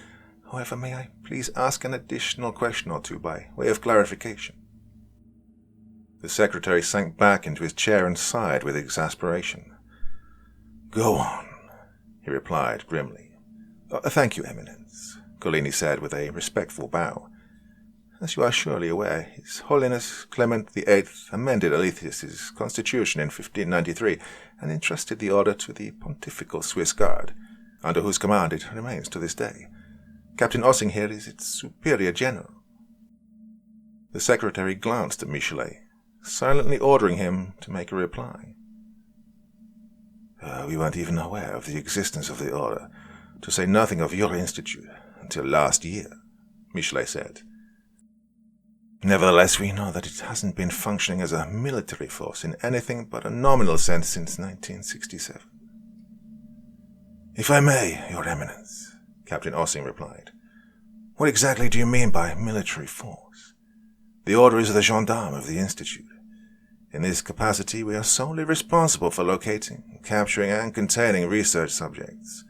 However, may I please ask an additional question or two by way of clarification?" The secretary sank back into his chair and sighed with exasperation. "Go on," he replied grimly. "Thank you, Eminence," Collini said with a respectful bow. "As you are surely aware, His Holiness Clement VIII amended Alythius's constitution in 1593 and entrusted the order to the Pontifical Swiss Guard, under whose command it remains to this day. Captain Ossing here is its superior general." The secretary glanced at Michelet, silently ordering him to make a reply. We weren't even aware of the existence of the order, to say nothing of your institute, until last year, Michelet said. Nevertheless, we know that it hasn't been functioning as a military force in anything but a nominal sense since 1967. If I may, Your Eminence, Captain Ossing replied, what exactly do you mean by military force? The order is the gendarme of the Institute. In this capacity, we are solely responsible for locating, capturing, and containing research subjects.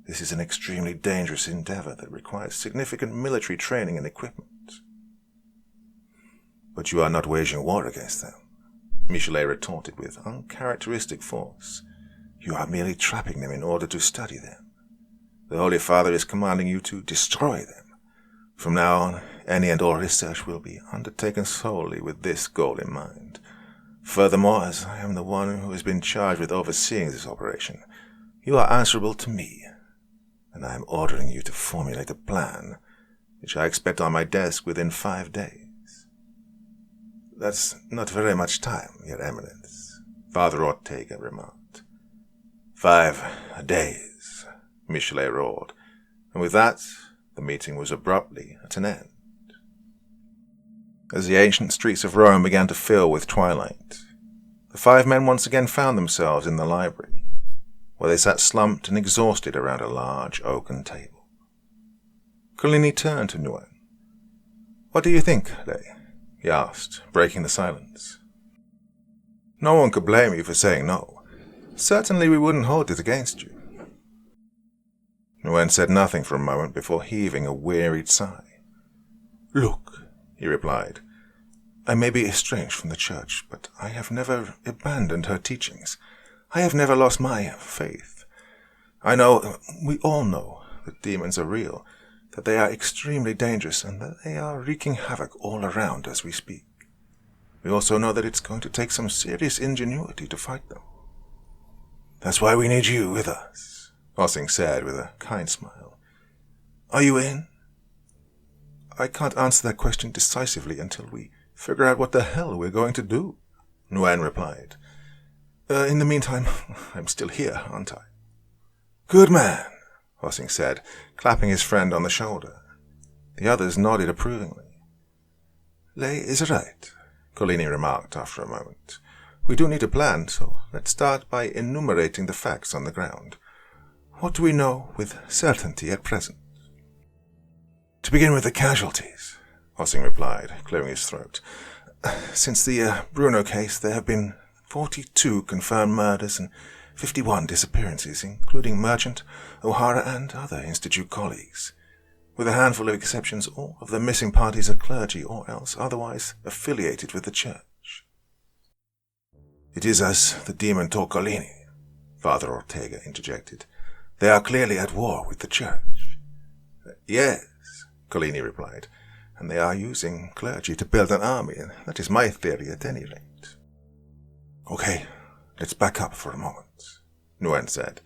This is an extremely dangerous endeavor that requires significant military training and equipment. But you are not waging war against them, Michelet retorted with uncharacteristic force. You are merely trapping them in order to study them. The Holy Father is commanding you to destroy them. From now on, any and all research will be undertaken solely with this goal in mind. Furthermore, as I am the one who has been charged with overseeing this operation, you are answerable to me, and I am ordering you to formulate a plan, which I expect on my desk within 5 days. That's not very much time, Your Eminence, Father Ortega remarked. 5 days, Michelet roared, and with that, the meeting was abruptly at an end. As the ancient streets of Rome began to fill with twilight, the 5 men once again found themselves in the library, where they sat slumped and exhausted around a large oaken table. Collini turned to Nguyen. What do you think, Lay? He asked, breaking the silence. No one could blame you for saying no. Certainly we wouldn't hold it against you. Nguyen said nothing for a moment before heaving a wearied sigh. Look, he replied, I may be estranged from the Church, but I have never abandoned her teachings. I have never lost my faith. I know, we all know, that demons are real, that they are extremely dangerous, and that they are wreaking havoc all around as we speak. We also know that it's going to take some serious ingenuity to fight them. That's why we need you with us, Ossing said with a kind smile. Are you in? I can't answer that question decisively until we figure out what the hell we're going to do, Nguyen replied. In the meantime, I'm still here, aren't I? Good man, Ossing said, clapping his friend on the shoulder. The others nodded approvingly. Lay is right, Collini remarked after a moment. We do need a plan, so let's start by enumerating the facts on the ground. What do we know with certainty at present? To begin with the casualties, Ossing replied, clearing his throat. Since the Bruno case, there have been 42 confirmed murders and 51 disappearances, including Merchant, O'Hara, and other Institute colleagues. With a handful of exceptions, all of the missing parties are clergy or else otherwise affiliated with the Church. It is as the demon Toccolini, Father Ortega interjected. They are clearly at war with the Church. Yes, Collini replied, and they are using clergy to build an army, and that is my theory at any rate. Okay, let's back up for a moment, Nguyen said.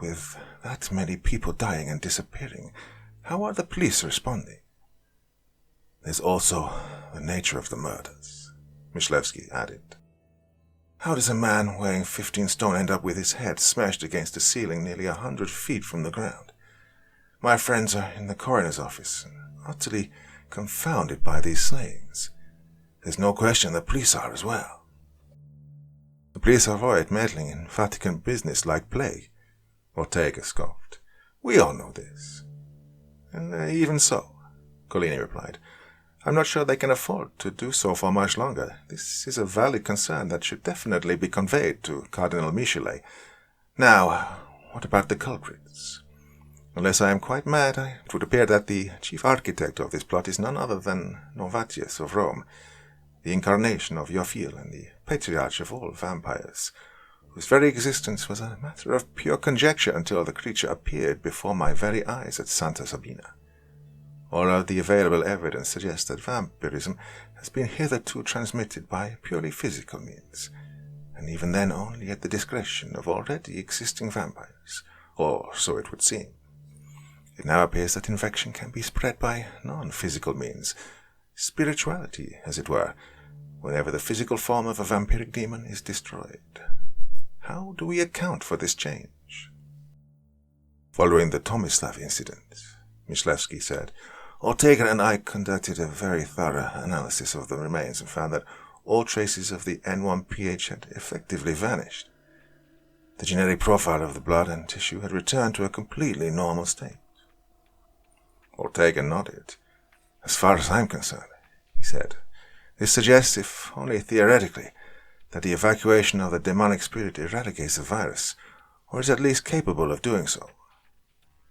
With that many people dying and disappearing, how are the police responding? There's also the nature of the murders, Myslevsky added. How does a man weighing 15 stone end up with his head smashed against the ceiling nearly 100 feet from the ground? My friends are in the coroner's office and utterly confounded by these slayings. There's no question the police are as well. The police avoid meddling in Vatican business like plague, Ortega scoffed. We all know this. And even so, Collini replied, I'm not sure they can afford to do so for much longer. This is a valid concern that should definitely be conveyed to Cardinal Michelet. Now, what about the culprits? Unless I am quite mad, it would appear that the chief architect of this plot is none other than Novatius of Rome, the incarnation of Yophiel and the patriarch of all vampires, whose very existence was a matter of pure conjecture until the creature appeared before my very eyes at Santa Sabina. All of the available evidence suggests that vampirism has been hitherto transmitted by purely physical means, and even then only at the discretion of already existing vampires, or so it would seem. It now appears that infection can be spread by non-physical means, spirituality, as it were, whenever the physical form of a vampiric demon is destroyed. How do we account for this change? Following the Tomislav incident, Myslevsky said, Ortega and I conducted a very thorough analysis of the remains and found that all traces of the N1-pH had effectively vanished. The genetic profile of the blood and tissue had returned to a completely normal state. Ortega nodded. As far as I'm concerned, he said, this suggests, if only theoretically, that the evacuation of the demonic spirit eradicates the virus, or is at least capable of doing so.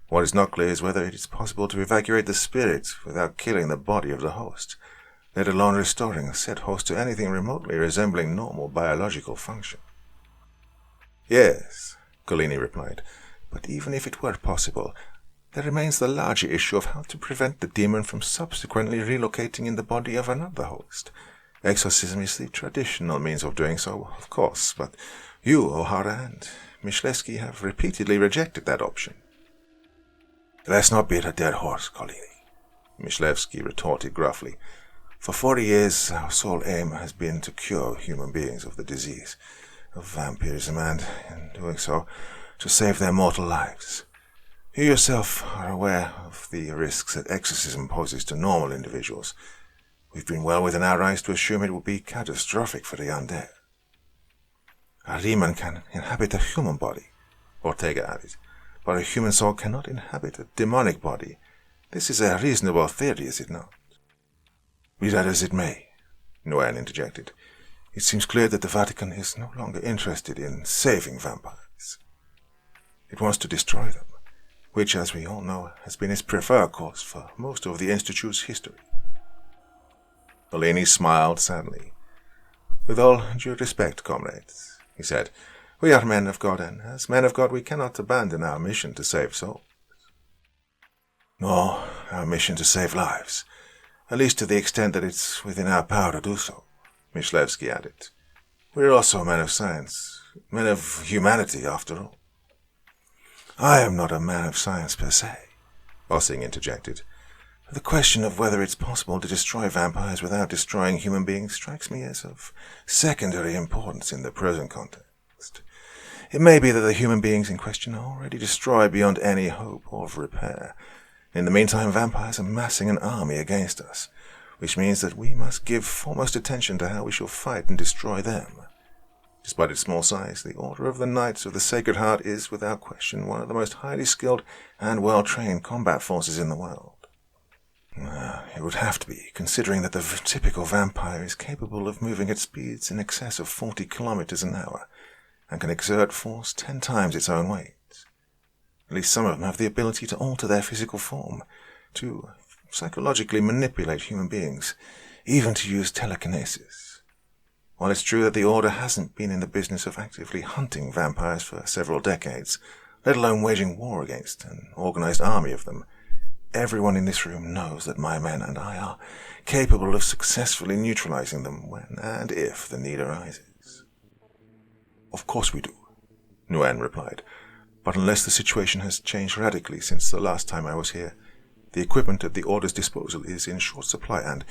What is not clear is whether it is possible to evacuate the spirit without killing the body of the host, let alone restoring said host to anything remotely resembling normal biological function. Yes, Collini replied, but even if it were possible, there remains the larger issue of how to prevent the demon from subsequently relocating in the body of another host. Exorcism is the traditional means of doing so, of course, but you, O'Hara, and Myslevsky have repeatedly rejected that option. Let's not beat a dead horse, Collini, Myslevsky retorted gruffly. For 40 years, our sole aim has been to cure human beings of the disease of vampirism and, in doing so, to save their mortal lives. You yourself are aware of the risks that exorcism poses to normal individuals. We've been well within our rights to assume it would be catastrophic for the undead. A demon can inhabit a human body, Ortega added, but a human soul cannot inhabit a demonic body. This is a reasonable theory, is it not? Be that as it may, Nguyen interjected. It seems clear that the Vatican is no longer interested in saving vampires. It wants to destroy them, which, as we all know, has been its preferred course for most of the Institute's history. Collini smiled sadly. With all due respect, comrades, he said, we are men of God, and as men of God we cannot abandon our mission to save souls. Nor our mission to save lives, at least to the extent that it's within our power to do so, Myslevsky added. We are also men of science, men of humanity, after all. I am not a man of science per se, Bossing interjected. The question of whether it's possible to destroy vampires without destroying human beings strikes me as of secondary importance in the present context. It may be that the human beings in question are already destroyed beyond any hope of repair. In the meantime, vampires are massing an army against us, which means that we must give foremost attention to how we shall fight and destroy them. Despite its small size, the Order of the Knights of the Sacred Heart is, without question, one of the most highly skilled and well-trained combat forces in the world. It would have to be, considering that the typical vampire is capable of moving at speeds in excess of 40 kilometers an hour, and can exert force 10 times its own weight. At least some of them have the ability to alter their physical form, to psychologically manipulate human beings, even to use telekinesis. While it's true that the Order hasn't been in the business of actively hunting vampires for several decades, let alone waging war against an organized army of them, everyone in this room knows that my men and I are capable of successfully neutralizing them when and if the need arises. Of course we do, Nguyen replied, but unless the situation has changed radically since the last time I was here, the equipment at the Order's disposal is in short supply and,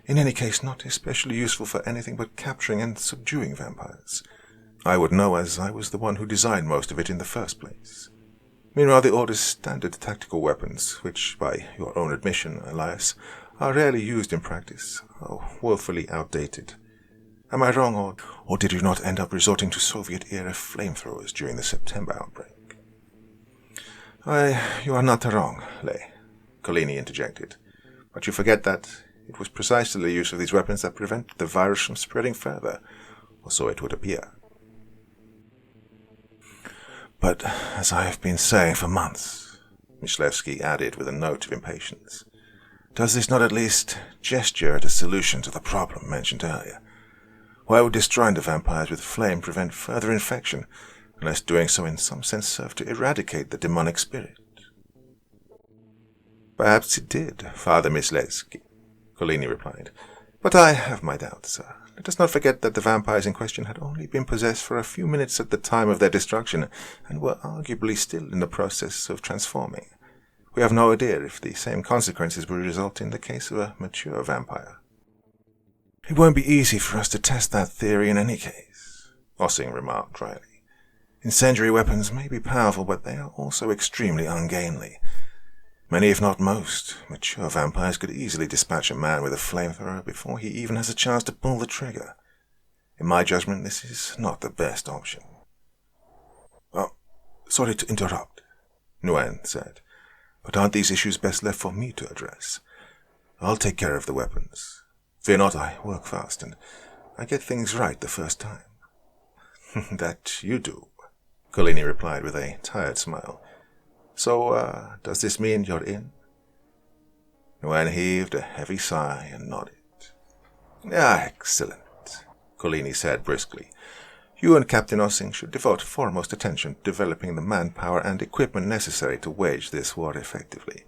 in any case, not especially useful for anything but capturing and subduing vampires. I would know, as I was the one who designed most of it in the first place. Meanwhile, the Order's standard tactical weapons, which, by your own admission, Elias, are rarely used in practice, are woefully outdated. Am I wrong, or did you not end up resorting to Soviet-era flamethrowers during the September outbreak? You are not wrong, Lay, Collini interjected, but you forget that it was precisely the use of these weapons that prevented the virus from spreading further, or so it would appear. But, as I have been saying for months, Myslevsky added with a note of impatience, does this not at least gesture at a solution to the problem mentioned earlier? Why would destroying the vampires with flame prevent further infection, unless doing so in some sense serve to eradicate the demonic spirit? Perhaps it did, Father Myslevsky, Collini replied, but I have my doubts, sir. Let us not forget that the vampires in question had only been possessed for a few minutes at the time of their destruction, and were arguably still in the process of transforming. We have no idea if the same consequences will result in the case of a mature vampire. It won't be easy for us to test that theory in any case, Ossing remarked dryly. Incendiary weapons may be powerful, but they are also extremely ungainly. Many, if not most, mature vampires could easily dispatch a man with a flamethrower before he even has a chance to pull the trigger. In my judgment, this is not the best option. Oh, sorry to interrupt, Nguyen said, but aren't these issues best left for me to address? I'll take care of the weapons. Fear not, I work fast, and I get things right the first time. That you do, Collini replied with a tired smile. So, does this mean you're in? Nguyen heaved a heavy sigh and nodded. Excellent, Collini said briskly. You and Captain Ossing should devote foremost attention to developing the manpower and equipment necessary to wage this war effectively.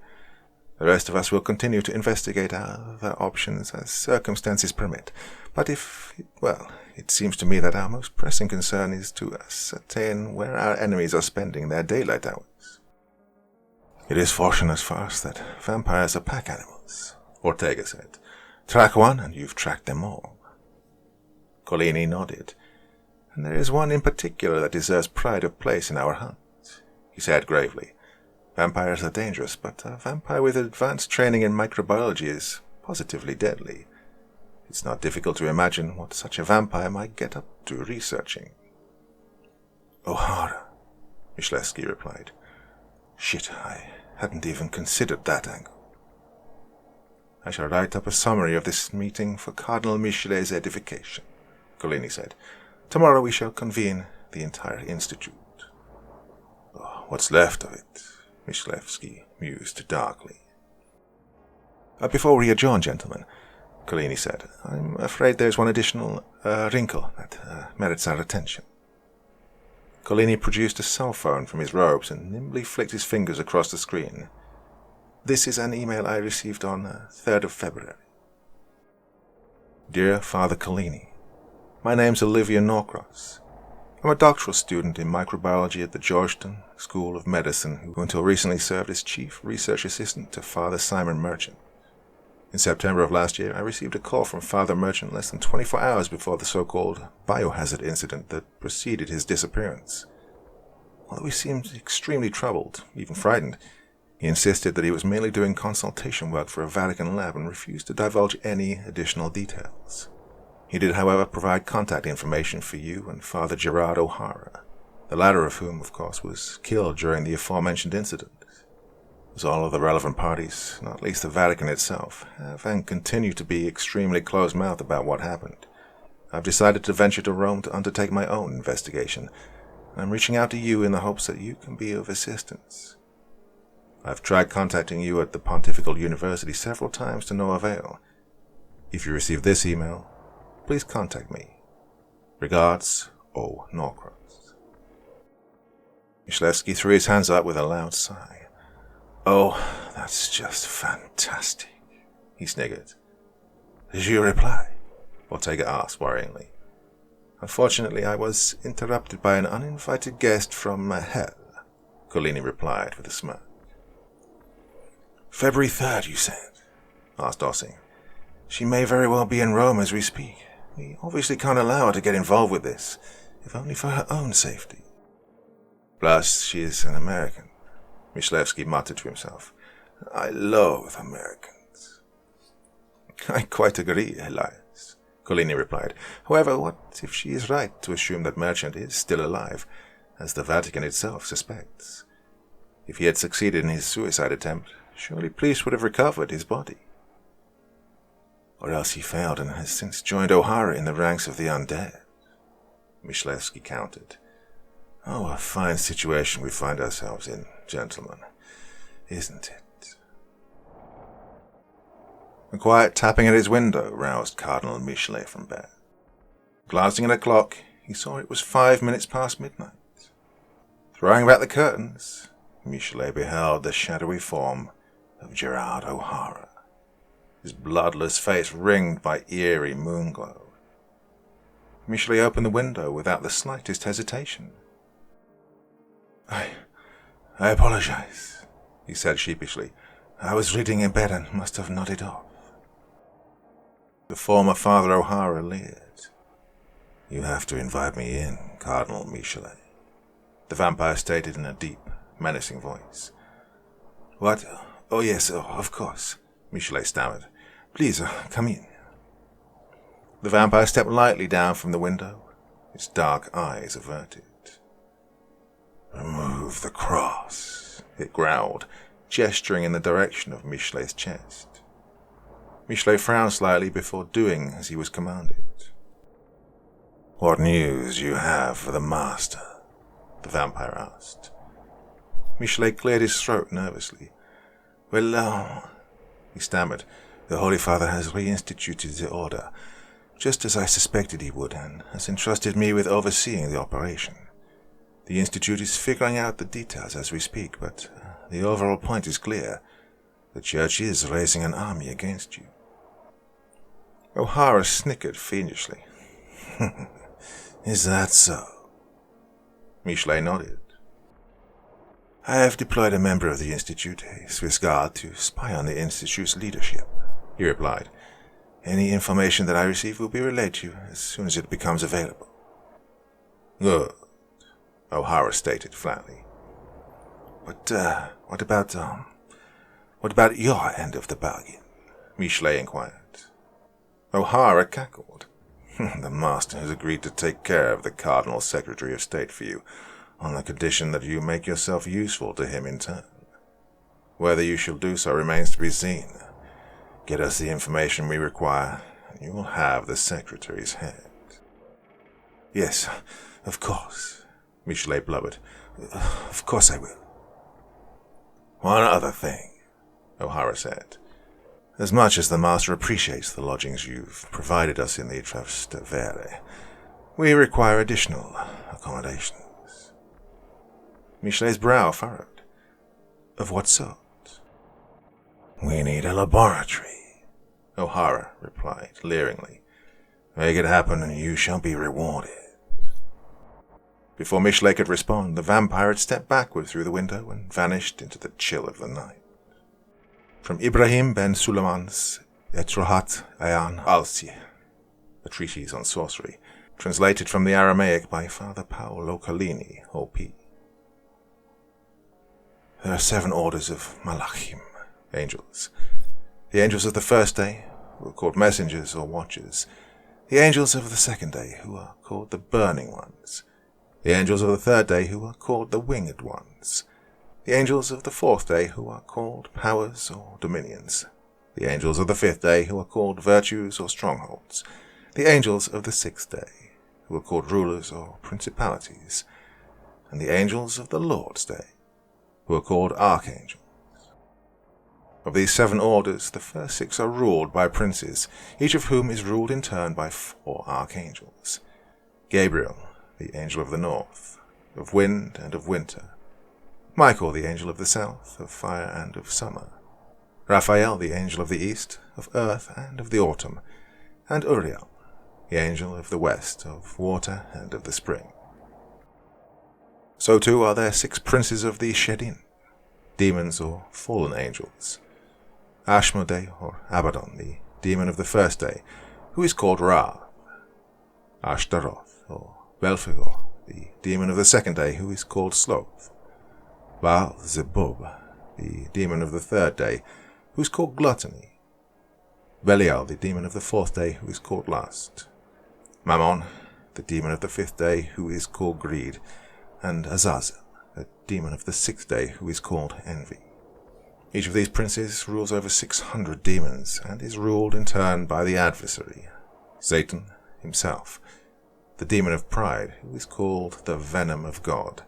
The rest of us will continue to investigate other options as circumstances permit. But it seems to me that our most pressing concern is to ascertain where our enemies are spending their daylight hours. It is fortunate for us that vampires are pack animals, Ortega said. Track one and you've tracked them all. Collini nodded. And there is one in particular that deserves pride of place in our hunt, he said gravely. Vampires are dangerous, but a vampire with advanced training in microbiology is positively deadly. It's not difficult to imagine what such a vampire might get up to researching. O'Hara, Myslevsky replied. Shit, I hadn't even considered that angle. I shall write up a summary of this meeting for Cardinal Michelet's edification, Collini said. Tomorrow we shall convene the entire institute. Oh, what's left of it, Myslevsky mused darkly. Before we adjourn, gentlemen, Collini said, I'm afraid there's one additional wrinkle that merits our attention. Collini produced a cell phone from his robes and nimbly flicked his fingers across the screen. This is an email I received on 3rd of February. Dear Father Collini, my name's Olivia Norcross. I'm a doctoral student in microbiology at the Georgetown School of Medicine who until recently served as chief research assistant to Father Simon Merchant. In September of last year, I received a call from Father Merchant less than 24 hours before the so-called biohazard incident that preceded his disappearance. Although he seemed extremely troubled, even frightened, he insisted that he was merely doing consultation work for a Vatican lab and refused to divulge any additional details. He did, however, provide contact information for you and Father Gerard O'Hara, the latter of whom, of course, was killed during the aforementioned incident. As all of the relevant parties, not least the Vatican itself, have and continue to be extremely close-mouthed about what happened, I've decided to venture to Rome to undertake my own investigation, and I'm reaching out to you in the hopes that you can be of assistance. I've tried contacting you at the Pontifical University several times to no avail. If you receive this email, please contact me. Regards, O. Norcross. Myslevsky threw his hands up with a loud sigh. Oh, that's just fantastic, he sniggered. Did you reply? Ortega asked worryingly. Unfortunately, I was interrupted by an uninvited guest from hell, Collini replied with a smirk. February 3rd, you said? Asked Ossing. She may very well be in Rome as we speak. We obviously can't allow her to get involved with this, if only for her own safety. Plus, she is an American, Myslevsky muttered to himself. I loathe Americans. I quite agree, Elias, Collini replied. However, what if she is right to assume that Merchant is still alive, as the Vatican itself suspects? If he had succeeded in his suicide attempt, surely police would have recovered his body. Or else he failed and has since joined O'Hara in the ranks of the undead, Myslevsky countered. Oh, a fine situation we find ourselves in, gentlemen, isn't it? A quiet tapping at his window roused Cardinal Michelet from bed. Glancing at a clock, he saw it was 5 minutes past midnight. Throwing back the curtains, Michelet beheld the shadowy form of Gerard O'Hara, his bloodless face ringed by eerie moonglow. Michelet opened the window without the slightest hesitation. I apologize, he said sheepishly. I was reading in bed and must have nodded off. The former Father O'Hara leered. "You have to invite me in, Cardinal Michelet," the vampire stated in a deep, menacing voice. "What? Oh yes, of course," Michelet stammered. "Please, come in." The vampire stepped lightly down from the window, its dark eyes averted. "Remove the cross," it growled, gesturing in the direction of Michelet's chest. Michelet frowned slightly before doing as he was commanded. "What news you have for the master?" the vampire asked. Michelet cleared his throat nervously. "Well, he stammered, "the Holy Father has reinstituted the order, just as I suspected he would, and has entrusted me with overseeing the operation. The Institute is figuring out the details as we speak, but the overall point is clear. The Church is raising an army against you." O'Hara snickered fiendishly. "Is that so?" Michelet nodded. "I have deployed a member of the Institute, a Swiss guard, to spy on the Institute's leadership," he replied. "Any information that I receive will be relayed to you as soon as it becomes available." "Good," O'Hara stated flatly. But what about your end of the bargain?" Michelet inquired. O'Hara cackled. "The master has agreed to take care of the Cardinal Secretary of State for you, on the condition that you make yourself useful to him in turn. Whether you shall do so remains to be seen. Get us the information we require, and you will have the Secretary's head." "Yes, of course," Michelet blubbered. "Of course I will." "One other thing," O'Hara said. "As much as the master appreciates the lodgings you've provided us in the Trastevere, we require additional accommodations." Michelet's brow furrowed. "Of what sort?" "We need a laboratory," O'Hara replied leeringly. "Make it happen and you shall be rewarded." Before Michelet could respond, the vampire had stepped backward through the window and vanished into the chill of the night. From Ibrahim ben Suleiman's Etrohat Ayan Alsi, a treatise on sorcery, translated from the Aramaic by Father Paolo Collini, O.P. There are 7 orders of Malachim, angels. The angels of the first day, who are called messengers or watchers. The angels of the second day, who are called the burning ones. The angels of the third day, who are called the winged ones. The angels of the fourth day, who are called powers or dominions. The angels of the fifth day, who are called virtues or strongholds. The angels of the sixth day, who are called rulers or principalities. And the angels of the Lord's day, who are called archangels. Of these 7 orders, the first 6 are ruled by princes, each of whom is ruled in turn by 4 archangels. Gabriel, the angel of the north, of wind and of winter. Michael, the angel of the south, of fire and of summer. Raphael, the angel of the east, of earth and of the autumn. And Uriel, the angel of the west, of water and of the spring. So too are there 6 princes of the Shedin, demons or fallen angels. Ashmodei or Abaddon, the demon of the first day, who is called Ra. Ashtaroth or Belphegor, the demon of the second day, who is called Sloth. Baal-zebub, the demon of the third day, who is called Gluttony. Belial, the demon of the fourth day, who is called Lust. Mammon, the demon of the fifth day, who is called Greed. And Azazel, the demon of the sixth day, who is called Envy. Each of these princes rules over 600 demons, and is ruled in turn by the adversary, Satan himself, the demon of pride, who is called the venom of God,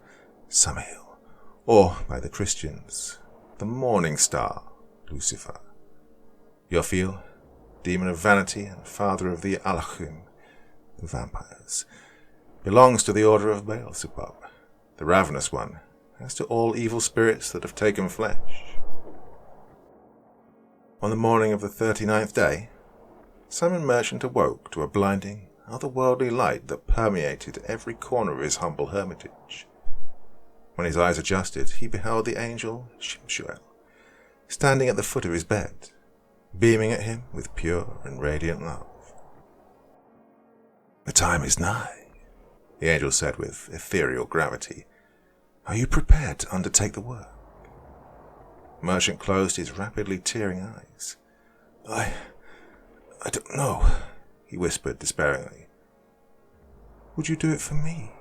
Samael, or, by the Christians, the morning star, Lucifer. Yophiel, demon of vanity and father of the Alachim, the vampires, belongs to the order of Beelzebub, the ravenous one, as to all evil spirits that have taken flesh. On the morning of the 39th day, Simon Merchant awoke to a blinding, otherworldly light that permeated every corner of his humble hermitage. When his eyes adjusted, he beheld the angel Shimshuel, standing at the foot of his bed, beaming at him with pure and radiant love. "The time is nigh," the angel said with ethereal gravity. "Are you prepared to undertake the work?" The merchant closed his rapidly tearing eyes. I don't know," he whispered despairingly. "Would you do it for me?"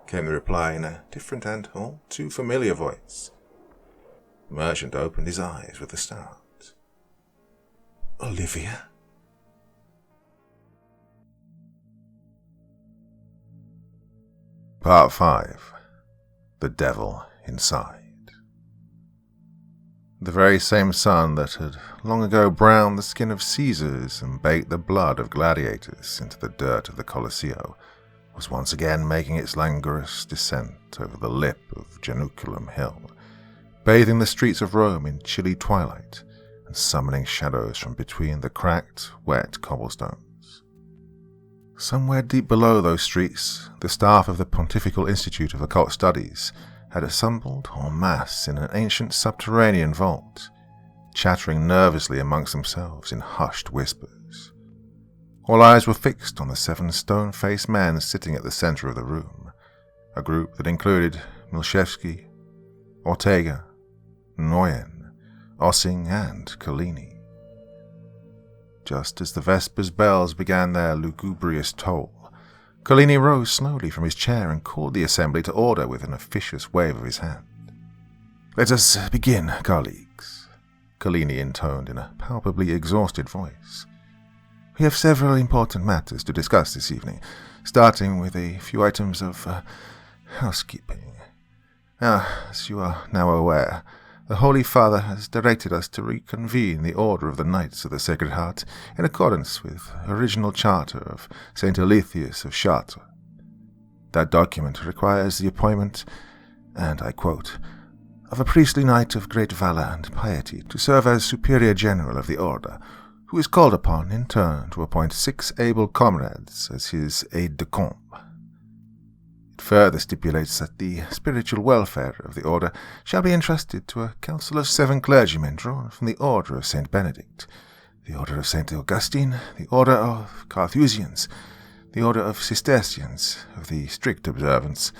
came the reply in a different and all too familiar voice. The merchant opened his eyes with a start. "Olivia?" Part 5. The Devil Inside. The very same sun that had long ago browned the skin of Caesars and baked the blood of gladiators into the dirt of the Colosseo was once again making its languorous descent over the lip of Januculum Hill, bathing the streets of Rome in chilly twilight and summoning shadows from between the cracked, wet cobblestones. Somewhere deep below those streets, the staff of the Pontifical Institute of Occult Studies had assembled en masse in an ancient subterranean vault, chattering nervously amongst themselves in hushed whispers. All eyes were fixed on the 7 stone-faced men sitting at the center of the room, a group that included Milszewski, Ortega, Noyen, Ossing, and Collini. Just as the Vespers bells began their lugubrious toll, Collini rose slowly from his chair and called the assembly to order with an officious wave of his hand. "Let us begin, colleagues," Collini intoned in a palpably exhausted voice. "We have several important matters to discuss this evening, starting with a few items of housekeeping. As you are now aware, the Holy Father has directed us to reconvene the Order of the Knights of the Sacred Heart in accordance with the original charter of St. Alethius of Chartres. That document requires the appointment, and I quote, of a priestly knight of great valor and piety to serve as superior general of the order, who is called upon in turn to appoint 6 able comrades as his aides-de-camp. It further stipulates that the spiritual welfare of the order shall be entrusted to a council of 7 clergymen drawn from the order of St. Benedict, the order of St. Augustine, the order of Carthusians, the order of Cistercians of the strict observance,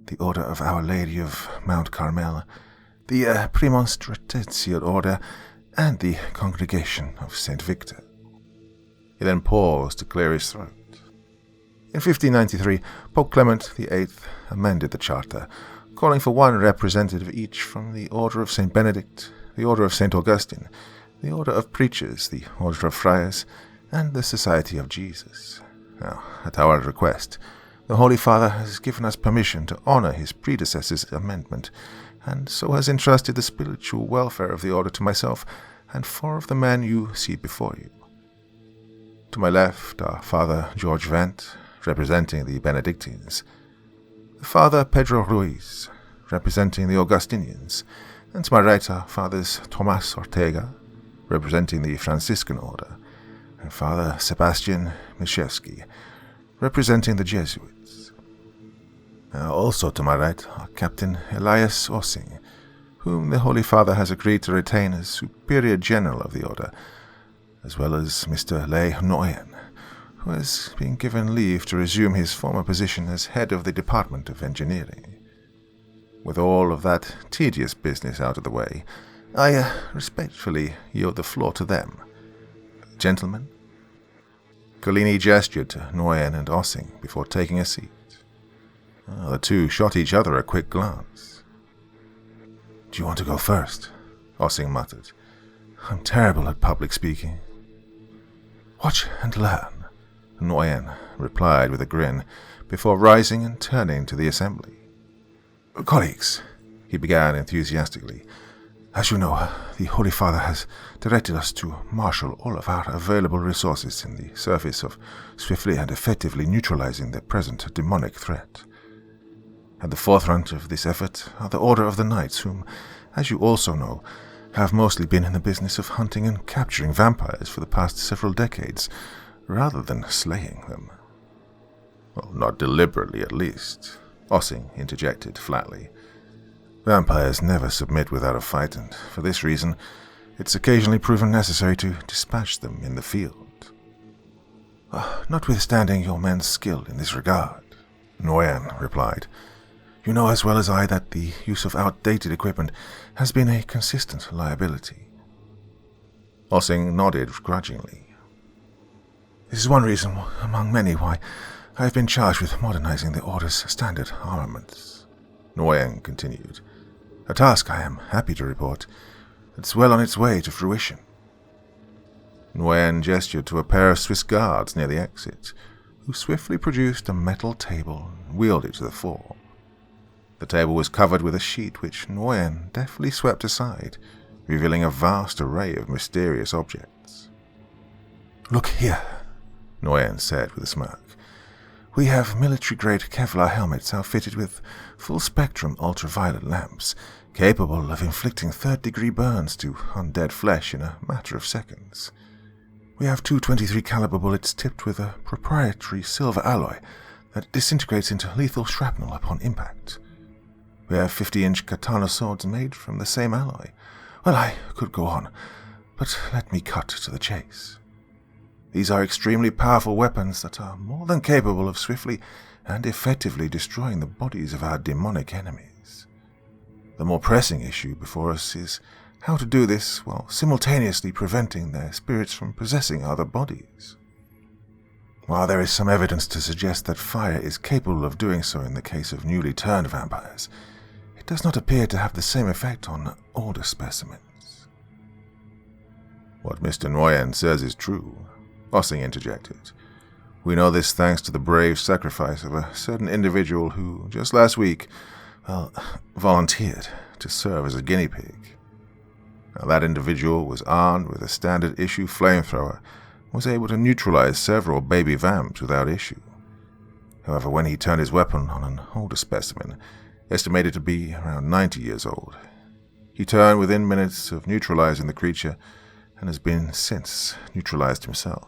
the order of Our Lady of Mount Carmel, the Premonstratensial order, and the congregation of St. Victor. He then paused to clear his throat. In 1593, Pope Clement VIII amended the charter, calling for 1 representative each from the Order of St. Benedict, the Order of St. Augustine, the Order of Preachers, the Order of Friars, and the Society of Jesus. Now, at our request, the Holy Father has given us permission to honor his predecessor's amendment, and so has entrusted the spiritual welfare of the order to myself and 4 of the men you see before you. To my left are Father George Vent, representing the Benedictines, Father Pedro Ruiz, representing the Augustinians, and to my right are Fathers Tomas Ortega, representing the Franciscan order, and Father Sebastian Milszewski, representing the Jesuits. Also to my right are Captain Elias Ossing, whom the Holy Father has agreed to retain as Superior General of the order, as well as Mr. Lay Noyen, who has been given leave to resume his former position as head of the Department of Engineering. With all of that tedious business out of the way, I respectfully yield the floor to them. Gentlemen? Collini gestured to Noyen and Ossing before taking a seat. The 2 shot each other a quick glance. "Do you want to go first?" Ossing muttered. "I'm terrible at public speaking." "Watch and learn," Noyen replied with a grin, before rising and turning to the assembly. "Colleagues," he began enthusiastically, "as you know, the Holy Father has directed us to marshal all of our available resources in the service of swiftly and effectively neutralizing the present demonic threat. At the forefront of this effort are the Order of the Knights, whom, as you also know, have mostly been in the business of hunting and capturing vampires for the past several decades, rather than slaying them." "Well, not deliberately, at least," Ossing interjected flatly. "Vampires never submit without a fight, and for this reason, it's occasionally proven necessary to dispatch them in the field." Notwithstanding your men's skill in this regard, Nguyen replied, you know as well as I that the use of outdated equipment has been a consistent liability. Ossing nodded grudgingly. This is one reason among many why I have been charged with modernizing the Order's standard armaments, Nguyen continued, a task I am happy to report that's well on its way to fruition. Nguyen gestured to a pair of Swiss guards near the exit, who swiftly produced a metal table and wheeled it to the fore. The table was covered with a sheet which Nguyen deftly swept aside, revealing a vast array of mysterious objects. Look here, Nguyen said with a smirk. We have military-grade Kevlar helmets outfitted with full-spectrum ultraviolet lamps, capable of inflicting third-degree burns to undead flesh in a matter of seconds. We have 223 caliber bullets tipped with a proprietary silver alloy that disintegrates into lethal shrapnel upon impact. We have 50-inch katana swords made from the same alloy. Well, I could go on, but let me cut to the chase. These are extremely powerful weapons that are more than capable of swiftly and effectively destroying the bodies of our demonic enemies. The more pressing issue before us is how to do this while simultaneously preventing their spirits from possessing other bodies. While there is some evidence to suggest that fire is capable of doing so in the case of newly turned vampires, it does not appear to have the same effect on older specimens. What Mr. Nguyen says is true, Ossing interjected. We know this thanks to the brave sacrifice of a certain individual who, just last week, volunteered to serve as a guinea pig. Now, that individual was armed with a standard-issue flamethrower and was able to neutralize several baby vamps without issue. However, when he turned his weapon on an older specimen, estimated to be around 90 years old, he turned within minutes of neutralizing the creature and has been since neutralized himself.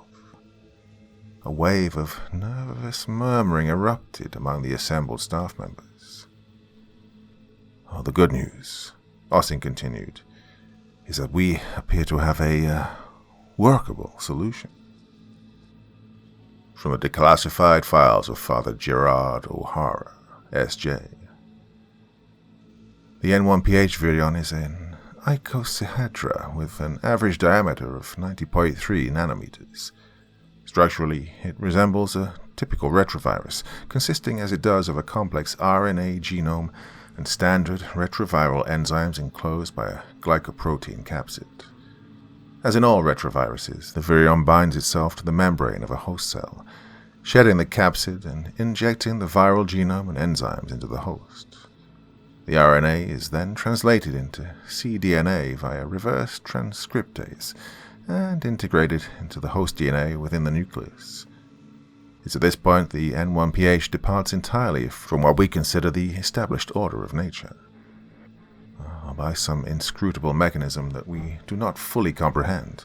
A wave of nervous murmuring erupted among the assembled staff members. The good news, Ossing continued, is that we appear to have a workable solution. From the declassified files of Father Gerard O'Hara, S.J. The N1PH virion is an icosahedra with an average diameter of 90.3 nanometers. Structurally, it resembles a typical retrovirus, consisting as it does of a complex RNA genome and standard retroviral enzymes enclosed by a glycoprotein capsid. As in all retroviruses, the virion binds itself to the membrane of a host cell, shedding the capsid and injecting the viral genome and enzymes into the host. The RNA is then translated into cDNA via reverse transcriptase and integrated into the host DNA within the nucleus. It's at this point the N1PH departs entirely from what we consider the established order of nature. By some inscrutable mechanism that we do not fully comprehend,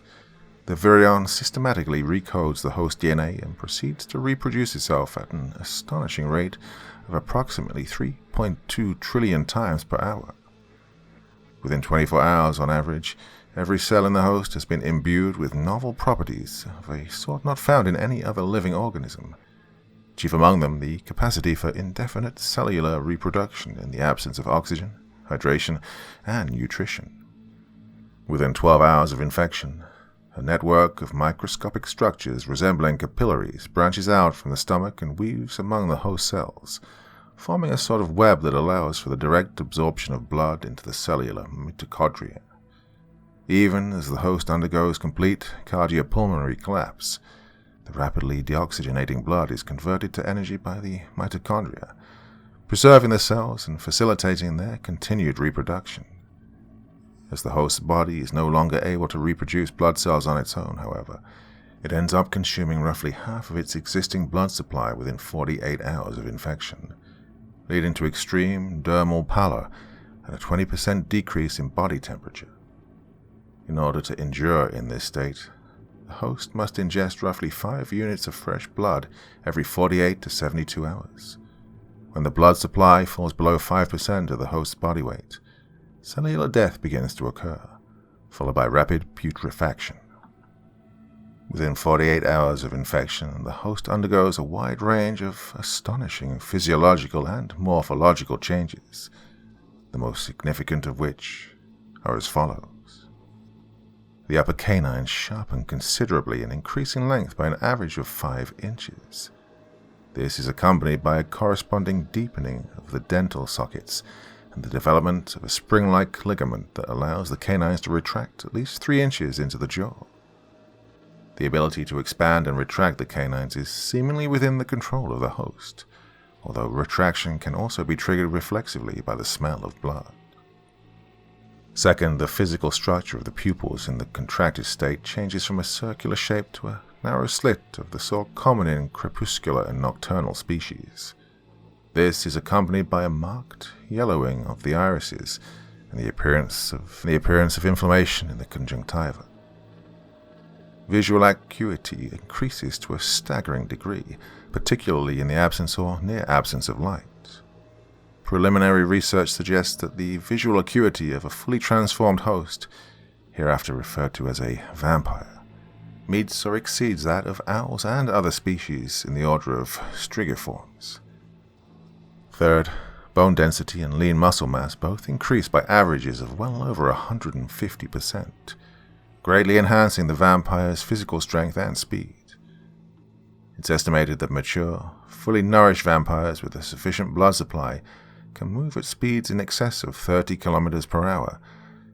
the virion systematically recodes the host DNA and proceeds to reproduce itself at an astonishing rate of approximately 3.2 trillion times per hour. Within 24 hours on average, every cell in the host has been imbued with novel properties of a sort not found in any other living organism, chief among them the capacity for indefinite cellular reproduction in the absence of oxygen, hydration, and nutrition. Within 12 hours of infection, a network of microscopic structures resembling capillaries branches out from the stomach and weaves among the host cells, forming a sort of web that allows for the direct absorption of blood into the cellular mitochondria. Even as the host undergoes complete cardiopulmonary collapse, the rapidly deoxygenating blood is converted to energy by the mitochondria, preserving the cells and facilitating their continued reproduction. As the host's body is no longer able to reproduce blood cells on its own, however, it ends up consuming roughly half of its existing blood supply within 48 hours of infection, leading to extreme dermal pallor and a 20% decrease in body temperature. In order to endure in this state, the host must ingest roughly 5 units of fresh blood every 48 to 72 hours. When the blood supply falls below 5% of the host's body weight, cellular death begins to occur, followed by rapid putrefaction. Within 48 hours of infection, the host undergoes a wide range of astonishing physiological and morphological changes, the most significant of which are as follows. The upper canines sharpen considerably and increase in length by an average of 5 inches. This is accompanied by a corresponding deepening of the dental sockets and the development of a spring-like ligament that allows the canines to retract at least 3 inches into the jaw. The ability to expand and retract the canines is seemingly within the control of the host, although retraction can also be triggered reflexively by the smell of blood. Second, the physical structure of the pupils in the contracted state changes from a circular shape to a narrow slit of the sort common in crepuscular and nocturnal species. This is accompanied by a marked yellowing of the irises and the appearance of inflammation in the conjunctiva. Visual acuity increases to a staggering degree, particularly in the absence or near absence of light. Preliminary research suggests that the visual acuity of a fully transformed host, hereafter referred to as a vampire, meets or exceeds that of owls and other species in the order of strigiforms. Third, bone density and lean muscle mass both increase by averages of well over 150%. Greatly enhancing the vampire's physical strength and speed. It's estimated that mature, fully nourished vampires with a sufficient blood supply can move at speeds in excess of 30 kilometers per hour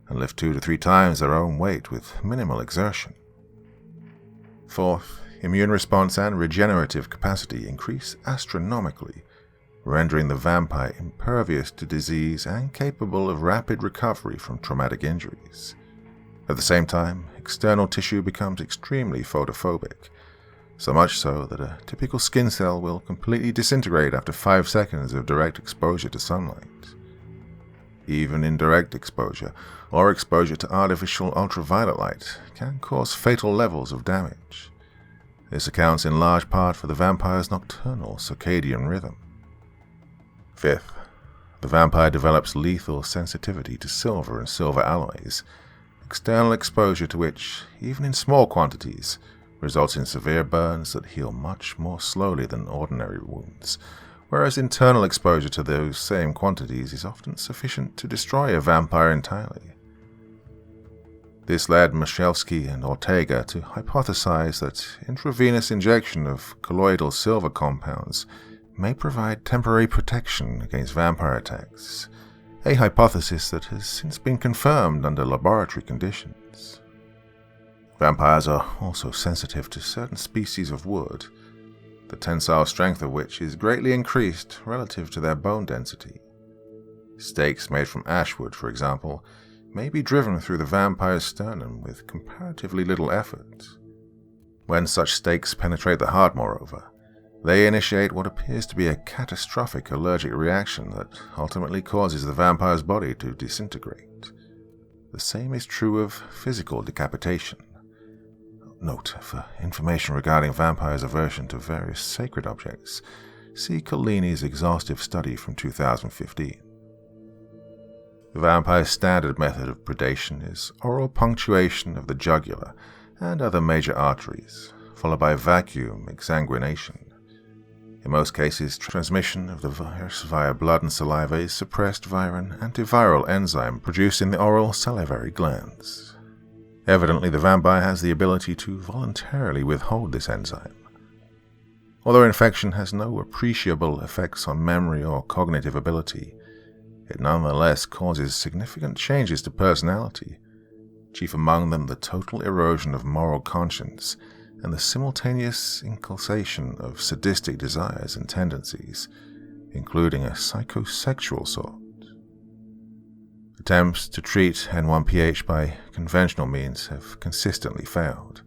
and lift 2 to 3 times their own weight with minimal exertion. Fourth, immune response and regenerative capacity increase astronomically, rendering the vampire impervious to disease and capable of rapid recovery from traumatic injuries. At the same time, external tissue becomes extremely photophobic, so much so that a typical skin cell will completely disintegrate after 5 seconds of direct exposure to sunlight. Even indirect exposure, or exposure to artificial ultraviolet light, can cause fatal levels of damage. This accounts in large part for the vampire's nocturnal circadian rhythm. Fifth, the vampire develops lethal sensitivity to silver and silver alloys, external exposure to which, even in small quantities, results in severe burns that heal much more slowly than ordinary wounds, whereas internal exposure to those same quantities is often sufficient to destroy a vampire entirely. This led Michalski and Ortega to hypothesize that intravenous injection of colloidal silver compounds may provide temporary protection against vampire attacks, a hypothesis that has since been confirmed under laboratory conditions. Vampires are also sensitive to certain species of wood, the tensile strength of which is greatly increased relative to their bone density. Stakes made from ash wood, for example, may be driven through the vampire's sternum with comparatively little effort. When such stakes penetrate the heart, moreover, they initiate what appears to be a catastrophic allergic reaction that ultimately causes the vampire's body to disintegrate. The same is true of physical decapitation. Note, for information regarding vampires' aversion to various sacred objects, see Collini's exhaustive study from 2015. The vampire's standard method of predation is oral punctuation of the jugular and other major arteries, followed by vacuum exsanguination. In most cases, transmission of the virus via blood and saliva is suppressed via an antiviral enzyme produced in the oral salivary glands. Evidently, the vampire has the ability to voluntarily withhold this enzyme. Although infection has no appreciable effects on memory or cognitive ability, it nonetheless causes significant changes to personality, chief among them the total erosion of moral conscience and the simultaneous inculcation of sadistic desires and tendencies, including a psychosexual sort. Attempts to treat N1PH by conventional means have consistently failed,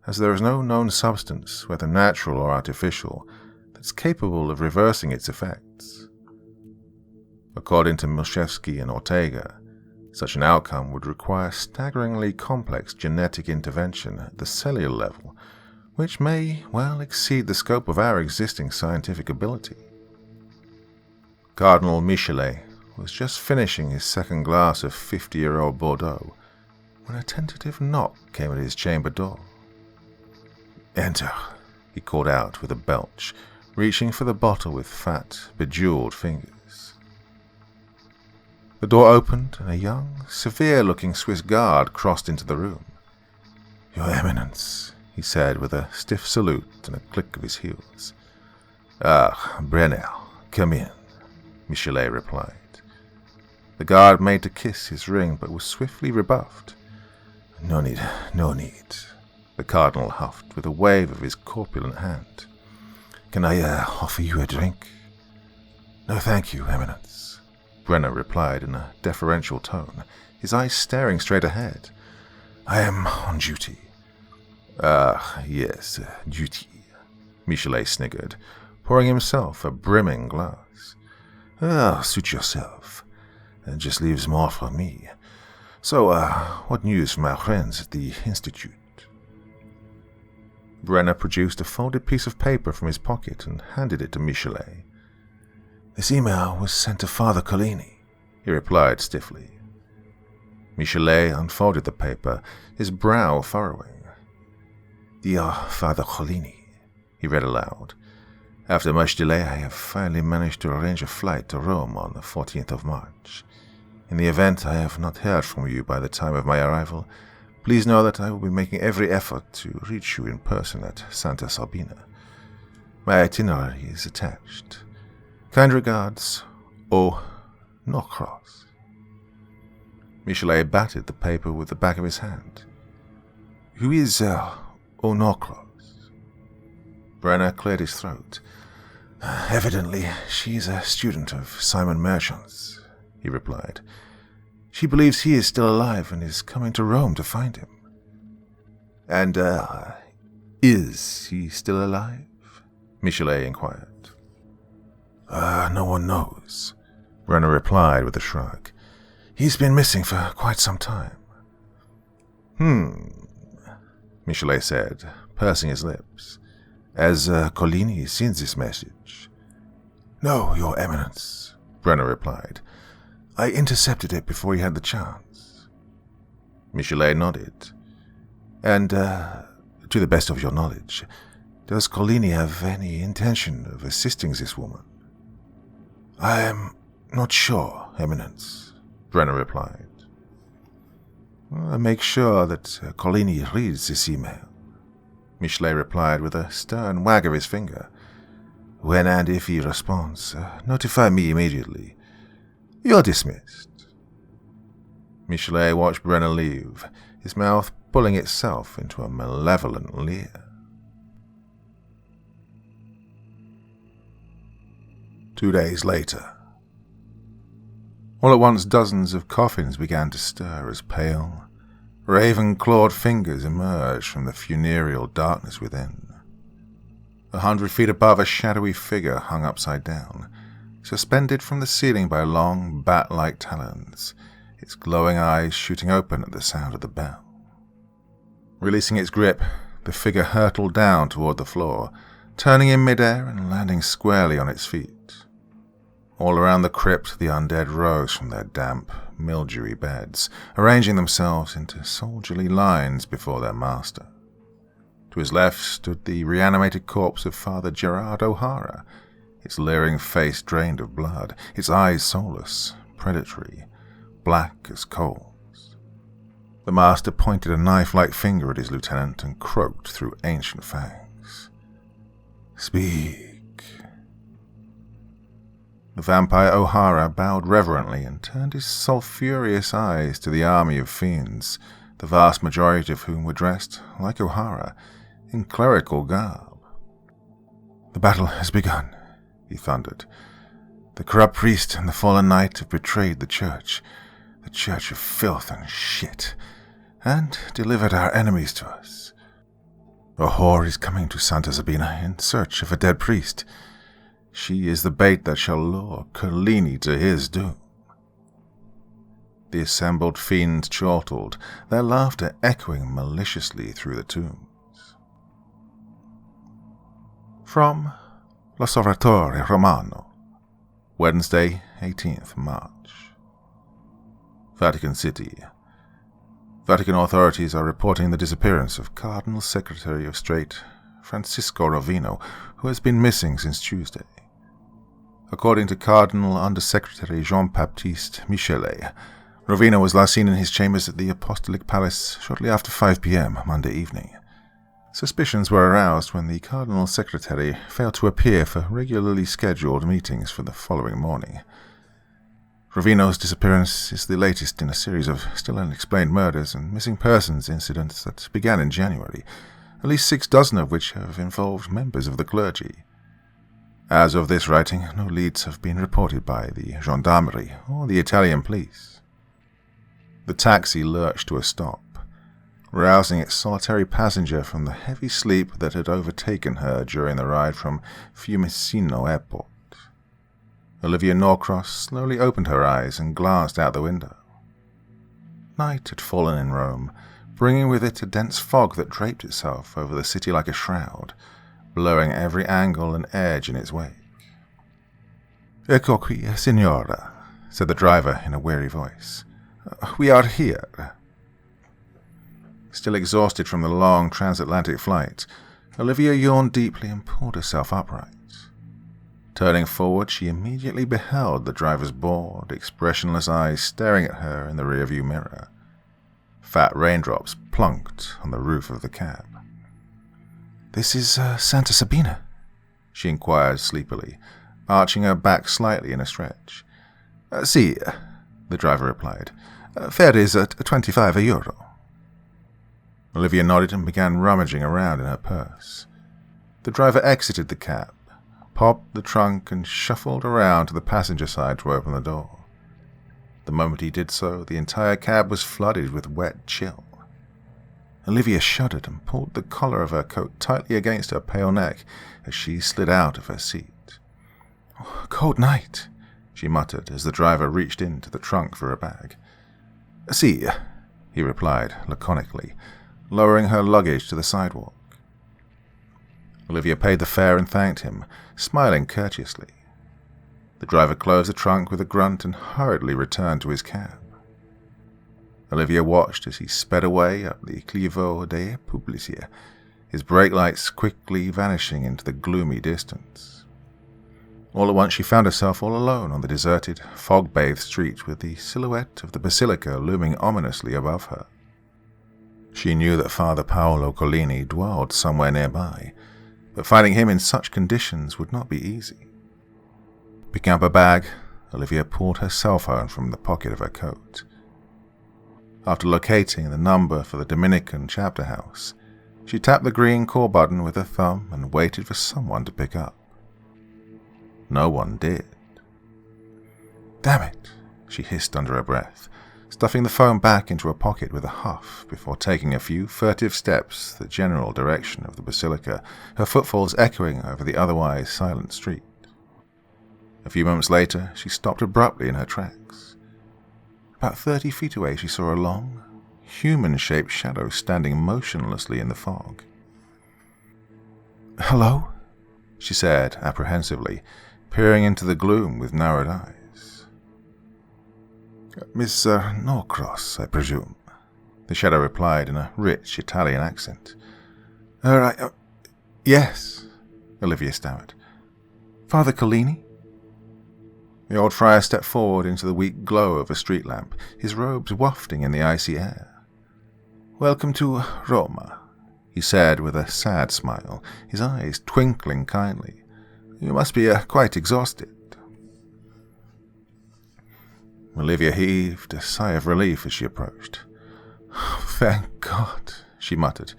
as there is no known substance, whether natural or artificial, that's capable of reversing its effects. According to Michalski and Ortega, such an outcome would require staggeringly complex genetic intervention at the cellular level, which may well exceed the scope of our existing scientific ability. Cardinal Michelet was just finishing his second glass of 50-year-old Bordeaux when a tentative knock came at his chamber door. Enter, he called out with a belch, reaching for the bottle with fat, bejeweled fingers. The door opened, and a young, severe-looking Swiss guard crossed into the room. Your Eminence, he said with a stiff salute and a click of his heels. Ah, Brenner, come in, Michelet replied. The guard made to kiss his ring, but was swiftly rebuffed. No need, the cardinal huffed with a wave of his corpulent hand. Can I offer you a drink? No, thank you, Eminence, Brenner replied in a deferential tone, his eyes staring straight ahead. I am on duty. Ah, yes, duty, Michelet sniggered, pouring himself a brimming glass. Ah, suit yourself. It just leaves more for me. So, what news from our friends at the Institute? Brenner produced a folded piece of paper from his pocket and handed it to Michelet. This email was sent to Father Collini, he replied stiffly. Michelet unfolded the paper, his brow furrowing. Dear Father Collini, he read aloud. After much delay, I have finally managed to arrange a flight to Rome on the 14th of March. In the event I have not heard from you by the time of my arrival, please know that I will be making every effort to reach you in person at Santa Sabina. My itinerary is attached. Kind regards, O. Norcross. Michelet batted the paper with the back of his hand. Who is O. Norcross? Brenner cleared his throat. Evidently, she's a student of Simon Merchant's, he replied. She believes he is still alive and is coming to Rome to find him. And, is he still alive? Michelet inquired. No one knows, Brenner replied with a shrug. He's been missing for quite some time. Michelet said, pursing his lips. Has Collini seen this message? No, Your Eminence, Brenner replied. I intercepted it before he had the chance. Michelet nodded. And, to the best of your knowledge, does Collini have any intention of assisting this woman? I am not sure, Eminence, Brenner replied. Make sure that Collini reads this email, Michelet replied with a stern wag of his finger. When and if he responds, notify me immediately. You're dismissed. Michelet watched Brenner leave, his mouth pulling itself into a malevolent leer. 2 days later. All at once dozens of coffins began to stir as pale, raven-clawed fingers emerged from the funereal darkness within. 100 feet above, a shadowy figure hung upside down, suspended from the ceiling by long, bat-like talons, its glowing eyes shooting open at the sound of the bell. Releasing its grip, the figure hurtled down toward the floor, turning in midair and landing squarely on its feet. All around the crypt, the undead rose from their damp, mildewy beds, arranging themselves into soldierly lines before their master. To his left stood the reanimated corpse of Father Gerard O'Hara, its leering face drained of blood, its eyes soulless, predatory, black as coals. The master pointed a knife-like finger at his lieutenant and croaked through ancient fangs. Speak. The vampire O'Hara bowed reverently and turned his sulphurous eyes to the army of fiends, the vast majority of whom were dressed, like O'Hara, in clerical garb. The battle has begun, he thundered. The corrupt priest and the fallen knight have betrayed the church of filth and shit, and delivered our enemies to us. A whore is coming to Santa Sabina in search of a dead priest. She is the bait that shall lure Collini to his doom. The assembled fiends chortled, their laughter echoing maliciously through the tombs. From L'Osservatore Romano, Wednesday, 18th March. Vatican City. Vatican authorities are reporting the disappearance of Cardinal Secretary of State Francisco Rovino, who has been missing since Tuesday. According to Cardinal Undersecretary Jean-Baptiste Michelet, Rovino was last seen in his chambers at the Apostolic Palace shortly after 5 p.m. Monday evening. Suspicions were aroused when the Cardinal Secretary failed to appear for regularly scheduled meetings for the following morning. Rovino's disappearance is the latest in a series of still unexplained murders and missing persons incidents that began in January, at least 6 dozen of which have involved members of the clergy. As of this writing, no leads have been reported by the Gendarmerie or the Italian police. The taxi lurched to a stop, rousing its solitary passenger from the heavy sleep that had overtaken her during the ride from Fiumicino Airport. Olivia Norcross slowly opened her eyes and glanced out the window. Night had fallen in Rome, bringing with it a dense fog that draped itself over the city like a shroud, blurring every angle and edge in its wake. "Ecco qui, signora," said the driver in a weary voice. "We are here." Still exhausted from the long transatlantic flight, Olivia yawned deeply and pulled herself upright. Turning forward, she immediately beheld the driver's bored, expressionless eyes staring at her in the rearview mirror. Fat raindrops plunked on the roof of the cab. "This is Santa Sabina?" she inquired sleepily, arching her back slightly in a stretch. "Si," the driver replied. "Fare is at €25. Olivia nodded and began rummaging around in her purse. The driver exited the cab, popped the trunk, and shuffled around to the passenger side to open the door. The moment he did so, the entire cab was flooded with wet chill. Olivia shuddered and pulled the collar of her coat tightly against her pale neck as she slid out of her seat. "Cold night," she muttered as the driver reached into the trunk for a bag. "Si," he replied laconically, lowering her luggage to the sidewalk. Olivia paid the fare and thanked him, smiling courteously. The driver closed the trunk with a grunt and hurriedly returned to his cab. Olivia watched as he sped away up the Clivo de Publicia, his brake lights quickly vanishing into the gloomy distance. All at once she found herself all alone on the deserted, fog-bathed street with the silhouette of the basilica looming ominously above her. She knew that Father Paolo Collini dwelled somewhere nearby, but finding him in such conditions would not be easy. Picking up a bag, Olivia pulled her cell phone from the pocket of her coat. After locating the number for the Dominican chapter house, she tapped the green call button with her thumb and waited for someone to pick up. No one did. "Damn it," she hissed under her breath, stuffing the phone back into her pocket with a huff before taking a few furtive steps the general direction of the basilica, her footfalls echoing over the otherwise silent street. A few moments later, she stopped abruptly in her tracks. About 30 feet away, she saw a long, human-shaped shadow standing motionlessly in the fog. "Hello?" she said apprehensively, peering into the gloom with narrowed eyes. "Miss Norcross, I presume," the shadow replied in a rich Italian accent. Yes," Olivia stammered. "Father Collini?" The old friar stepped forward into the weak glow of a street lamp, his robes wafting in the icy air. "Welcome to Roma," he said with a sad smile, his eyes twinkling kindly. "You must be quite exhausted." Olivia heaved a sigh of relief as she approached. "Thank God," she muttered.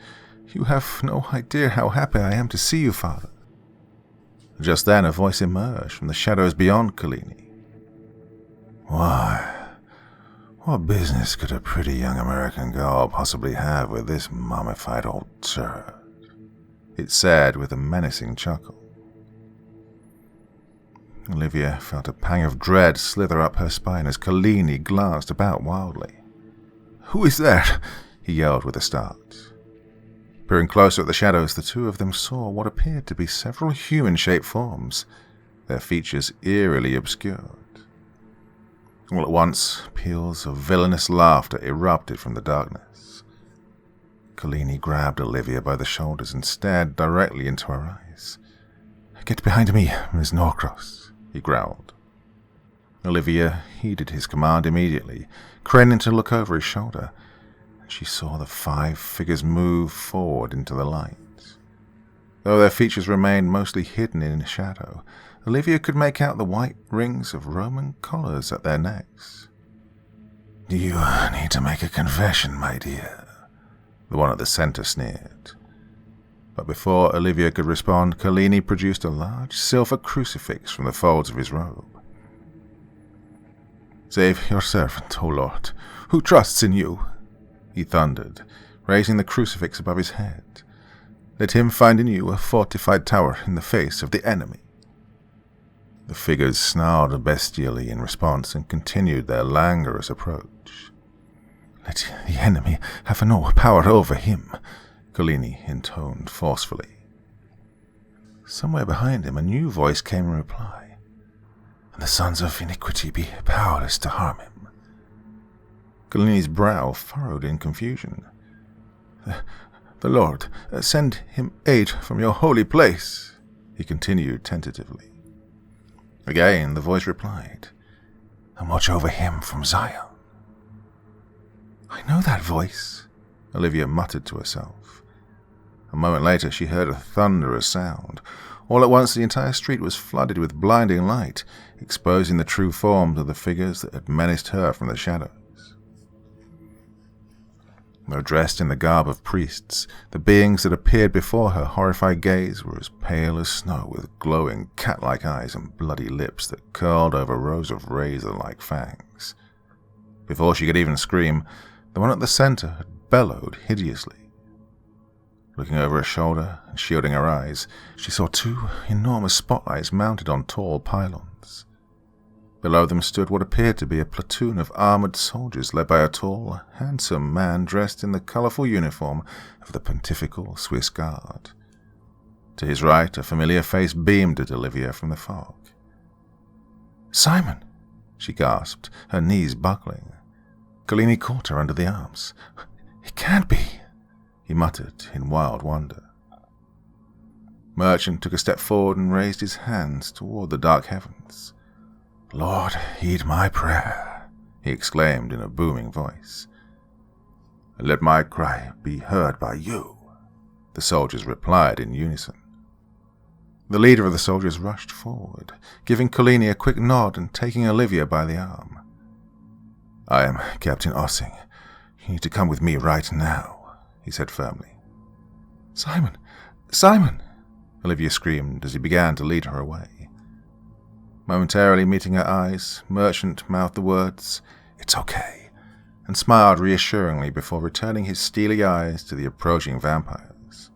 "You have no idea how happy I am to see you, Father." Just then a voice emerged from the shadows beyond Collini. "Why, what business could a pretty young American girl possibly have with this mummified old turd?" it said with a menacing chuckle. Olivia felt a pang of dread slither up her spine as Collini glanced about wildly. "Who is there?" he yelled with a start. Peering closer at the shadows, the two of them saw what appeared to be several human-shaped forms, their features eerily obscured. All at once, peals of villainous laughter erupted from the darkness. Collini grabbed Olivia by the shoulders and stared directly into her eyes. "Get behind me, Miss Norcross," he growled. Olivia heeded his command immediately, craning to look over his shoulder, and she saw the 5 figures move forward into the light. Though their features remained mostly hidden in shadow, Olivia could make out the white rings of Roman collars at their necks. "Do you need to make a confession, my dear?" the one at the center sneered. But before Olivia could respond, Collini produced a large silver crucifix from the folds of his robe. "Save your servant, O Lord, who trusts in you," he thundered, raising the crucifix above his head. "Let him find in you a fortified tower in the face of the enemy." The figures snarled bestially in response and continued their languorous approach. "Let the enemy have no power over him," Collini intoned forcefully. Somewhere behind him a new voice came in reply. "And the sons of iniquity be powerless to harm him." Collini's brow furrowed in confusion. "The Lord, send him aid from your holy place," he continued tentatively. Again the voice replied, "And watch over him from Zion." "I know that voice," Olivia muttered to herself. A moment later she heard a thunderous sound. All at once the entire street was flooded with blinding light, exposing the true forms of the figures that had menaced her from the shadows. Though dressed in the garb of priests, the beings that appeared before her horrified gaze were as pale as snow, with glowing cat-like eyes and bloody lips that curled over rows of razor-like fangs. Before she could even scream, the one at the center had bellowed hideously. Looking over her shoulder and shielding her eyes, she saw 2 enormous spotlights mounted on tall pylons. Below them stood what appeared to be a platoon of armored soldiers led by a tall, handsome man dressed in the colorful uniform of the Pontifical Swiss Guard. To his right, a familiar face beamed at Olivia from the fog. "Simon!" she gasped, her knees buckling. Collini caught her under the arms. "It can't be," he muttered in wild wonder. Merchant took a step forward and raised his hands toward the dark heavens. "Lord, heed my prayer," he exclaimed in a booming voice. "Let my cry be heard by you," the soldiers replied in unison. The leader of the soldiers rushed forward, giving Collini a quick nod and taking Olivia by the arm. "I am Captain Ossing. You need to come with me right now," he said firmly. "Simon! Simon!" Olivia screamed as he began to lead her away. Momentarily meeting her eyes, Merchant mouthed the words, "It's okay," and smiled reassuringly before returning his steely eyes to the approaching vampires.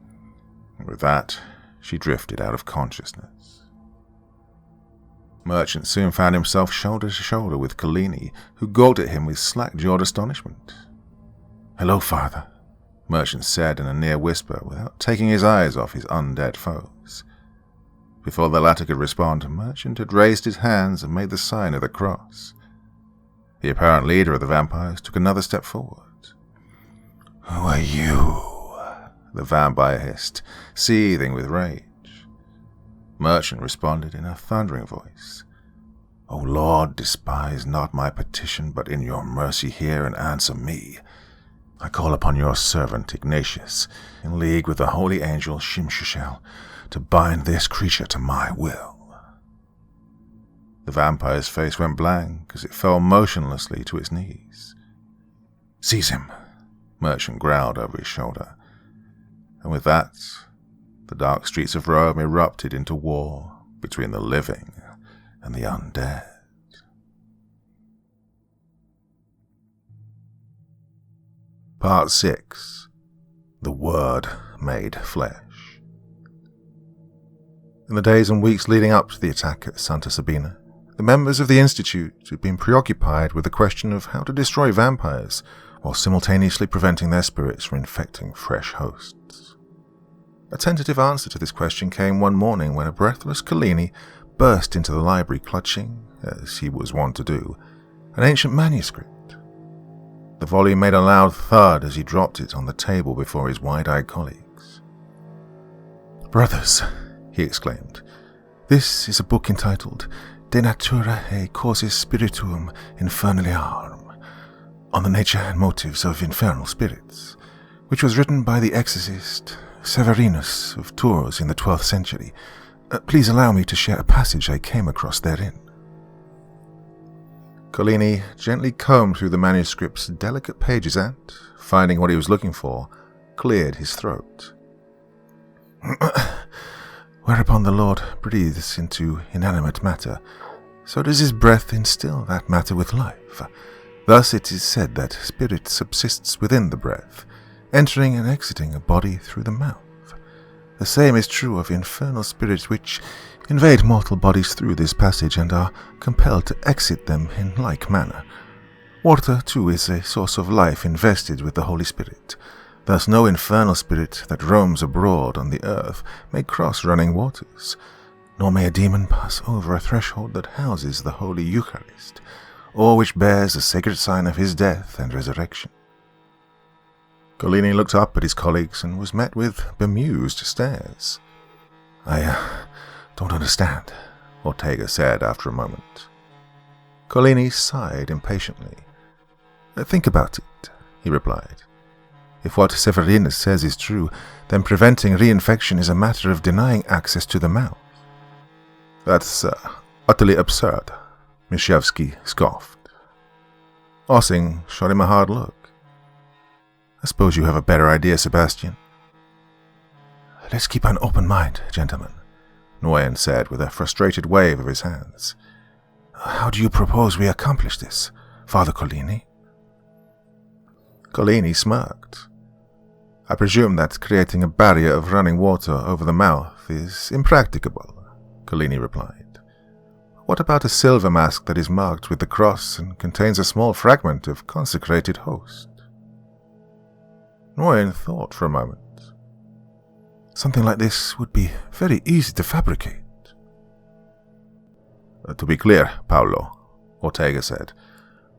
And with that, she drifted out of consciousness. Merchant soon found himself shoulder to shoulder with Collini, who gawked at him with slack-jawed astonishment. "Hello, Father," Merchant said in a near whisper without taking his eyes off his undead foes. Before the latter could respond, Merchant had raised his hands and made the sign of the cross. The apparent leader of the vampires took another step forward. "Who are you?" the vampire hissed, seething with rage. Merchant responded in a thundering voice. "O Lord, despise not my petition, but in your mercy hear and answer me. I call upon your servant Ignatius, in league with the holy angel Shimshashel, to bind this creature to my will." The vampire's face went blank as it fell motionlessly to its knees. "Seize him," Merchant growled over his shoulder. And with that, the dark streets of Rome erupted into war between the living and the undead. Part 6. The Word Made Flesh. In the days and weeks leading up to the attack at Santa Sabina, the members of the Institute had been preoccupied with the question of how to destroy vampires while simultaneously preventing their spirits from infecting fresh hosts. A tentative answer to this question came one morning when a breathless Collini burst into the library clutching, as he was wont to do, an ancient manuscript. The volume made a loud thud as he dropped it on the table before his wide-eyed colleagues. "Brothers," he exclaimed, "this is a book entitled De Natura et Causis Spirituum Infernaliarum, on the nature and motives of infernal spirits, which was written by the exorcist Severinus of Tours in the 12th century. Please allow me to share a passage I came across therein." Collini gently combed through the manuscript's delicate pages and, finding what he was looking for, cleared his throat. "Whereupon the Lord breathes into inanimate matter, so does his breath instill that matter with life. Thus it is said that spirit subsists within the breath, entering and exiting a body through the mouth. The same is true of infernal spirits which invade mortal bodies through this passage and are compelled to exit them in like manner. Water, too, is a source of life invested with the Holy Spirit. Thus no infernal spirit that roams abroad on the earth may cross running waters, nor may a demon pass over a threshold that houses the Holy Eucharist, or which bears the sacred sign of his death and resurrection." Collini looked up at his colleagues and was met with bemused stares. "I don't understand," Ortega said after a moment. Collini sighed impatiently. "Think about it," he replied. "If what Severinus says is true, then preventing reinfection is a matter of denying access to the mouth." "That's utterly absurd," Mishevsky scoffed. Ossing shot him a hard look. "I suppose you have a better idea, Sebastian." "Let's keep an open mind, gentlemen," Nguyen said with a frustrated wave of his hands. "How do you propose we accomplish this, Father Collini?" Collini smirked. "I presume that creating a barrier of running water over the mouth is impracticable," Collini replied. "What about a silver mask that is marked with the cross and contains a small fragment of consecrated host?" Nguyen thought for a moment. "Something like this would be very easy to fabricate." "To be clear, Paolo," Ortega said,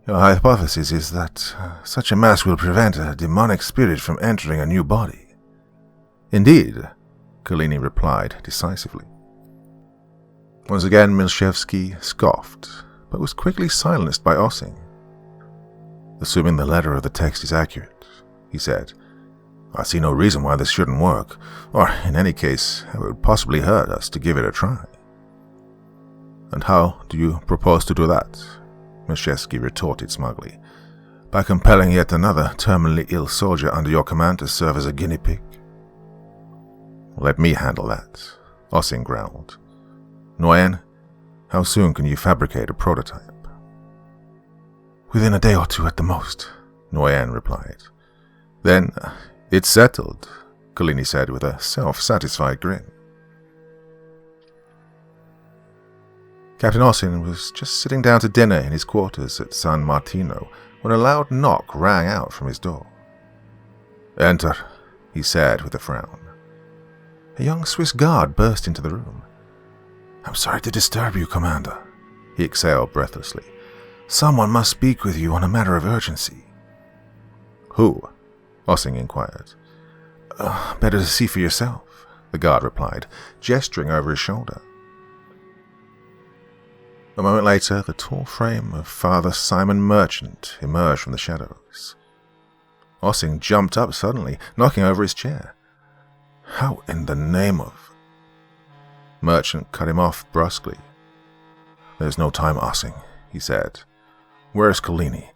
"your hypothesis is that such a mask will prevent a demonic spirit from entering a new body." "Indeed," Collini replied decisively. Once again Milshevsky scoffed, but was quickly silenced by Ossing. "Assuming the letter of the text is accurate," he said, "I see no reason why this shouldn't work, or, in any case, how it would possibly hurt us to give it a try." "And how do you propose to do that?" Milshevsky retorted smugly. "By compelling yet another terminally ill soldier under your command to serve as a guinea pig." "Let me handle that," Ossing growled. "Nguyen, how soon can you fabricate a prototype?" "Within a day or two at the most," Nguyen replied. "Then it's settled," Collini said with a self-satisfied grin. Captain Ossing was just sitting down to dinner in his quarters at San Martino when a loud knock rang out from his door. "Enter," he said with a frown. A young Swiss guard burst into the room. "I'm sorry to disturb you, Commander," he exhaled breathlessly. "Someone must speak with you on a matter of urgency." "Who?" Ossing inquired. "Better to see for yourself," the guard replied, gesturing over his shoulder. A moment later, the tall frame of Father Simon Merchant emerged from the shadows. Ossing jumped up suddenly, knocking over his chair. "How in the name of—" Merchant cut him off brusquely. "There's no time, Ossing," he said. "Where's Collini?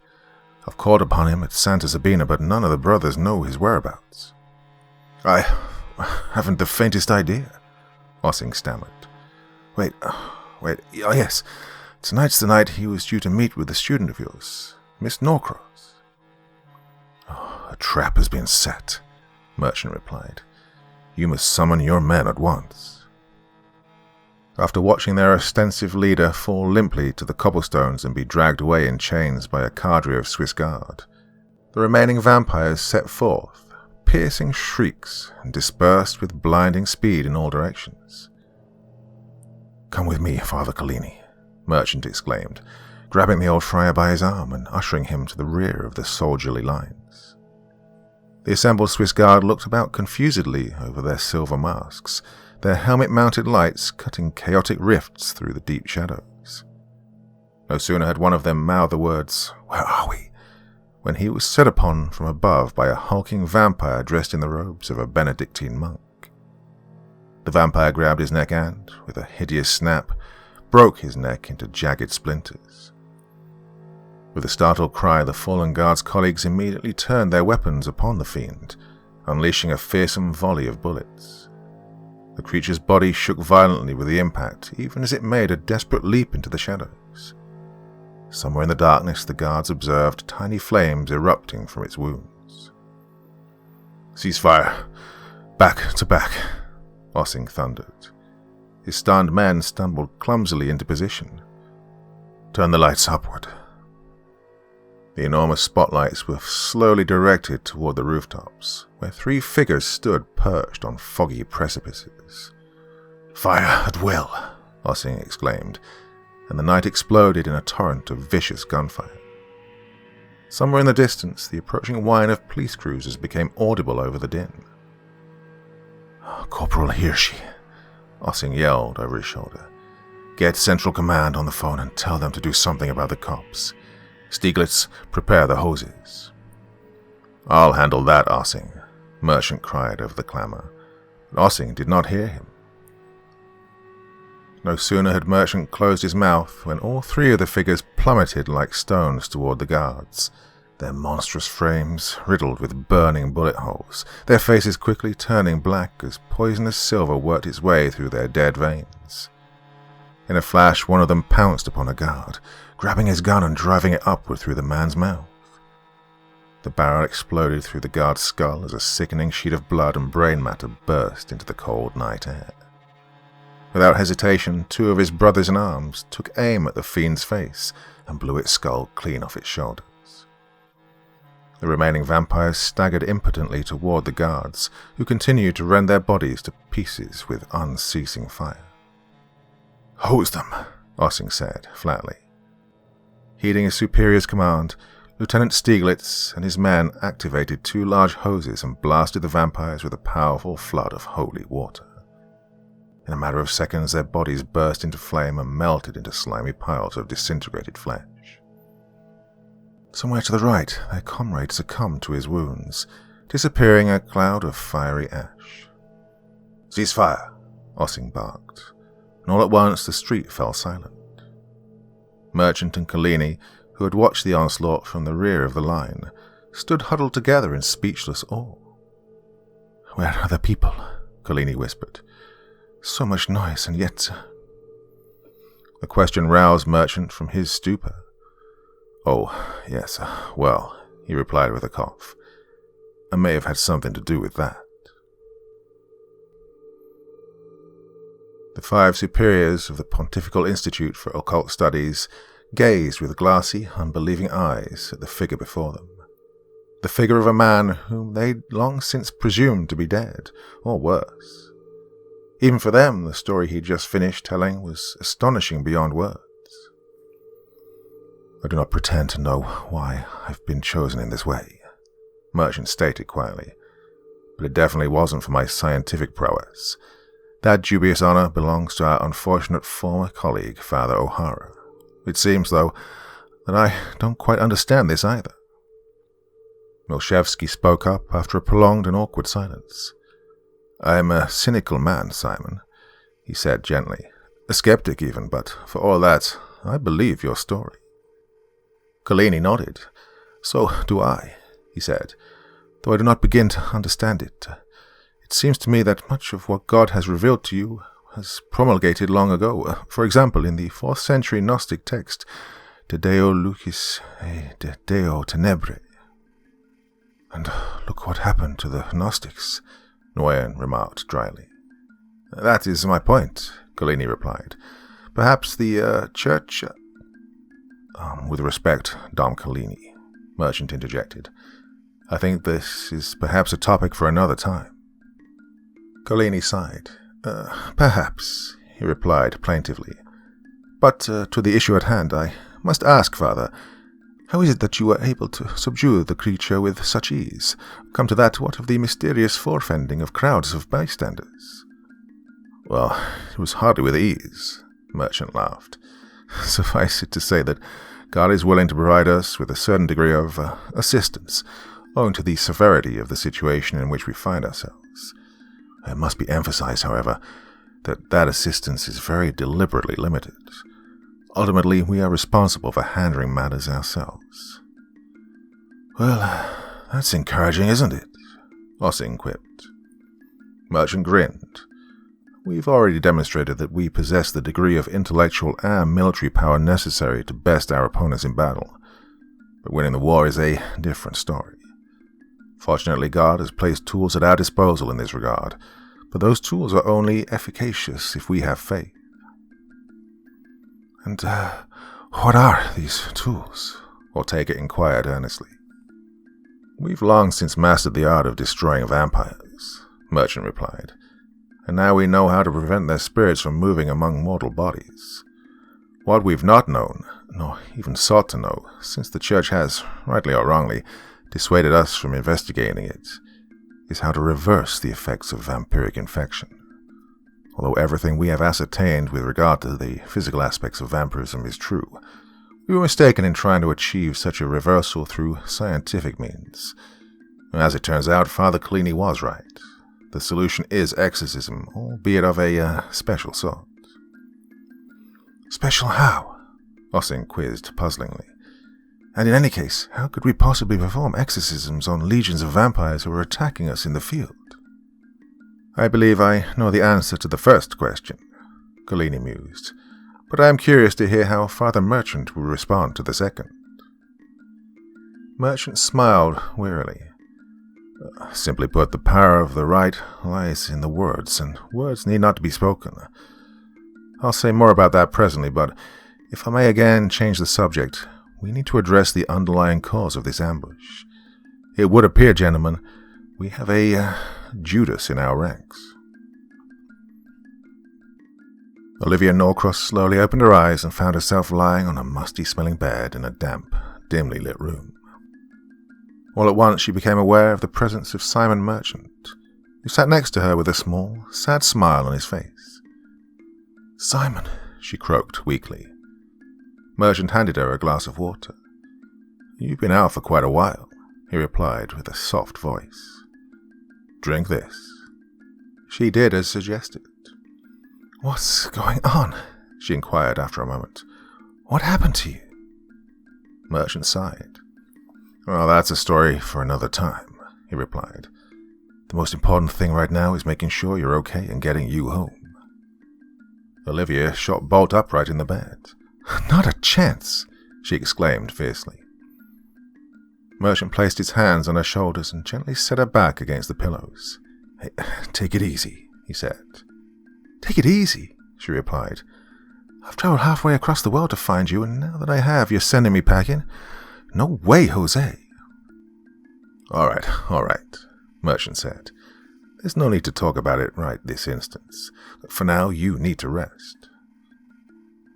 I've called upon him at Santa Sabina, but none of the brothers know his whereabouts." I haven't the faintest idea," Ossing stammered. Wait, yes. Tonight's the night he was due to meet with a student of yours, Miss Norcross." "A trap has been set," Merchant replied. "You must summon your men at once." After watching their ostensive leader fall limply to the cobblestones and be dragged away in chains by a cadre of Swiss guard, the remaining vampires set forth, piercing shrieks, and dispersed with blinding speed in all directions. "Come with me, Father Collini," Merchant exclaimed, grabbing the old friar by his arm and ushering him to the rear of the soldierly lines. The assembled Swiss Guard looked about confusedly over their silver masks, their helmet-mounted lights cutting chaotic rifts through the deep shadows. No sooner had one of them mouthed the words, "Where are we?" when he was set upon from above by a hulking vampire dressed in the robes of a Benedictine monk. The vampire grabbed his neck and, with a hideous snap, broke his neck into jagged splinters. With a startled cry, the fallen guard's colleagues immediately turned their weapons upon the fiend, unleashing a fearsome volley of bullets. The creature's body shook violently with the impact, even as it made a desperate leap into the shadows. Somewhere in the darkness, the guards observed tiny flames erupting from its wounds. "Ceasefire! Back to back!" Ossing thundered. His stunned men stumbled clumsily into position. "Turn the lights upward." The enormous spotlights were slowly directed toward the rooftops, where 3 figures stood perched on foggy precipices. "Fire at will!" Ossing exclaimed, and the night exploded in a torrent of vicious gunfire. Somewhere in the distance, the approaching whine of police cruisers became audible over the din. "Corporal Hirschi," Ossing yelled over his shoulder. "Get Central Command on the phone and tell them to do something about the cops. Stieglitz, prepare the hoses." "I'll handle that, Ossing," Merchant cried over the clamor, but Ossing did not hear him. No sooner had Merchant closed his mouth when all 3 of the figures plummeted like stones toward the guards, their monstrous frames riddled with burning bullet holes, their faces quickly turning black as poisonous silver worked its way through their dead veins. In a flash, one of them pounced upon a guard, grabbing his gun and driving it upward through the man's mouth. The barrel exploded through the guard's skull as a sickening sheet of blood and brain matter burst into the cold night air. Without hesitation, 2 of his brothers-in-arms took aim at the fiend's face and blew its skull clean off its shoulders. The remaining vampires staggered impotently toward the guards, who continued to rend their bodies to pieces with unceasing fire. "Hose them," Ossing said, flatly. Heeding his superior's command, Lieutenant Stieglitz and his men activated 2 large hoses and blasted the vampires with a powerful flood of holy water. In a matter of seconds, their bodies burst into flame and melted into slimy piles of disintegrated flesh. Somewhere to the right, their comrade succumbed to his wounds, disappearing in a cloud of fiery ash. "Ceasefire!" Ossing barked, and all at once the street fell silent. Merchant and Collini, who had watched the onslaught from the rear of the line, stood huddled together in speechless awe. "Where are the people?" Collini whispered. "So much noise, and yet—" The question roused Merchant from his stupor. "Oh, yes, well," he replied with a cough. "I may have had something to do with that." The 5 superiors of the Pontifical Institute for Occult Studies gazed with glassy, unbelieving eyes at the figure before them. The figure of a man whom they'd long since presumed to be dead, or worse. Even for them, the story he'd just finished telling was astonishing beyond words. "I do not pretend to know why I've been chosen in this way," Merchant stated quietly, "but it definitely wasn't for my scientific prowess. That dubious honor belongs to our unfortunate former colleague, Father O'Hara. It seems, though, that I don't quite understand this either." Milshevsky spoke up after a prolonged and awkward silence. "I am a cynical man, Simon," he said gently. "A skeptic even, but for all that, I believe your story." Collini nodded. "So do I," he said, "though I do not begin to understand it. It seems to me that much of what God has revealed to you was promulgated long ago. For example, in the 4th century Gnostic text, De Deo Lucis et de Deo Tenebrae. And look what happened to the Gnostics," Nguyen remarked dryly. "That is my point," Collini replied. "Perhaps the Church—" "With respect, Dom Collini," Merchant interjected, "I think this is perhaps a topic for another time." Collini sighed. Perhaps," he replied plaintively. "But to the issue at hand, I must ask, Father, how is it that you were able to subdue the creature with such ease? Come to that, what of the mysterious forefending of crowds of bystanders? Well, it was hardly with ease, the merchant laughed. Suffice it to say that God is willing to provide us with a certain degree of assistance, owing to the severity of the situation in which we find ourselves. It must be emphasized, however, that assistance is very deliberately limited. Ultimately, we are responsible for handling matters ourselves. Well, that's encouraging, isn't it? Ossing quipped. Merchant grinned. We've already demonstrated that we possess the degree of intellectual and military power necessary to best our opponents in battle. But winning the war is a different story. Fortunately, God has placed tools at our disposal in this regard, but those tools are only efficacious if we have faith. And what are these tools? Ortega inquired earnestly. We've long since mastered the art of destroying vampires, Merchant replied, and now we know how to prevent their spirits from moving among mortal bodies. What we've not known, nor even sought to know, since the Church has, rightly or wrongly, dissuaded us from investigating it, is how to reverse the effects of vampiric infection. Although everything we have ascertained with regard to the physical aspects of vampirism is true, we were mistaken in trying to achieve such a reversal through scientific means. As it turns out, Father Collini was right. The solution is exorcism, albeit of a special sort. Special how? Ossing quizzed puzzlingly. And in any case, how could we possibly perform exorcisms on legions of vampires who are attacking us in the field? I believe I know the answer to the first question, Collini mused, but I am curious to hear how Father Merchant will respond to the second. Merchant smiled wearily. Simply put, the power of the right lies in the words, and words need not to be spoken. I'll say more about that presently, but if I may again change the subject, we need to address the underlying cause of this ambush. It would appear, gentlemen, we have a Judas in our ranks. Olivia Norcross slowly opened her eyes and found herself lying on a musty-smelling bed in a damp, dimly lit room. All at once she became aware of the presence of Simon Merchant, who sat next to her with a small, sad smile on his face. "Simon," she croaked weakly. Merchant handed her a glass of water. "You've been out for quite a while," he replied with a soft voice. "Drink this." She did as suggested. "What's going on?" she inquired after a moment. "What happened to you?" Merchant sighed. "Well, that's a story for another time," he replied. "The most important thing right now is making sure you're okay and getting you home." Olivia shot bolt upright in the bed. "Not a chance!" she exclaimed fiercely. Merchant placed his hands on her shoulders and gently set her back against the pillows. "Hey, take it easy," he said. "Take it easy," she replied. "I've traveled halfway across the world to find you, and now that I have, you're sending me packing? No way, Jose." All right, Merchant said. "There's no need to talk about it right this instance. For now, you need to rest."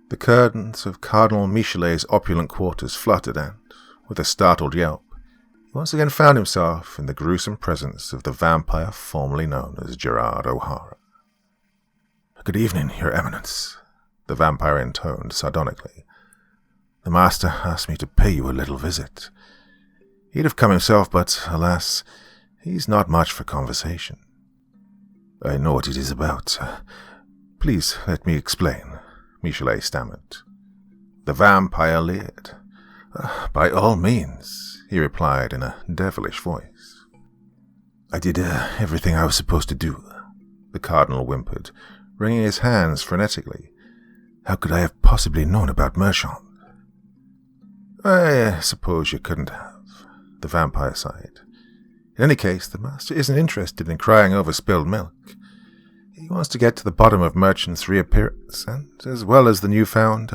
The curtains of Cardinal Michelet's opulent quarters fluttered and, with a startled yelp, he once again found himself in the gruesome presence of the vampire formerly known as Gerard O'Hara. "Good evening, Your Eminence," the vampire intoned sardonically. "The master asked me to pay you a little visit. He'd have come himself, but, alas, he's not much for conversation." "I know what it is about. Please let me explain," Michelet stammered. The vampire leered. "By all means," he replied in a devilish voice. "I did everything I was supposed to do," the cardinal whimpered, wringing his hands frenetically. "How could I have possibly known about Merchant?" "I suppose you couldn't have," the vampire sighed. "In any case, the master isn't interested in crying over spilled milk. He wants to get to the bottom of Merchant's reappearance, and as well as the newfound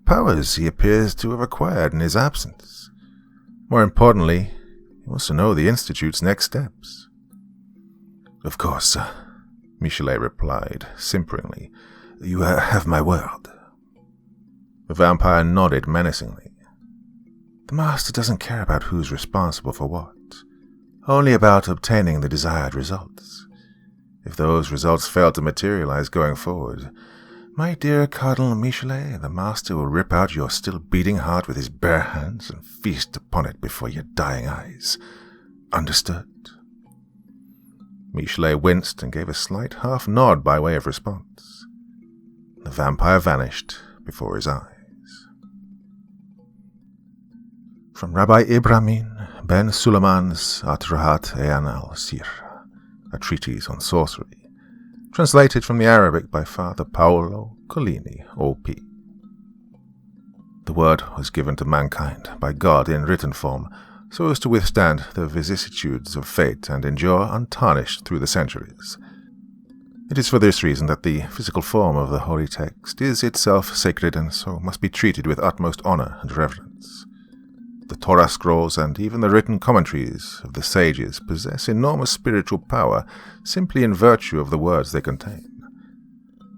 powers he appears to have acquired in his absence. More importantly, he wants to know the Institute's next steps." "Of course," Michelet replied, simperingly. "You have my word." The vampire nodded menacingly. The master doesn't care about who's responsible for what, only about obtaining the desired results. If those results fail to materialize going forward, my dear Cardinal Michelet, the master will rip out your still beating heart with his bare hands and feast upon it before your dying eyes. Understood? Michelet winced and gave a slight half nod by way of response. The vampire vanished before his eyes. From Rabbi Ibrahim ben Suleiman's Atrahat Ean al-Sir, a treatise on sorcery, translated from the Arabic by Father Paolo Collini, O.P. The word was given to mankind by God in written form, so as to withstand the vicissitudes of fate and endure untarnished through the centuries. It is for this reason that the physical form of the holy text is itself sacred and so must be treated with utmost honor and reverence. The Torah scrolls and even the written commentaries of the sages possess enormous spiritual power simply in virtue of the words they contain.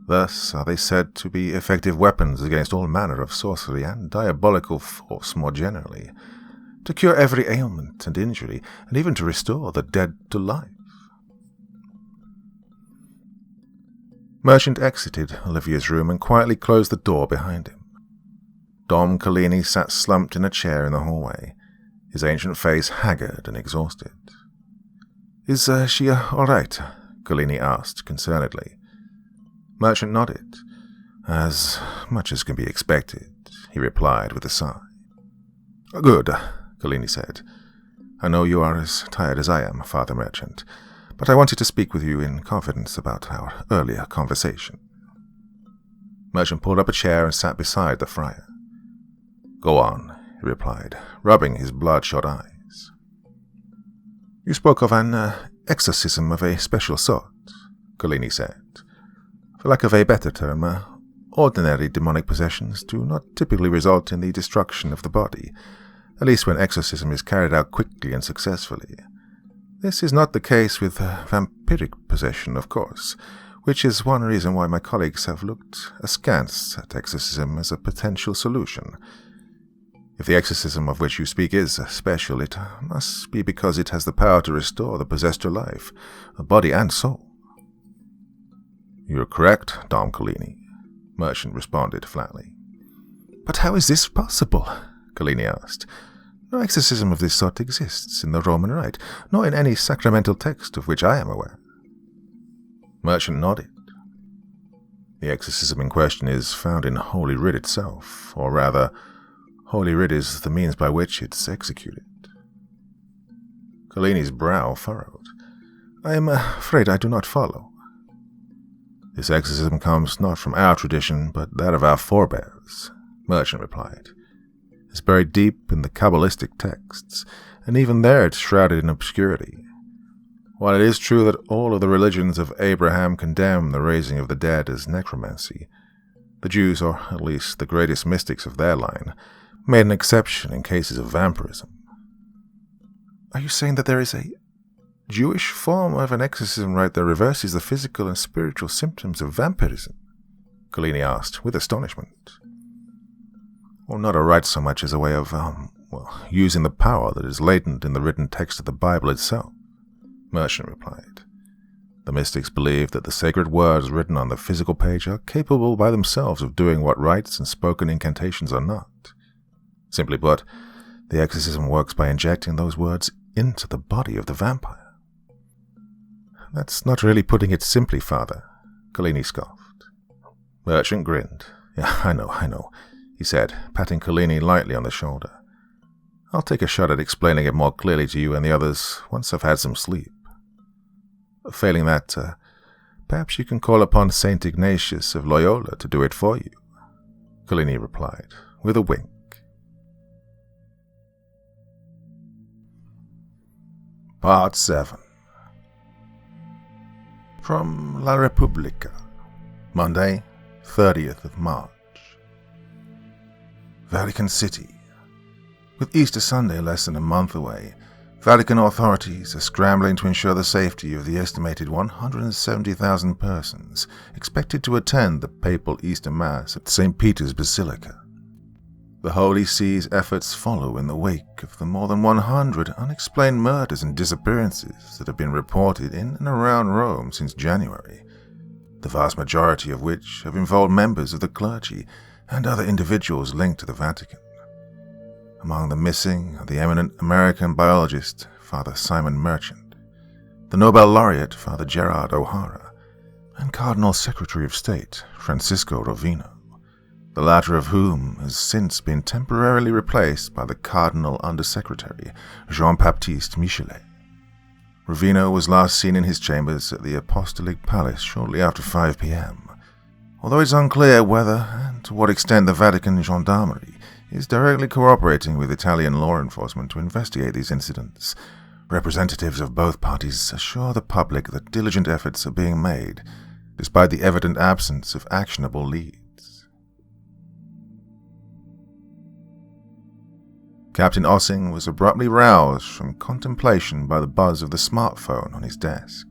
Thus are they said to be effective weapons against all manner of sorcery and diabolical force more generally, to cure every ailment and injury, and even to restore the dead to life. Merchant exited Olivia's room and quietly closed the door behind him. Dom Collini sat slumped in a chair in the hallway, his ancient face haggard and exhausted. "Is she all right?" Collini asked concernedly. Merchant nodded. "As much as can be expected," he replied with a sigh. "Good," Collini said. "I know you are as tired as I am, Father Merchant, but I wanted to speak with you in confidence about our earlier conversation." Merchant pulled up a chair and sat beside the friar. "Go on," he replied, rubbing his bloodshot eyes. "You spoke of an exorcism of a special sort," Collini said. "For lack of a better term, ordinary demonic possessions do not typically result in the destruction of the body, at least when exorcism is carried out quickly and successfully. This is not the case with vampiric possession, of course, which is one reason why my colleagues have looked askance at exorcism as a potential solution. If the exorcism of which you speak is special, it must be because it has the power to restore the possessed to life, body and soul." "You're correct, Dom Collini," Merchant responded flatly. "But how is this possible?" Collini asked. "No exorcism of this sort exists in the Roman Rite, nor in any sacramental text of which I am aware." Merchant nodded. "The exorcism in question is found in Holy Writ itself, or rather, Holy Writ is the means by which it's executed." Collini's brow furrowed. "I am afraid I do not follow." "This exorcism comes not from our tradition, but that of our forebears," Merchant replied. "It's buried deep in the Kabbalistic texts, and even there it's shrouded in obscurity. While it is true that all of the religions of Abraham condemn the raising of the dead as necromancy, the Jews, or at least the greatest mystics of their line, made an exception in cases of vampirism." "Are you saying that there is a Jewish form of an exorcism rite that reverses the physical and spiritual symptoms of vampirism?" Collini asked, with astonishment. "Well, not a rite so much as a way of, using the power that is latent in the written text of the Bible itself," Merchant replied. "The mystics believe that the sacred words written on the physical page are capable by themselves of doing what rites and spoken incantations are not. Simply put, the exorcism works by injecting those words into the body of the vampire." "That's not really putting it simply, Father," Collini scoffed. Merchant grinned. "Yeah, I know, he said, patting Collini lightly on the shoulder. "I'll take a shot at explaining it more clearly to you and the others once I've had some sleep. Failing that, perhaps you can call upon St. Ignatius of Loyola to do it for you," Collini replied, with a wink. Part 7. From La Repubblica, Monday, 30th of March. Vatican City. With Easter Sunday less than a month away, Vatican authorities are scrambling to ensure the safety of the estimated 170,000 persons expected to attend the papal Easter Mass at St. Peter's Basilica. The Holy See's efforts follow in the wake of the more than 100 unexplained murders and disappearances that have been reported in and around Rome since January, the vast majority of which have involved members of the clergy and other individuals linked to the Vatican. Among the missing are the eminent American biologist Father Simon Merchant, the Nobel laureate Father Gerard O'Hara, and Cardinal Secretary of State Francisco Rovino, the latter of whom has since been temporarily replaced by the Cardinal Undersecretary Jean-Baptiste Michelet. Rovino was last seen in his chambers at the Apostolic Palace shortly after 5 p.m., although it's unclear whether and to what extent the Vatican Gendarmerie is directly cooperating with Italian law enforcement to investigate these incidents. Representatives of both parties assure the public that diligent efforts are being made, despite the evident absence of actionable leads. Captain Ossing was abruptly roused from contemplation by the buzz of the smartphone on his desk.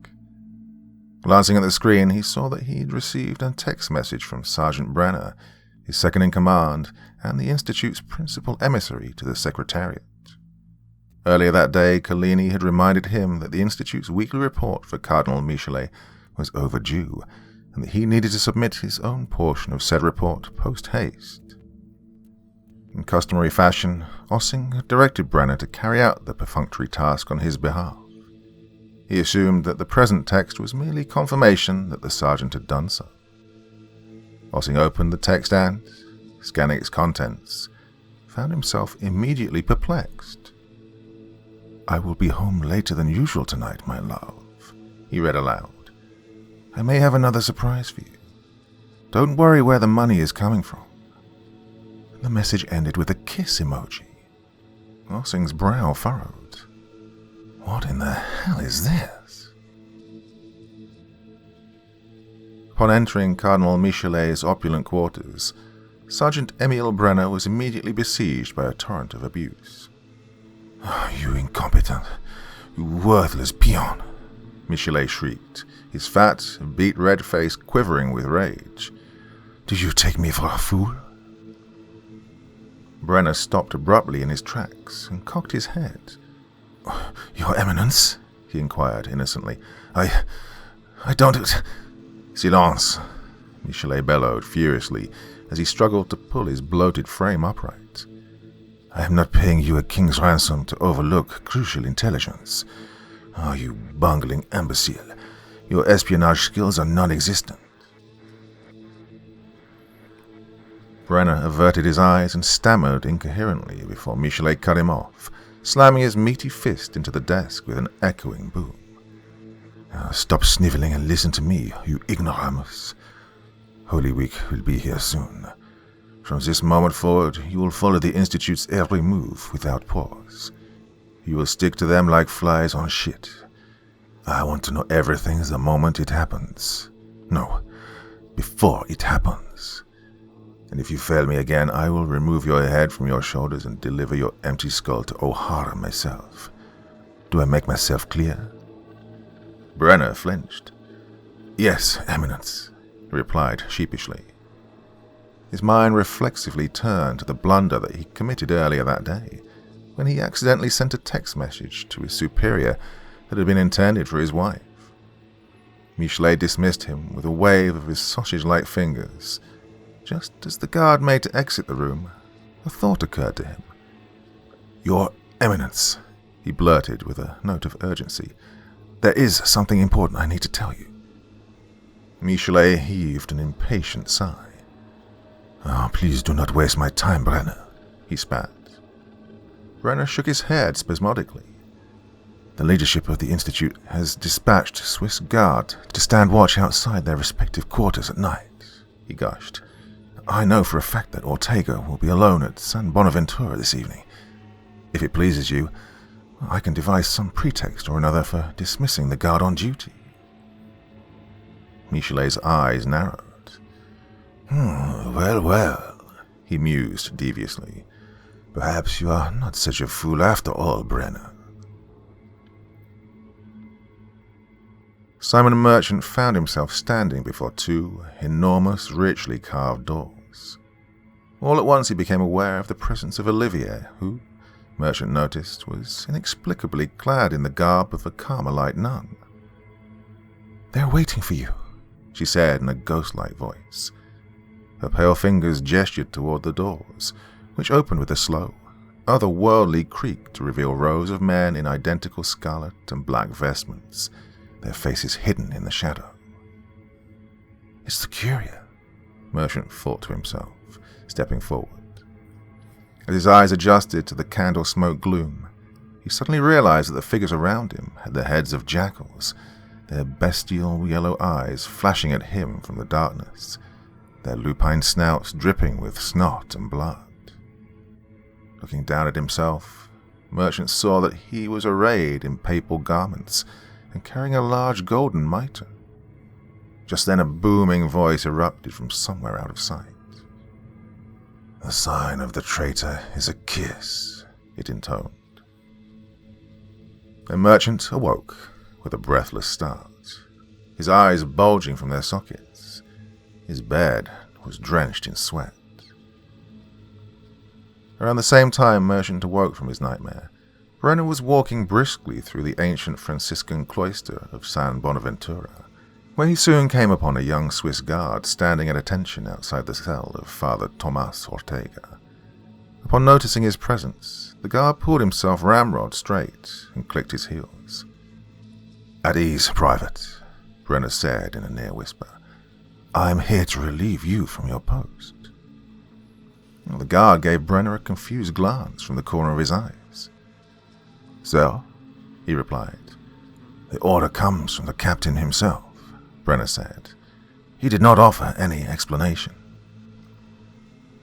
Glancing at the screen, he saw that he had received a text message from Sergeant Brenner, his second-in-command, and the Institute's principal emissary to the Secretariat. Earlier that day, Collini had reminded him that the Institute's weekly report for Cardinal Michelet was overdue, and that he needed to submit his own portion of said report post-haste. In customary fashion, Ossing had directed Brenner to carry out the perfunctory task on his behalf. He assumed that the present text was merely confirmation that the sergeant had done so. Ossing opened the text and, scanning its contents, found himself immediately perplexed. "I will be home later than usual tonight, my love," he read aloud. "I may have another surprise for you. Don't worry where the money is coming from." The message ended with a kiss emoji. Ossing's brow furrowed. What in the hell is this? Upon entering Cardinal Michelet's opulent quarters, Sergeant Emile Brenner was immediately besieged by a torrent of abuse. "You incompetent, you worthless peon," Michelet shrieked, his fat, beet-red face quivering with rage. "Do you take me for a fool?" Brenner stopped abruptly in his tracks and cocked his head. "Your Eminence?" he inquired innocently. I don't... "Silence!" Michelet bellowed furiously as he struggled to pull his bloated frame upright. "I am not paying you a king's ransom to overlook crucial intelligence. Oh, you bungling imbecile. Your espionage skills are non-existent." Brenner averted his eyes and stammered incoherently before Michelet cut him off, slamming his meaty fist into the desk with an echoing boom. "Stop sniveling and listen to me, you ignoramus. Holy Week will be here soon. From this moment forward, you will follow the Institute's every move without pause. You will stick to them like flies on shit. I want to know everything the moment it happens. No, before it happens. And if you fail me again, I will remove your head from your shoulders and deliver your empty skull to O'Hara myself. Do I make myself clear?" Brenner flinched. "Yes, Eminence," he replied sheepishly. His mind reflexively turned to the blunder that he committed earlier that day, when he accidentally sent a text message to his superior that had been intended for his wife. Michelet dismissed him with a wave of his sausage-like fingers. Just as the guard made to exit the room, a thought occurred to him. "Your Eminence," he blurted with a note of urgency, "there is something important I need to tell you." Michelet heaved an impatient sigh. "Oh, please do not waste my time, Brenner," he spat. Brenner shook his head spasmodically. "The leadership of the Institute has dispatched Swiss Guard to stand watch outside their respective quarters at night," he gushed. "I know for a fact that Ortega will be alone at San Bonaventura this evening. If it pleases you, I can devise some pretext or another for dismissing the guard on duty." Michelet's eyes narrowed. Well, he mused deviously. "Perhaps you are not such a fool after all, Brenner." Simon Merchant found himself standing before two enormous, richly carved doors. All at once he became aware of the presence of Olivier, who, Merchant noticed, was inexplicably clad in the garb of a Carmelite nun. "They're waiting for you," she said in a ghost-like voice. Her pale fingers gestured toward the doors, which opened with a slow, otherworldly creak to reveal rows of men in identical scarlet and black vestments, their faces hidden in the shadow. "It's the courier," Merchant thought to himself, stepping forward. As his eyes adjusted to the candle smoke gloom, he suddenly realized that the figures around him had the heads of jackals, their bestial yellow eyes flashing at him from the darkness, their lupine snouts dripping with snot and blood. Looking down at himself, Merchant saw that he was arrayed in papal garments and carrying a large golden mitre. Just then a booming voice erupted from somewhere out of sight. "The sign of the traitor is a kiss," it intoned. The Merchant awoke with a breathless start, his eyes bulging from their sockets. His bed was drenched in sweat. Around the same time Merchant awoke from his nightmare, Brenner was walking briskly through the ancient Franciscan cloister of San Bonaventura, where he soon came upon a young Swiss guard standing at attention outside the cell of Father Tomas Ortega. Upon noticing his presence, the guard pulled himself ramrod straight and clicked his heels. "At ease, Private," Brenner said in a near whisper. "I am here to relieve you from your post." The guard gave Brenner a confused glance from the corner of his eyes. "So," he replied. "The order comes from the captain himself," Brenner said. "He did not offer any explanation."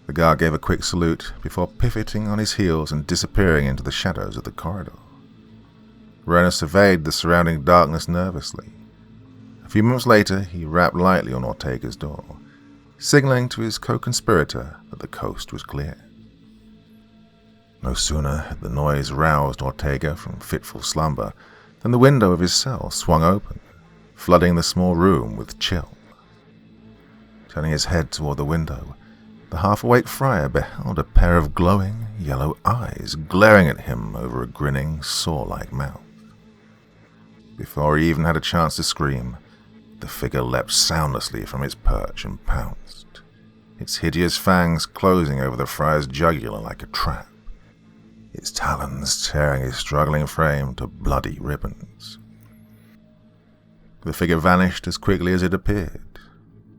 The guard gave a quick salute before pivoting on his heels and disappearing into the shadows of the corridor. Brenner surveyed the surrounding darkness nervously. A few moments later, he rapped lightly on Ortega's door, signaling to his co-conspirator that the coast was clear. No sooner had the noise roused Ortega from fitful slumber than the window of his cell swung open, flooding the small room with chill. Turning his head toward the window, the half-awake friar beheld a pair of glowing yellow eyes glaring at him over a grinning, saw-like mouth. Before he even had a chance to scream, the figure leapt soundlessly from its perch and pounced, its hideous fangs closing over the friar's jugular like a trap, its talons tearing his struggling frame to bloody ribbons. The figure vanished as quickly as it appeared,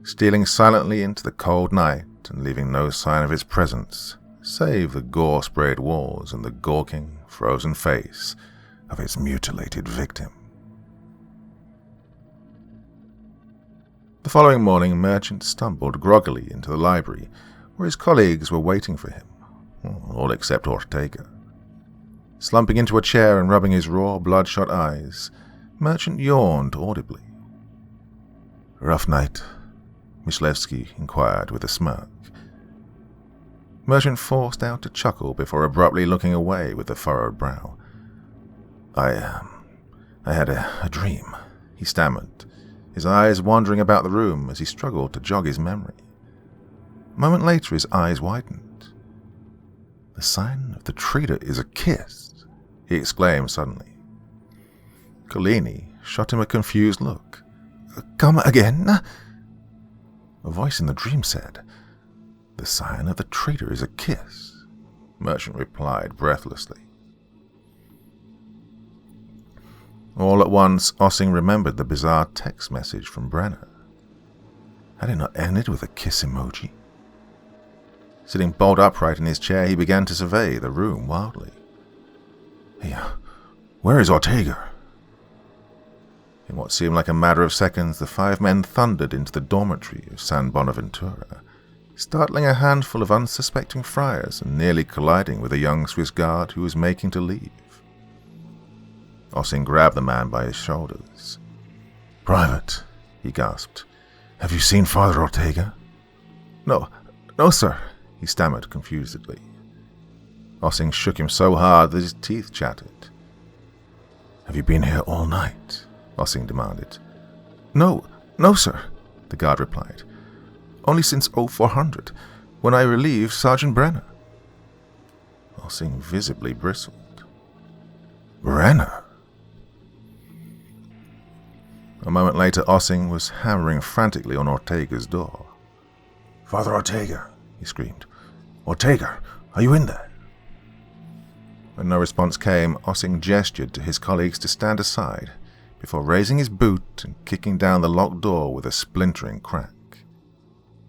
stealing silently into the cold night and leaving no sign of its presence, save the gore-sprayed walls and the gawking, frozen face of its mutilated victim. The following morning, Merchant stumbled groggily into the library, where his colleagues were waiting for him, all except Ortega. Slumping into a chair and rubbing his raw, bloodshot eyes, Merchant yawned audibly. "Rough night?" Myslevsky inquired with a smirk. Merchant forced out a chuckle before abruptly looking away with a furrowed brow. I had a dream," he stammered, his eyes wandering about the room as he struggled to jog his memory. A moment later his eyes widened. "The sign of the traitor is a kiss," he exclaimed suddenly. Collini shot him a confused look. "Come again?" A voice in the dream said, "The sign of the traitor is a kiss," Merchant replied breathlessly. All at once, Ossing remembered the bizarre text message from Brenner. Had it not ended with a kiss emoji? Sitting bolt upright in his chair, he began to survey the room wildly. "Hey, where is Ortega?" In what seemed like a matter of seconds, the 5 men thundered into the dormitory of San Bonaventura, startling a handful of unsuspecting friars and nearly colliding with a young Swiss guard who was making to leave. Ossing grabbed the man by his shoulders. "Private," he gasped, "have you seen Father Ortega?" No, sir," he stammered confusedly. Ossing shook him so hard that his teeth chattered. "Have you been here all night?" Ossing demanded. No, sir," the guard replied. "Only since 0400. when I relieved Sergeant Brenner." Ossing visibly bristled. "Brenner?" A moment later, Ossing was hammering frantically on Ortega's door. "Father Ortega," he screamed. "Ortega, are you in there?" When no response came, Ossing gestured to his colleagues to stand aside before raising his boot and kicking down the locked door with a splintering crack.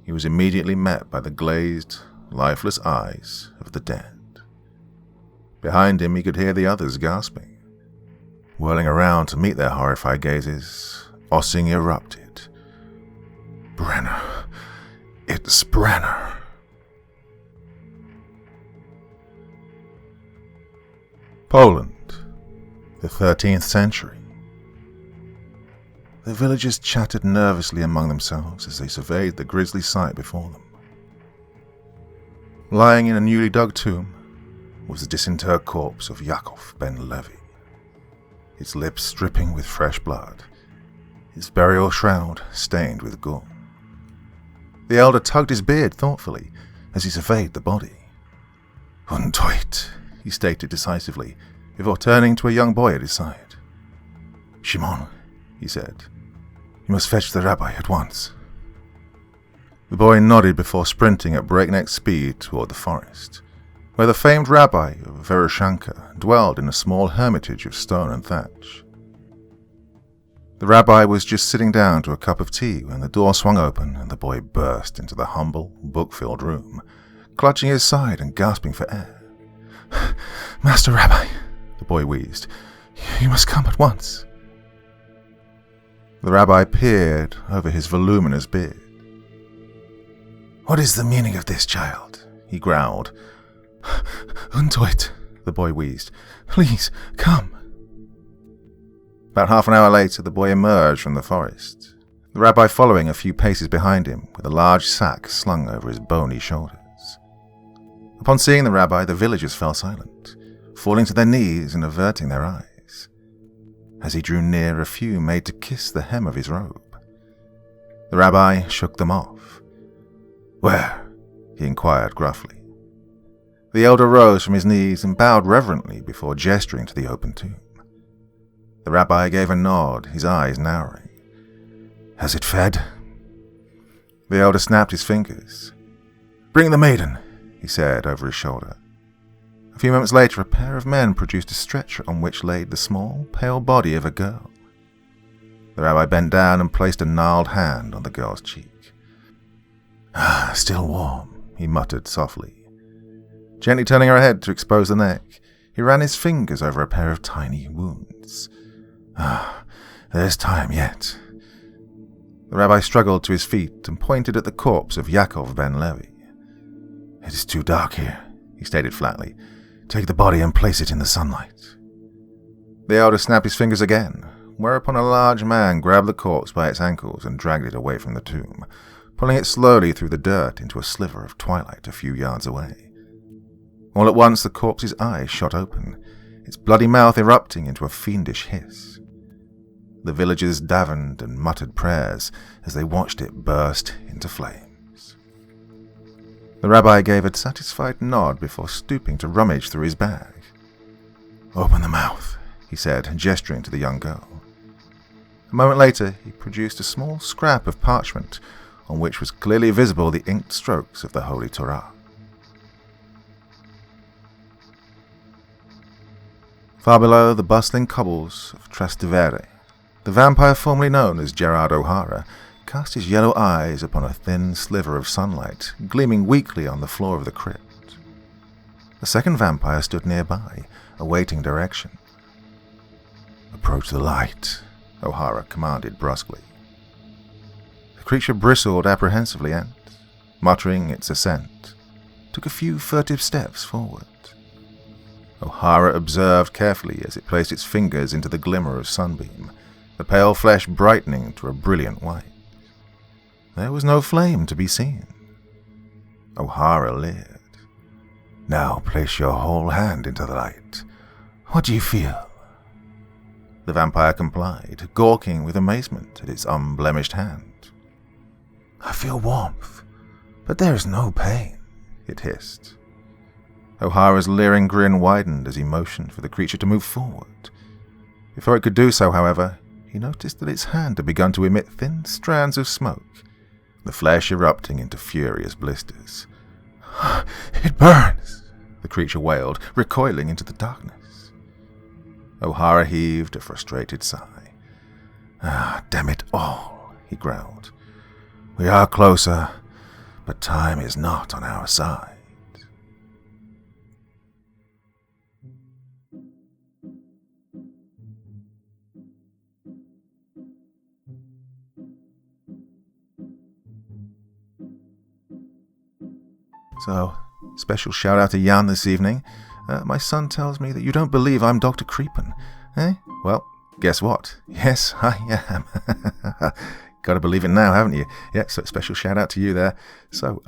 He was immediately met by the glazed, lifeless eyes of the dead. Behind him, he could hear the others gasping. Whirling around to meet their horrified gazes, Ossing erupted. "Brenner! It's Brenner!" Poland, the 13th century. The villagers chattered nervously among themselves as they surveyed the grisly sight before them. Lying in a newly dug tomb was the disinterred corpse of Yakov ben Levi, its lips dripping with fresh blood, his burial shroud stained with gore. The elder tugged his beard thoughtfully as he surveyed the body. "Untitled," he stated decisively, before turning to a young boy at his side. "Shimon," he said, "you must fetch the rabbi at once." The boy nodded before sprinting at breakneck speed toward the forest, where the famed rabbi of Verushanka dwelled in a small hermitage of stone and thatch. The rabbi was just sitting down to a cup of tea when the door swung open and the boy burst into the humble, book-filled room, clutching his side and gasping for air. "Master Rabbi," the boy wheezed, "you must come at once." The rabbi peered over his voluminous beard. "What is the meaning of this, child?" he growled. "Untitled," the boy wheezed. "Please, come." About half an hour later, the boy emerged from the forest, the rabbi following a few paces behind him with a large sack slung over his bony shoulders. Upon seeing the rabbi, the villagers fell silent, falling to their knees and averting their eyes. As he drew near, a few made to kiss the hem of his robe. The rabbi shook them off. "Where?" he inquired gruffly. The elder rose from his knees and bowed reverently before gesturing to the open tomb. The rabbi gave a nod, his eyes narrowing. "Has it fed?" The elder snapped his fingers. "Bring the maiden," he said over his shoulder. A few moments later, a pair of men produced a stretcher on which lay the small, pale body of a girl. The rabbi bent down and placed a gnarled hand on the girl's cheek. "Ah, still warm," he muttered softly. Gently turning her head to expose the neck, he ran his fingers over a pair of tiny wounds. "Ah, there's time yet." The rabbi struggled to his feet and pointed at the corpse of Yakov ben Levi. "It is too dark here," he stated flatly. "Take the body and place it in the sunlight." The elder snapped his fingers again, whereupon a large man grabbed the corpse by its ankles and dragged it away from the tomb, pulling it slowly through the dirt into a sliver of twilight a few yards away. All at once the corpse's eyes shot open, its bloody mouth erupting into a fiendish hiss. The villagers davened and muttered prayers as they watched it burst into flames. The rabbi gave a satisfied nod before stooping to rummage through his bag. "Open the mouth," he said, gesturing to the young girl. A moment later, he produced a small scrap of parchment on which was clearly visible the inked strokes of the Holy Torah. Far below the bustling cobbles of Trastevere, the vampire formerly known as Gerard O'Hara cast his yellow eyes upon a thin sliver of sunlight gleaming weakly on the floor of the crypt. A second vampire stood nearby, awaiting direction. "Approach the light," O'Hara commanded brusquely. The creature bristled apprehensively and, muttering its assent, took a few furtive steps forward. O'Hara observed carefully as it placed its fingers into the glimmer of sunbeam, the pale flesh brightening to a brilliant white. There was no flame to be seen. O'Hara leered. "Now place your whole hand into the light. What do you feel?" The vampire complied, gawking with amazement at its unblemished hand. "I feel warmth, but there is no pain," it hissed. O'Hara's leering grin widened as he motioned for the creature to move forward. Before it could do so, however, he noticed that its hand had begun to emit thin strands of smoke, the flesh erupting into furious blisters. "It burns!" the creature wailed, recoiling into the darkness. O'Hara heaved a frustrated sigh. Damn it all," he growled. "We are closer, but time is not on our side." So, special shout out to Jan this evening. My son tells me that you don't believe I'm Dr. Creepen. Eh? Well, guess what? Yes, I am. Gotta believe it now, haven't you? Yeah, so special shout out to you there. So,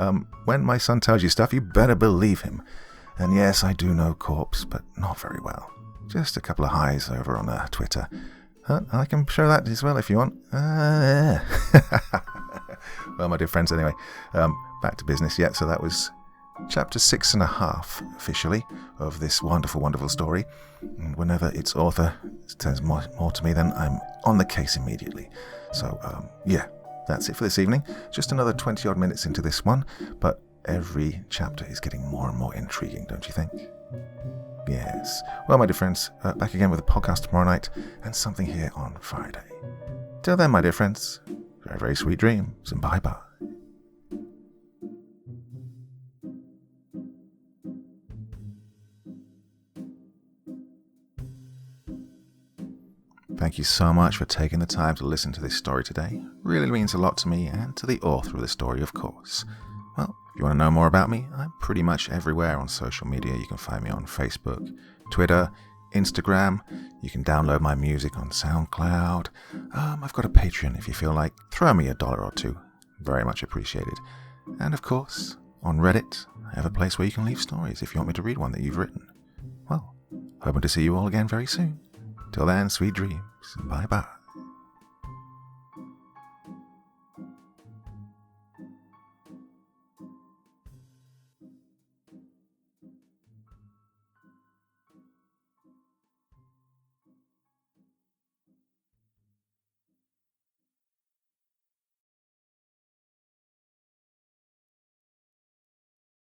when my son tells you stuff, you better believe him. And yes, I do know corpse, but not very well. Just a couple of highs over on Twitter. I can show that as well if you want. Well, my dear friends, anyway, back to business. Yeah, so that was Chapter 6.5, officially, of this wonderful, wonderful story. And whenever its author says more to me, then I'm on the case immediately. So, yeah, that's it for this evening. Just another 20-odd minutes into this one, but every chapter is getting more and more intriguing, don't you think? Yes. Well, my dear friends, back again with a podcast tomorrow night, and something here on Friday. Till then, my dear friends, very, very sweet dreams, and bye-bye. Thank you so much for taking the time to listen to this story today. Really means a lot to me and to the author of the story, of course. Well, if you want to know more about me, I'm pretty much everywhere on social media. You can find me on Facebook, Twitter, Instagram. You can download my music on SoundCloud. I've got a Patreon if you feel like. Throw me $1 or $2. Very much appreciated. And of course, on Reddit, I have a place where you can leave stories if you want me to read one that you've written. Well, hoping to see you all again very soon. Till then, sweet dreams. Bye-bye.